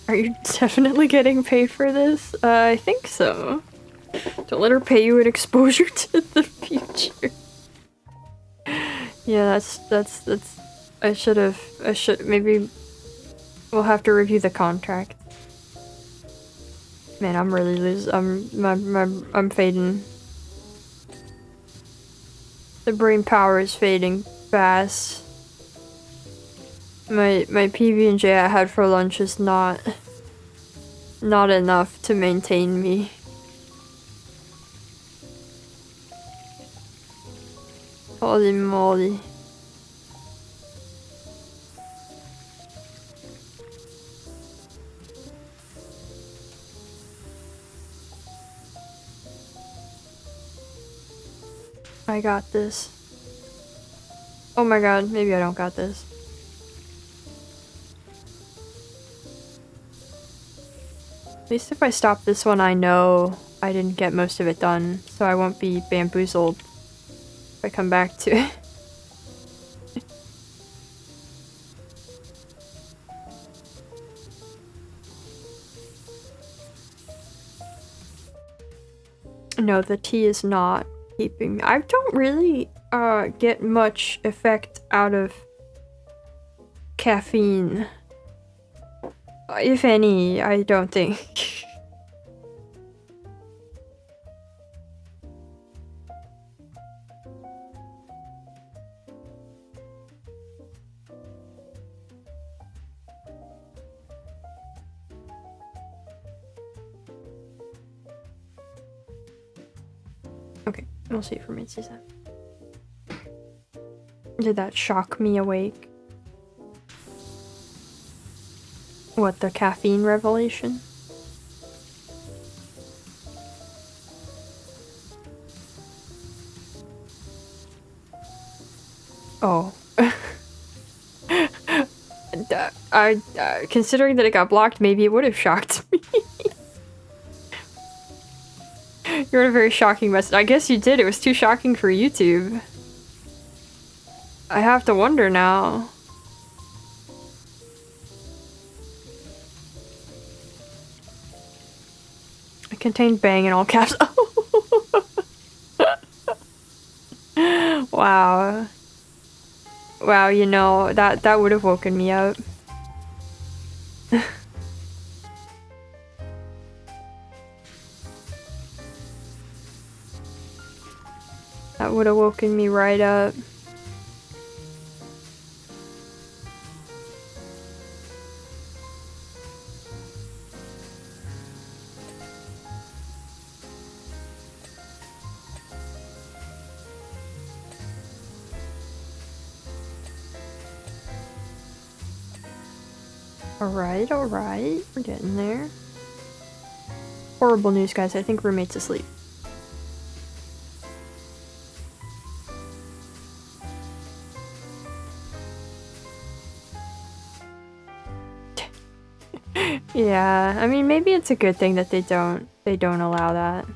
Are you definitely getting paid for this? I think so. Don't let her pay you an exposure to the future. Yeah, that's maybe we'll have to review the contract. Man, I'm really I'm fading. The brain power is fading fast. My PB&J I had for lunch is not enough to maintain me. Holy moly. I got this. Oh my god, maybe I don't got this. At least if I stop this one, I know I didn't get most of it done, so I won't be bamboozled if I come back to it. No, the tea is not keeping me. I don't really get much effect out of caffeine. If any, I don't think. Okay, we'll see if roommates sees that. Did that shock me awake? What, the caffeine revelation? Oh. Considering that it got blocked, maybe it would have shocked me. You wrote a very shocking message. I guess you did. It was too shocking for YouTube. I have to wonder now. It contained bang in all caps. Wow. Wow, you know, that would have woken me up. That would have woken me right up. Alright, alright. We're getting there. Horrible news, guys. I think roommate's asleep. Yeah, I mean, maybe it's a good thing that they don't allow that.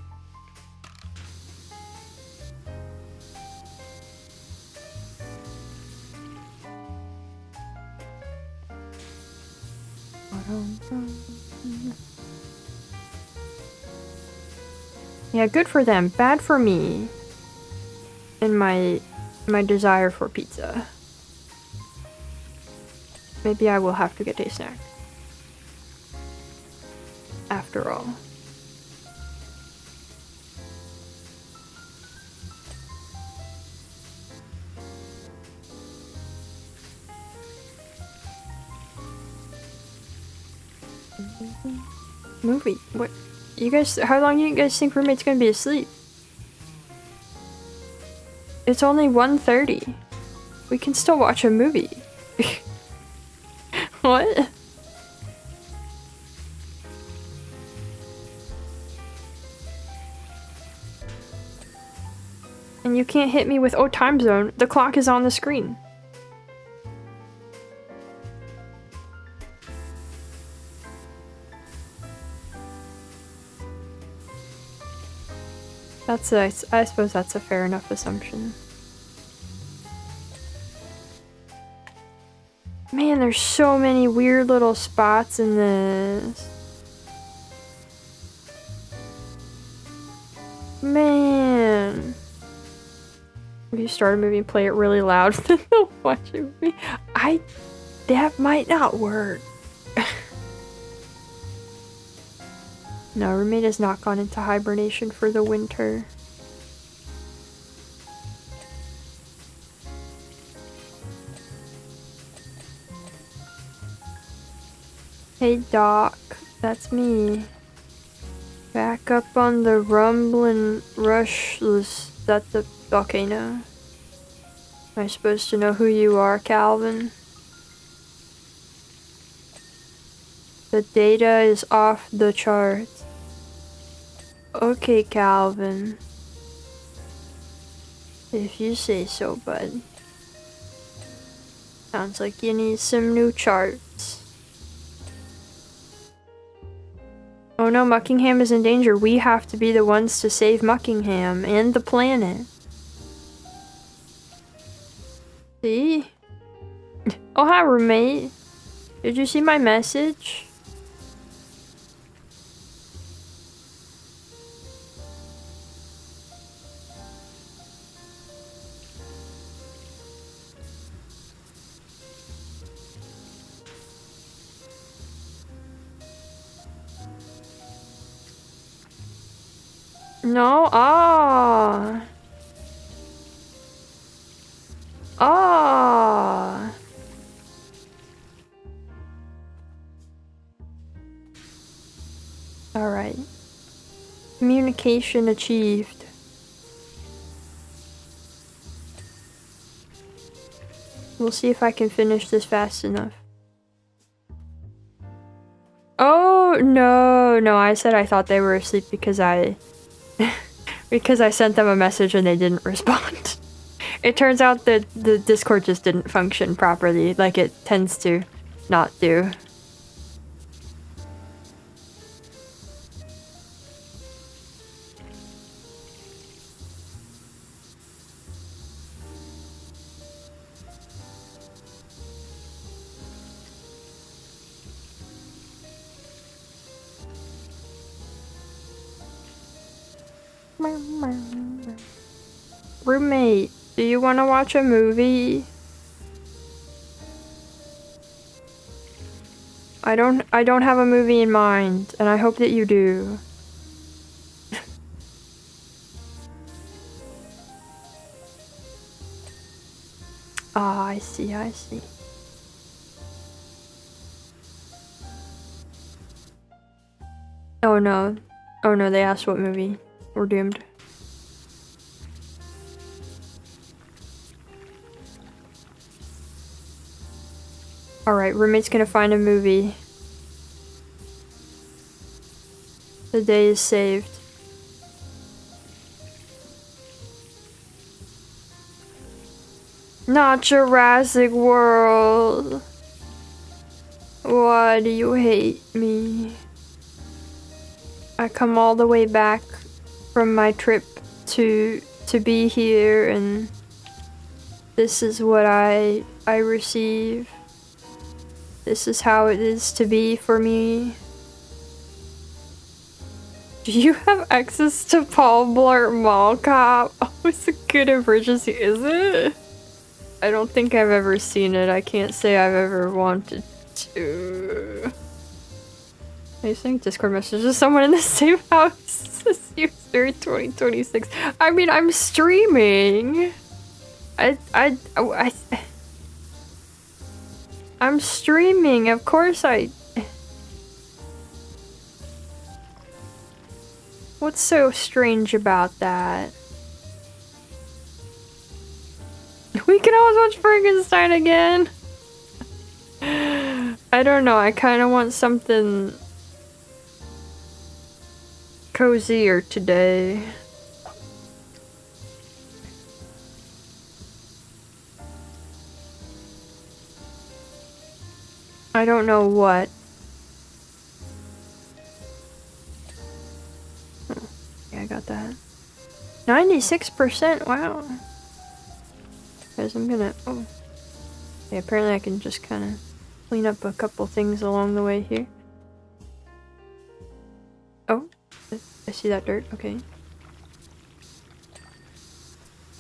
Yeah, good for them. Bad for me. And my desire for pizza. Maybe I will have to get a snack. After all. Movie? What? You guys, how long do you guys think roommate's gonna be asleep? It's only 1:30. We can still watch a movie. What? And you can't hit me with, oh, time zone. The clock is on the screen. I suppose that's a fair enough assumption. Man, there's so many weird little spots in this. Man. If you start a movie and play it really loud, then they'll watch it with me. That might not work. No, roommate has not gone into hibernation for the winter. Hey Doc, that's me. Back up on the rumbling rushless. That's the volcano. Am I supposed to know who you are, Calvin? The data is off the charts. Okay, Calvin. If you say so, bud. Sounds like you need some new charts. Oh no, Muckingham is in danger. We have to be the ones to save Muckingham and the planet. See? Oh, hi, roommate. Did you see my message? No, ah. Ah. Alright. Communication achieved. We'll see if I can finish this fast enough. Oh, no, no, I said I thought they were asleep because I... because I sent them a message and they didn't respond. It turns out that the Discord just didn't function properly, like it tends to not do. Roommate, do you want to watch a movie? I don't have a movie in mind, and I hope that you do. Ah, I see, I see. Oh no. Oh no, they asked what movie. We're doomed. Alright, roommate's gonna find a movie. The day is saved. Not Jurassic World. Why do you hate me? I come all the way back from my trip to be here, and this is what I receive. This is how it is to be for me. Do you have access to Paul Blart Mall Cop? Oh, it's a good emergency, is it? I don't think I've ever seen it. I can't say I've ever wanted to. I think Discord messages someone in the same house as user 2026. I mean, I'm streaming. I'm streaming, of course What's so strange about that? We can always watch Frankenstein again! I don't know, I kinda want something cozier today. I don't know what. Oh, yeah, I got that. 96%, wow. Guys, I'm gonna, oh. Yeah, apparently I can just kinda clean up a couple things along the way here. Oh, I see that dirt, okay.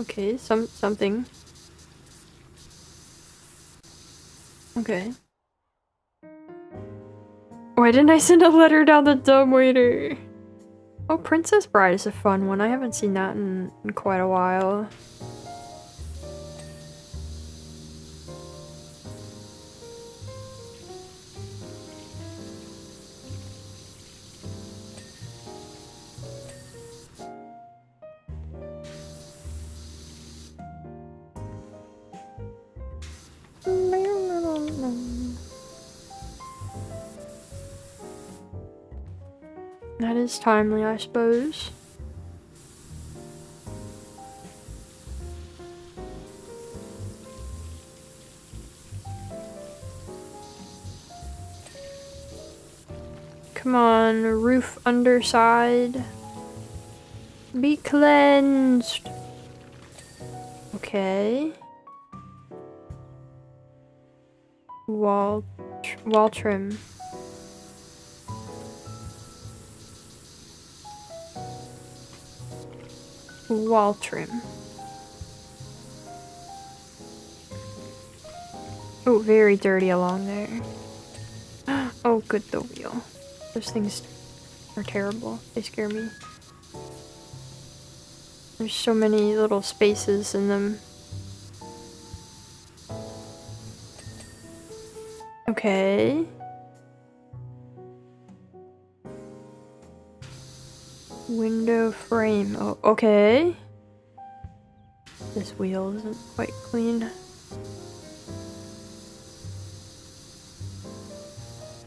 Okay, something. Okay. Why didn't I send a letter down the dumbwaiter? Oh, Princess Bride is a fun one. I haven't seen that in quite a while. That is timely, I suppose. Come on, roof underside. Be cleansed. Okay. Wall trim. Wall trim. Oh, very dirty along there. Oh, good, the wheel. Those things are terrible. They scare me. There's so many little spaces in them. Okay. Window frame. Oh, okay. This wheel isn't quite clean.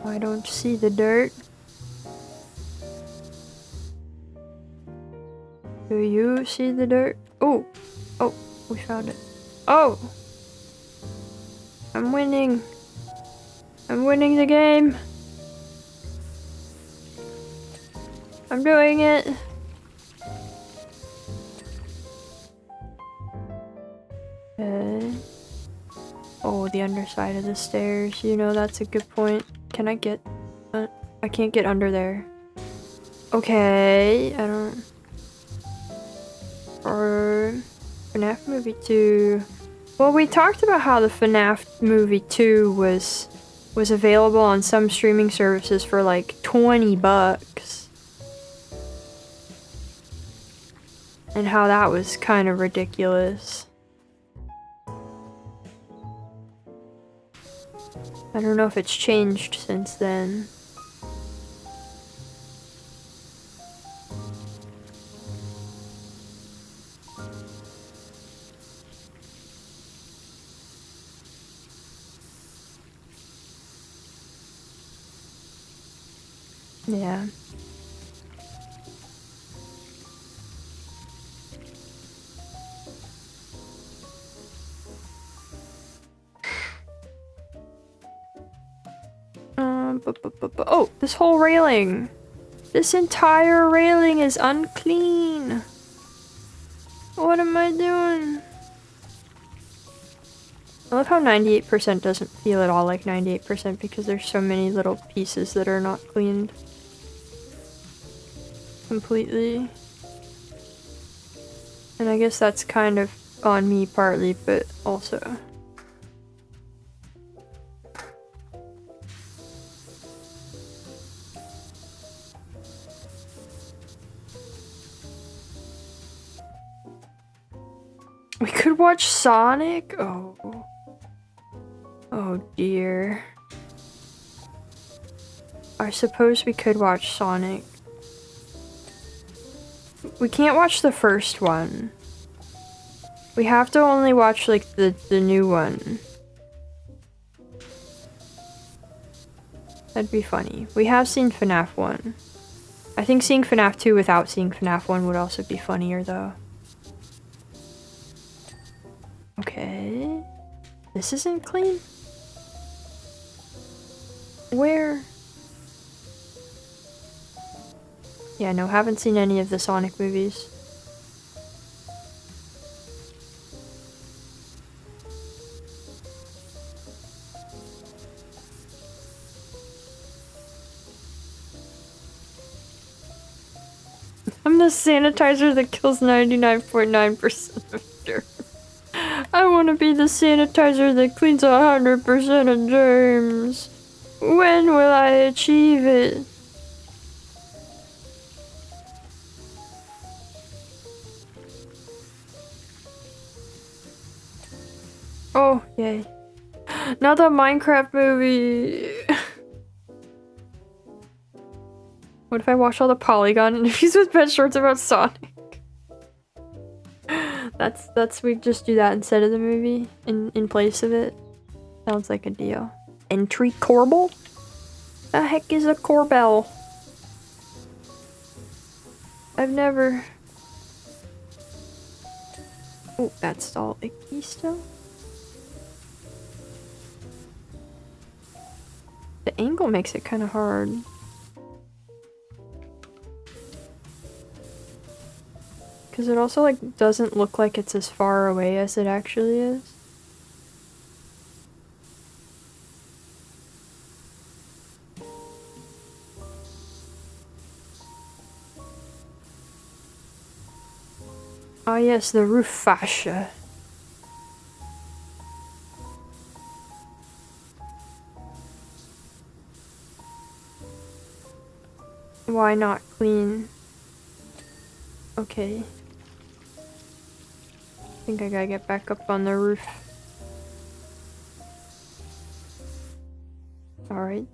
I don't see the dirt. Do you see the dirt? Oh! Oh, we found it. Oh! I'm winning. I'm winning the game. I'm doing it. Okay. Oh, the underside of the stairs. You know, that's a good point. Can I get... I can't get under there. Okay, I don't... Or... FNAF Movie 2... Well, we talked about how the FNAF Movie 2 was available on some streaming services for like 20 bucks. And how that was kind of ridiculous. I don't know if it's changed since then. Yeah. Oh, this whole railing. This entire railing is unclean. What am I doing? I love how 98% doesn't feel at all like 98% because there's so many little pieces that are not cleaned completely. And I guess that's kind of on me partly, but also... We could watch Sonic? Oh. Oh dear. I suppose we could watch Sonic. We can't watch the first one. We have to only watch like the new one. That'd be funny. We have seen FNAF 1. I think seeing FNAF 2 without seeing FNAF 1 would also be funnier though. Okay. This isn't clean? Where? Yeah, no, haven't seen any of the Sonic movies. I'm the sanitizer that kills 99.9% of dirt. I want to be the sanitizer that cleans 100% of germs. When will I achieve it? Oh, yay. Not the Minecraft movie. What if I watch all the Polygon interviews with Ben Shorts about Sonic? We just do that instead of the movie, in place of it. Sounds like a deal. Entry corbel? The heck is a corbel? I've never... Oh, that's all icky still? The angle makes it kind of hard. Because it also, like, doesn't look like it's as far away as it actually is. Ah yes, the roof fascia. Why not clean? Okay. think I gotta get back up on the roof. Alright.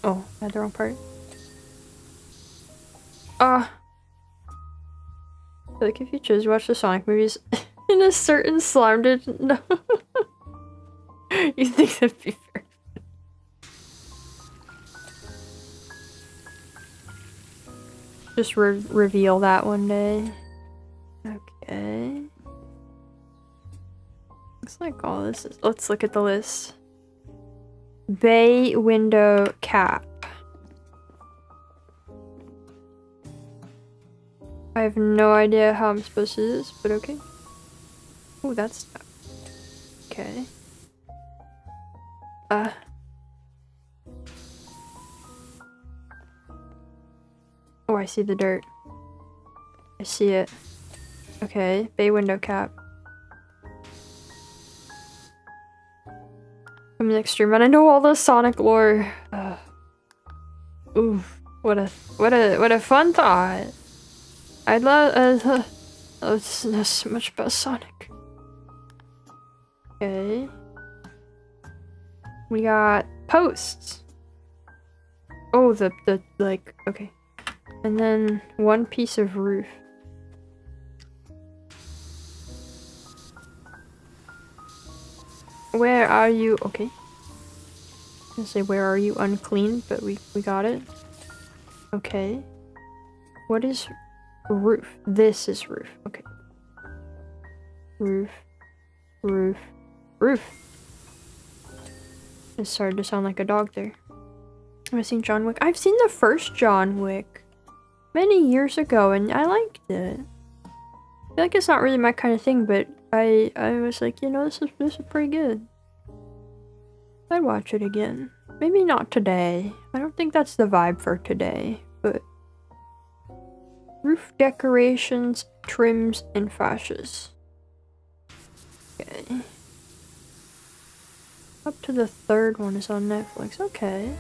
Oh, I had the wrong part. I feel like if you choose to watch the Sonic movies in a certain slime did no. You think that'd be fair? Just reveal that one day. Okay. Looks like all this is. Let's look at the list. Bay window cap. I have no idea how I'm supposed to do this, but okay. Oh, that's okay. Oh, I see the dirt. I see it. Okay, bay window cap. I'm an extreme, and I know all the Sonic lore. Oof! What a fun thought. I'd love. Oh, know so much about Sonic. Okay. We got posts. Oh, the like. Okay. And then one piece of roof. Where are you? Okay. I'm gonna say where are you? Unclean, but we got it. Okay. What is roof? This is roof. Okay. Roof. Roof. Roof. It started to sound like a dog there. Have I seen John Wick? I've seen the first John Wick many years ago, and I liked it. I feel like it's not really my kind of thing, but I was like, you know, this is pretty good. I'd watch it again. Maybe not today. I don't think that's the vibe for today, but roof decorations, trims, and fascias. Okay. Up to the third one is on Netflix. Okay.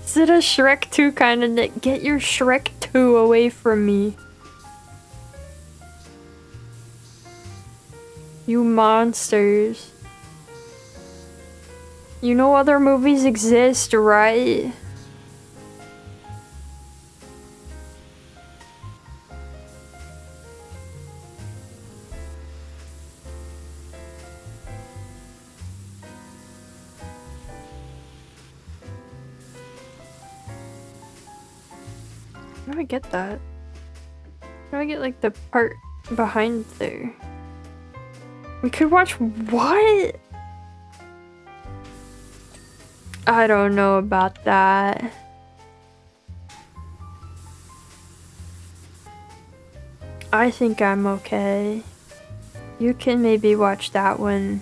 Is it a Shrek 2 kind of? Get your Shrek 2 away from me. You monsters. You know other movies exist, right? How do I get that? How do I get like the part behind there? We could watch what? I don't know about that. I think I'm okay. You can maybe watch that one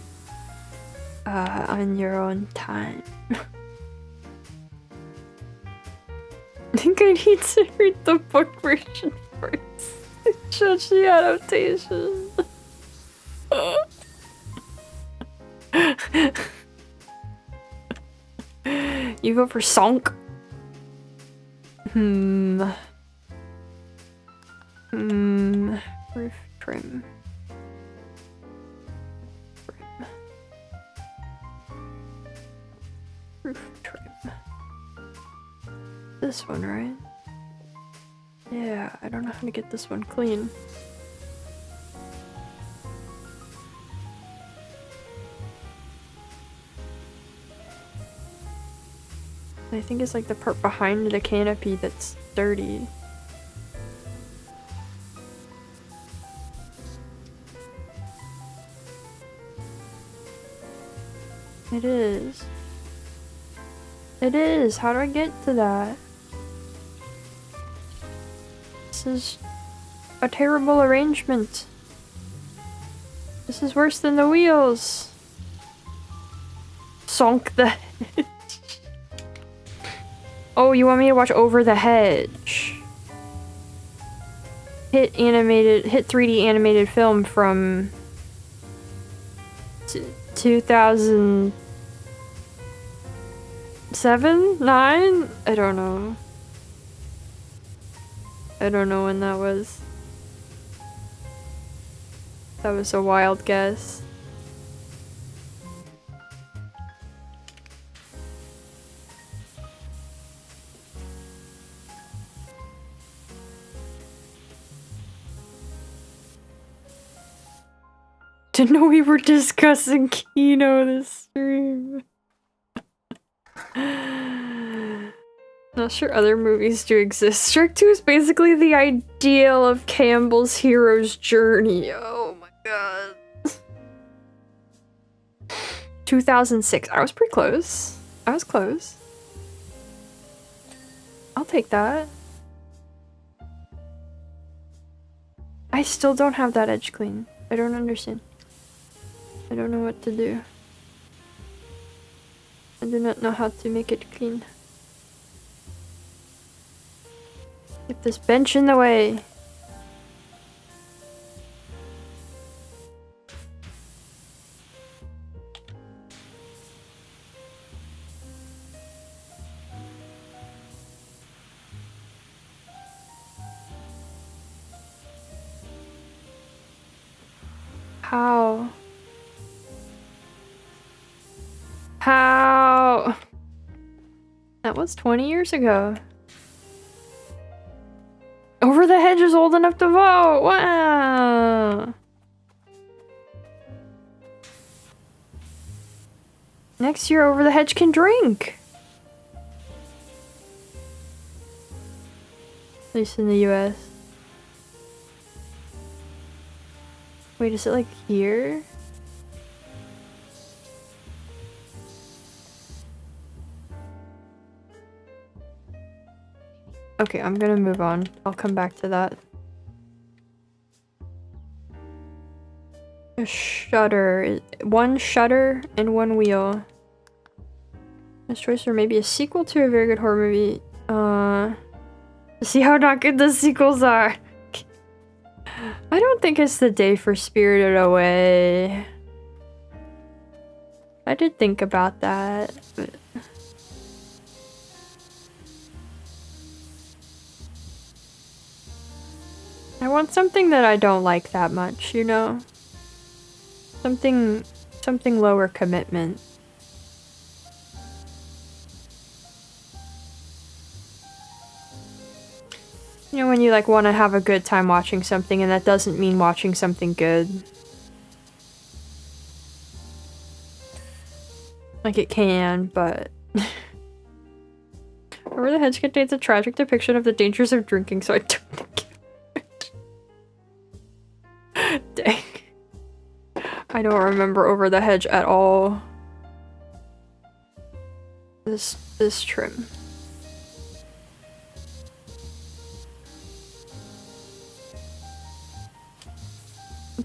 on your own time. I think I need to read the book version first. Judge the adaptation. You go for Sonk? Roof trim. Roof trim. This one, right? Yeah, I don't know how to get this one clean. I think it's like the part behind the canopy that's dirty. It is. It is. How do I get to that? This is a terrible arrangement. This is worse than the wheels. Sonk the hedge. Oh, you want me to watch Over the Hedge? hit 3D animated film from 2007, 9? I don't know. I don't know when that was. That was a wild guess. Didn't know we were discussing Kino this stream. Not sure other movies do exist. Shrek 2 is basically the ideal of Campbell's hero's journey. Oh my god. 2006. I was pretty close. I was close. I'll take that. I still don't have that edge clean. I don't understand. I don't know what to do. I do not know how to make it clean. Get this bench in the way. How? How? That was 20 years ago. Over the Hedge is old enough to vote! Wow! Next year, Over the Hedge can drink! At least in the US. Wait, is it like here? Okay, I'm gonna move on. I'll come back to that. A shutter. One shutter and one wheel. This choice, or maybe a sequel to a very good horror movie. See how not good the sequels are. I don't think it's the day for Spirited Away. I did think about that, but... I want something that I don't like that much, you know? Something lower commitment. You know, when you like want to have a good time watching something and that doesn't mean watching something good. Like it can, but... Over the Hedge contains a tragic depiction of the dangers of drinking, so I don't think it. Dang. I don't remember Over the Hedge at all. This trim.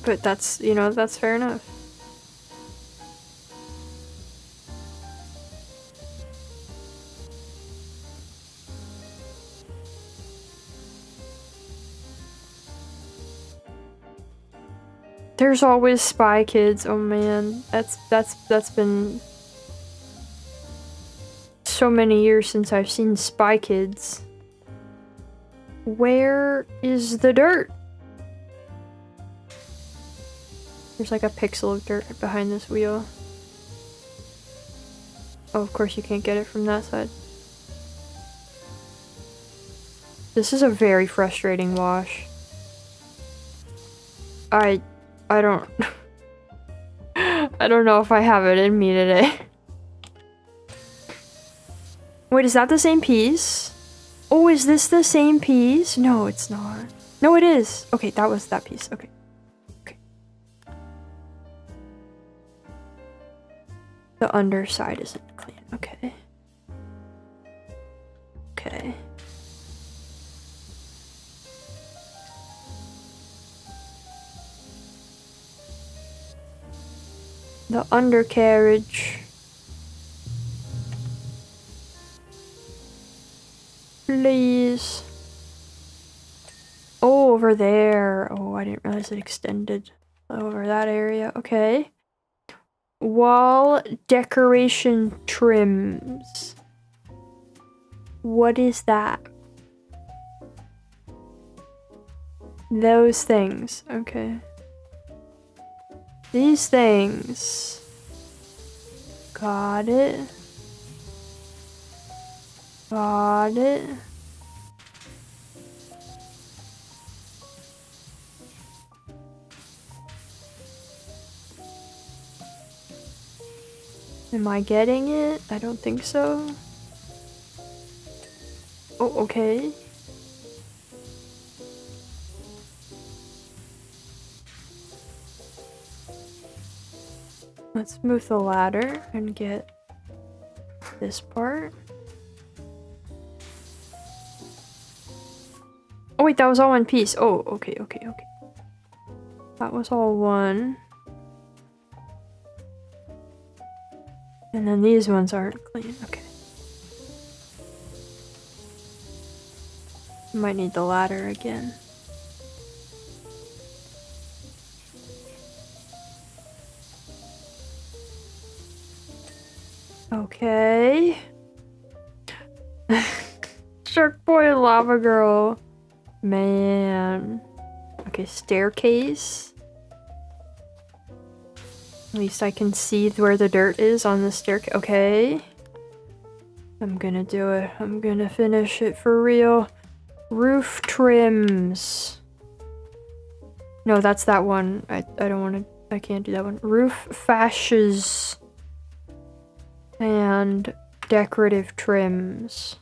But that's, you know, that's fair enough. There's always Spy Kids. Oh man, that's been so many years since I've seen Spy Kids. Where is the dirt? There's like a pixel of dirt behind this wheel. Oh, of course you can't get it from that side. This is a very frustrating wash. I don't... I don't know if I have it in me today. Wait, is that the same piece? Oh, is this the same piece? No, it's not. No, it is. Okay, that was that piece. Okay. Okay. The underside isn't clean. Okay. Okay. The undercarriage. Please. Oh, over there. Oh, I didn't realize it extended over that area. Okay. Wall decoration trims. What is that? Those things. Okay. These things. Got it. Got it. Am I getting it? I don't think so. Oh, okay. Let's move the ladder and get this part. Oh wait, that was all one piece. Oh, okay. That was all one. And then these ones aren't clean. Okay. Might need the ladder again. Okay. Shark boy, lava girl. Man. Okay, staircase. At least I can see where the dirt is on the staircase. Okay. I'm gonna do it. I'm gonna finish it for real. Roof trims. No, that's that one. I don't want to. I can't do that one. Roof fascias. And decorative trims.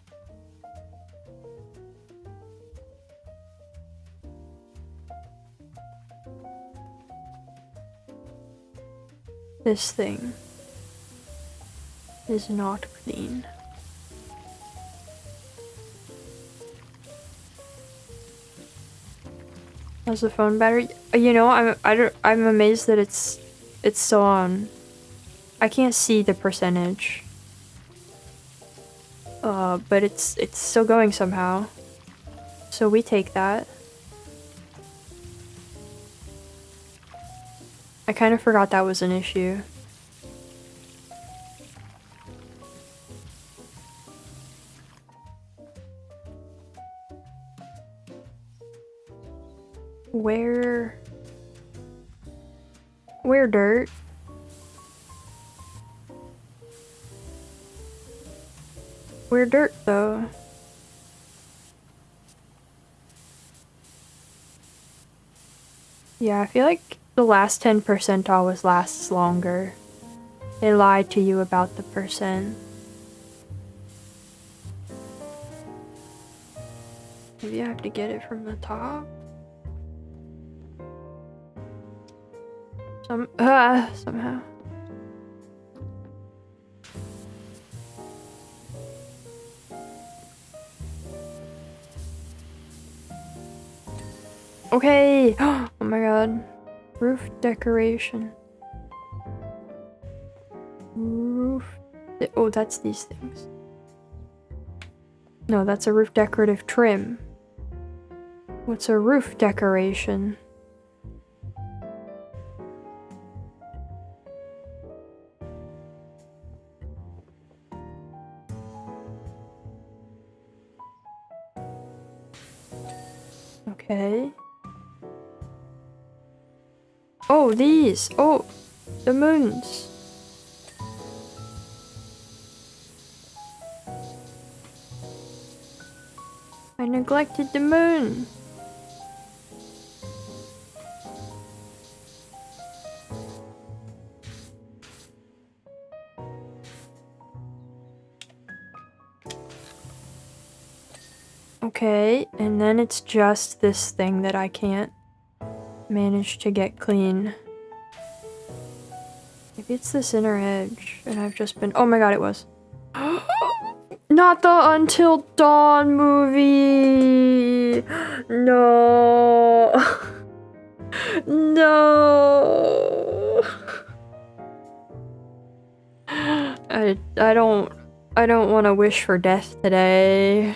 This thing is not clean. How's the phone battery? You know, I'm amazed that it's still on. I can't see the percentage. But it's still going somehow. So we take that. I kind of forgot that was an issue. Where dirt? Where dirt though? Yeah, I feel like the last 10% always lasts longer. They lied to you about the percent. Maybe I have to get it from the top? Somehow. Okay! Oh my god. Roof decoration. Oh, that's these things. No, that's a roof decorative trim. What's a roof decoration? Okay. Oh, these! Oh, the moons! I neglected the moon! Okay, and then it's just this thing that I can't manage to get clean. Maybe it's this inner edge, and I've just been- oh my god, it was. Not the Until Dawn movie! No! No! I don't want to wish for death today.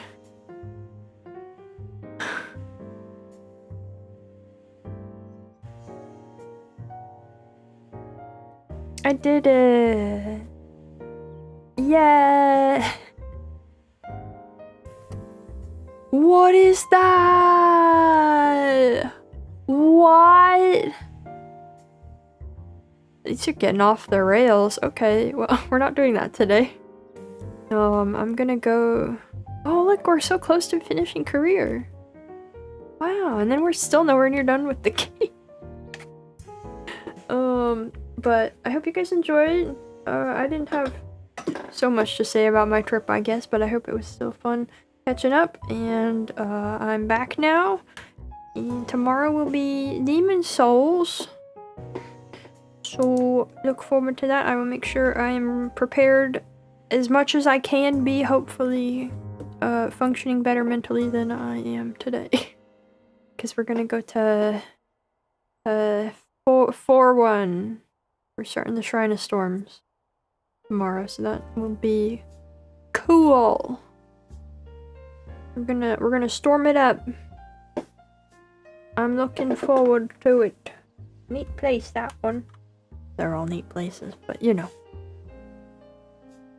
I did it. Yeah. What is that? What? These are getting off the rails. Okay, well, we're not doing that today. I'm gonna go... Oh, look, we're so close to finishing career. Wow, and then we're still nowhere near done with the game. But I hope you guys enjoyed. I didn't have so much to say about my trip, I guess, but I hope it was still fun catching up. And I'm back now. And tomorrow will be Demon Souls. So look forward to that. I will make sure I am prepared as much as I can be, hopefully functioning better mentally than I am today. Because we're gonna go to 4-1. We're starting the Shrine of Storms tomorrow, so that will be cool. We're gonna storm it up. I'm looking forward to it. Neat place, that one. They're all neat places, but you know.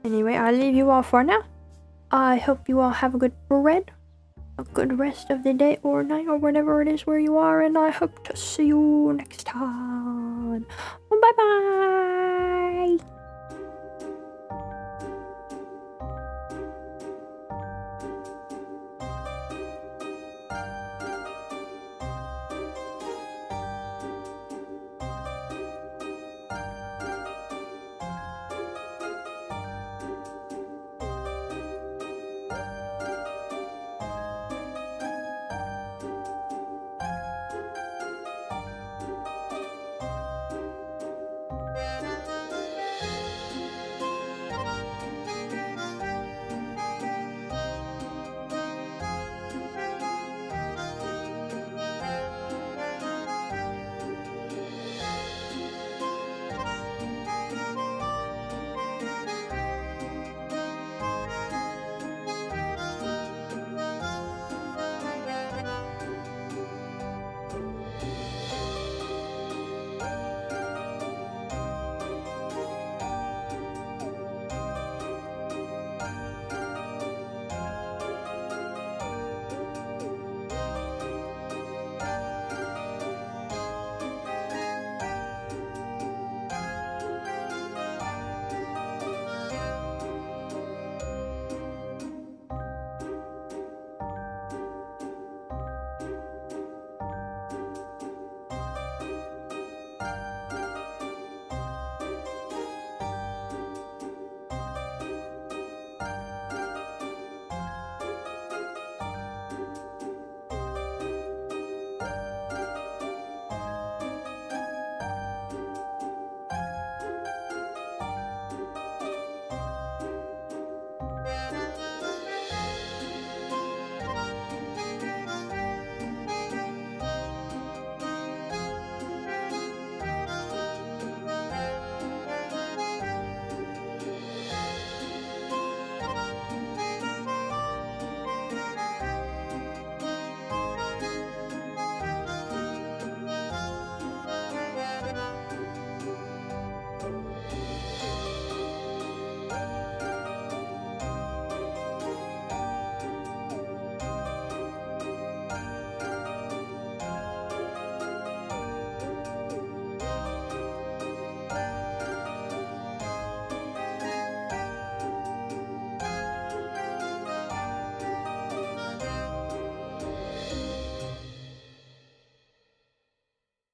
Anyway, I leave you all for now. I hope you all have a good rest of the day or night or whatever it is where you are, and I hope to see you next time. Bye bye.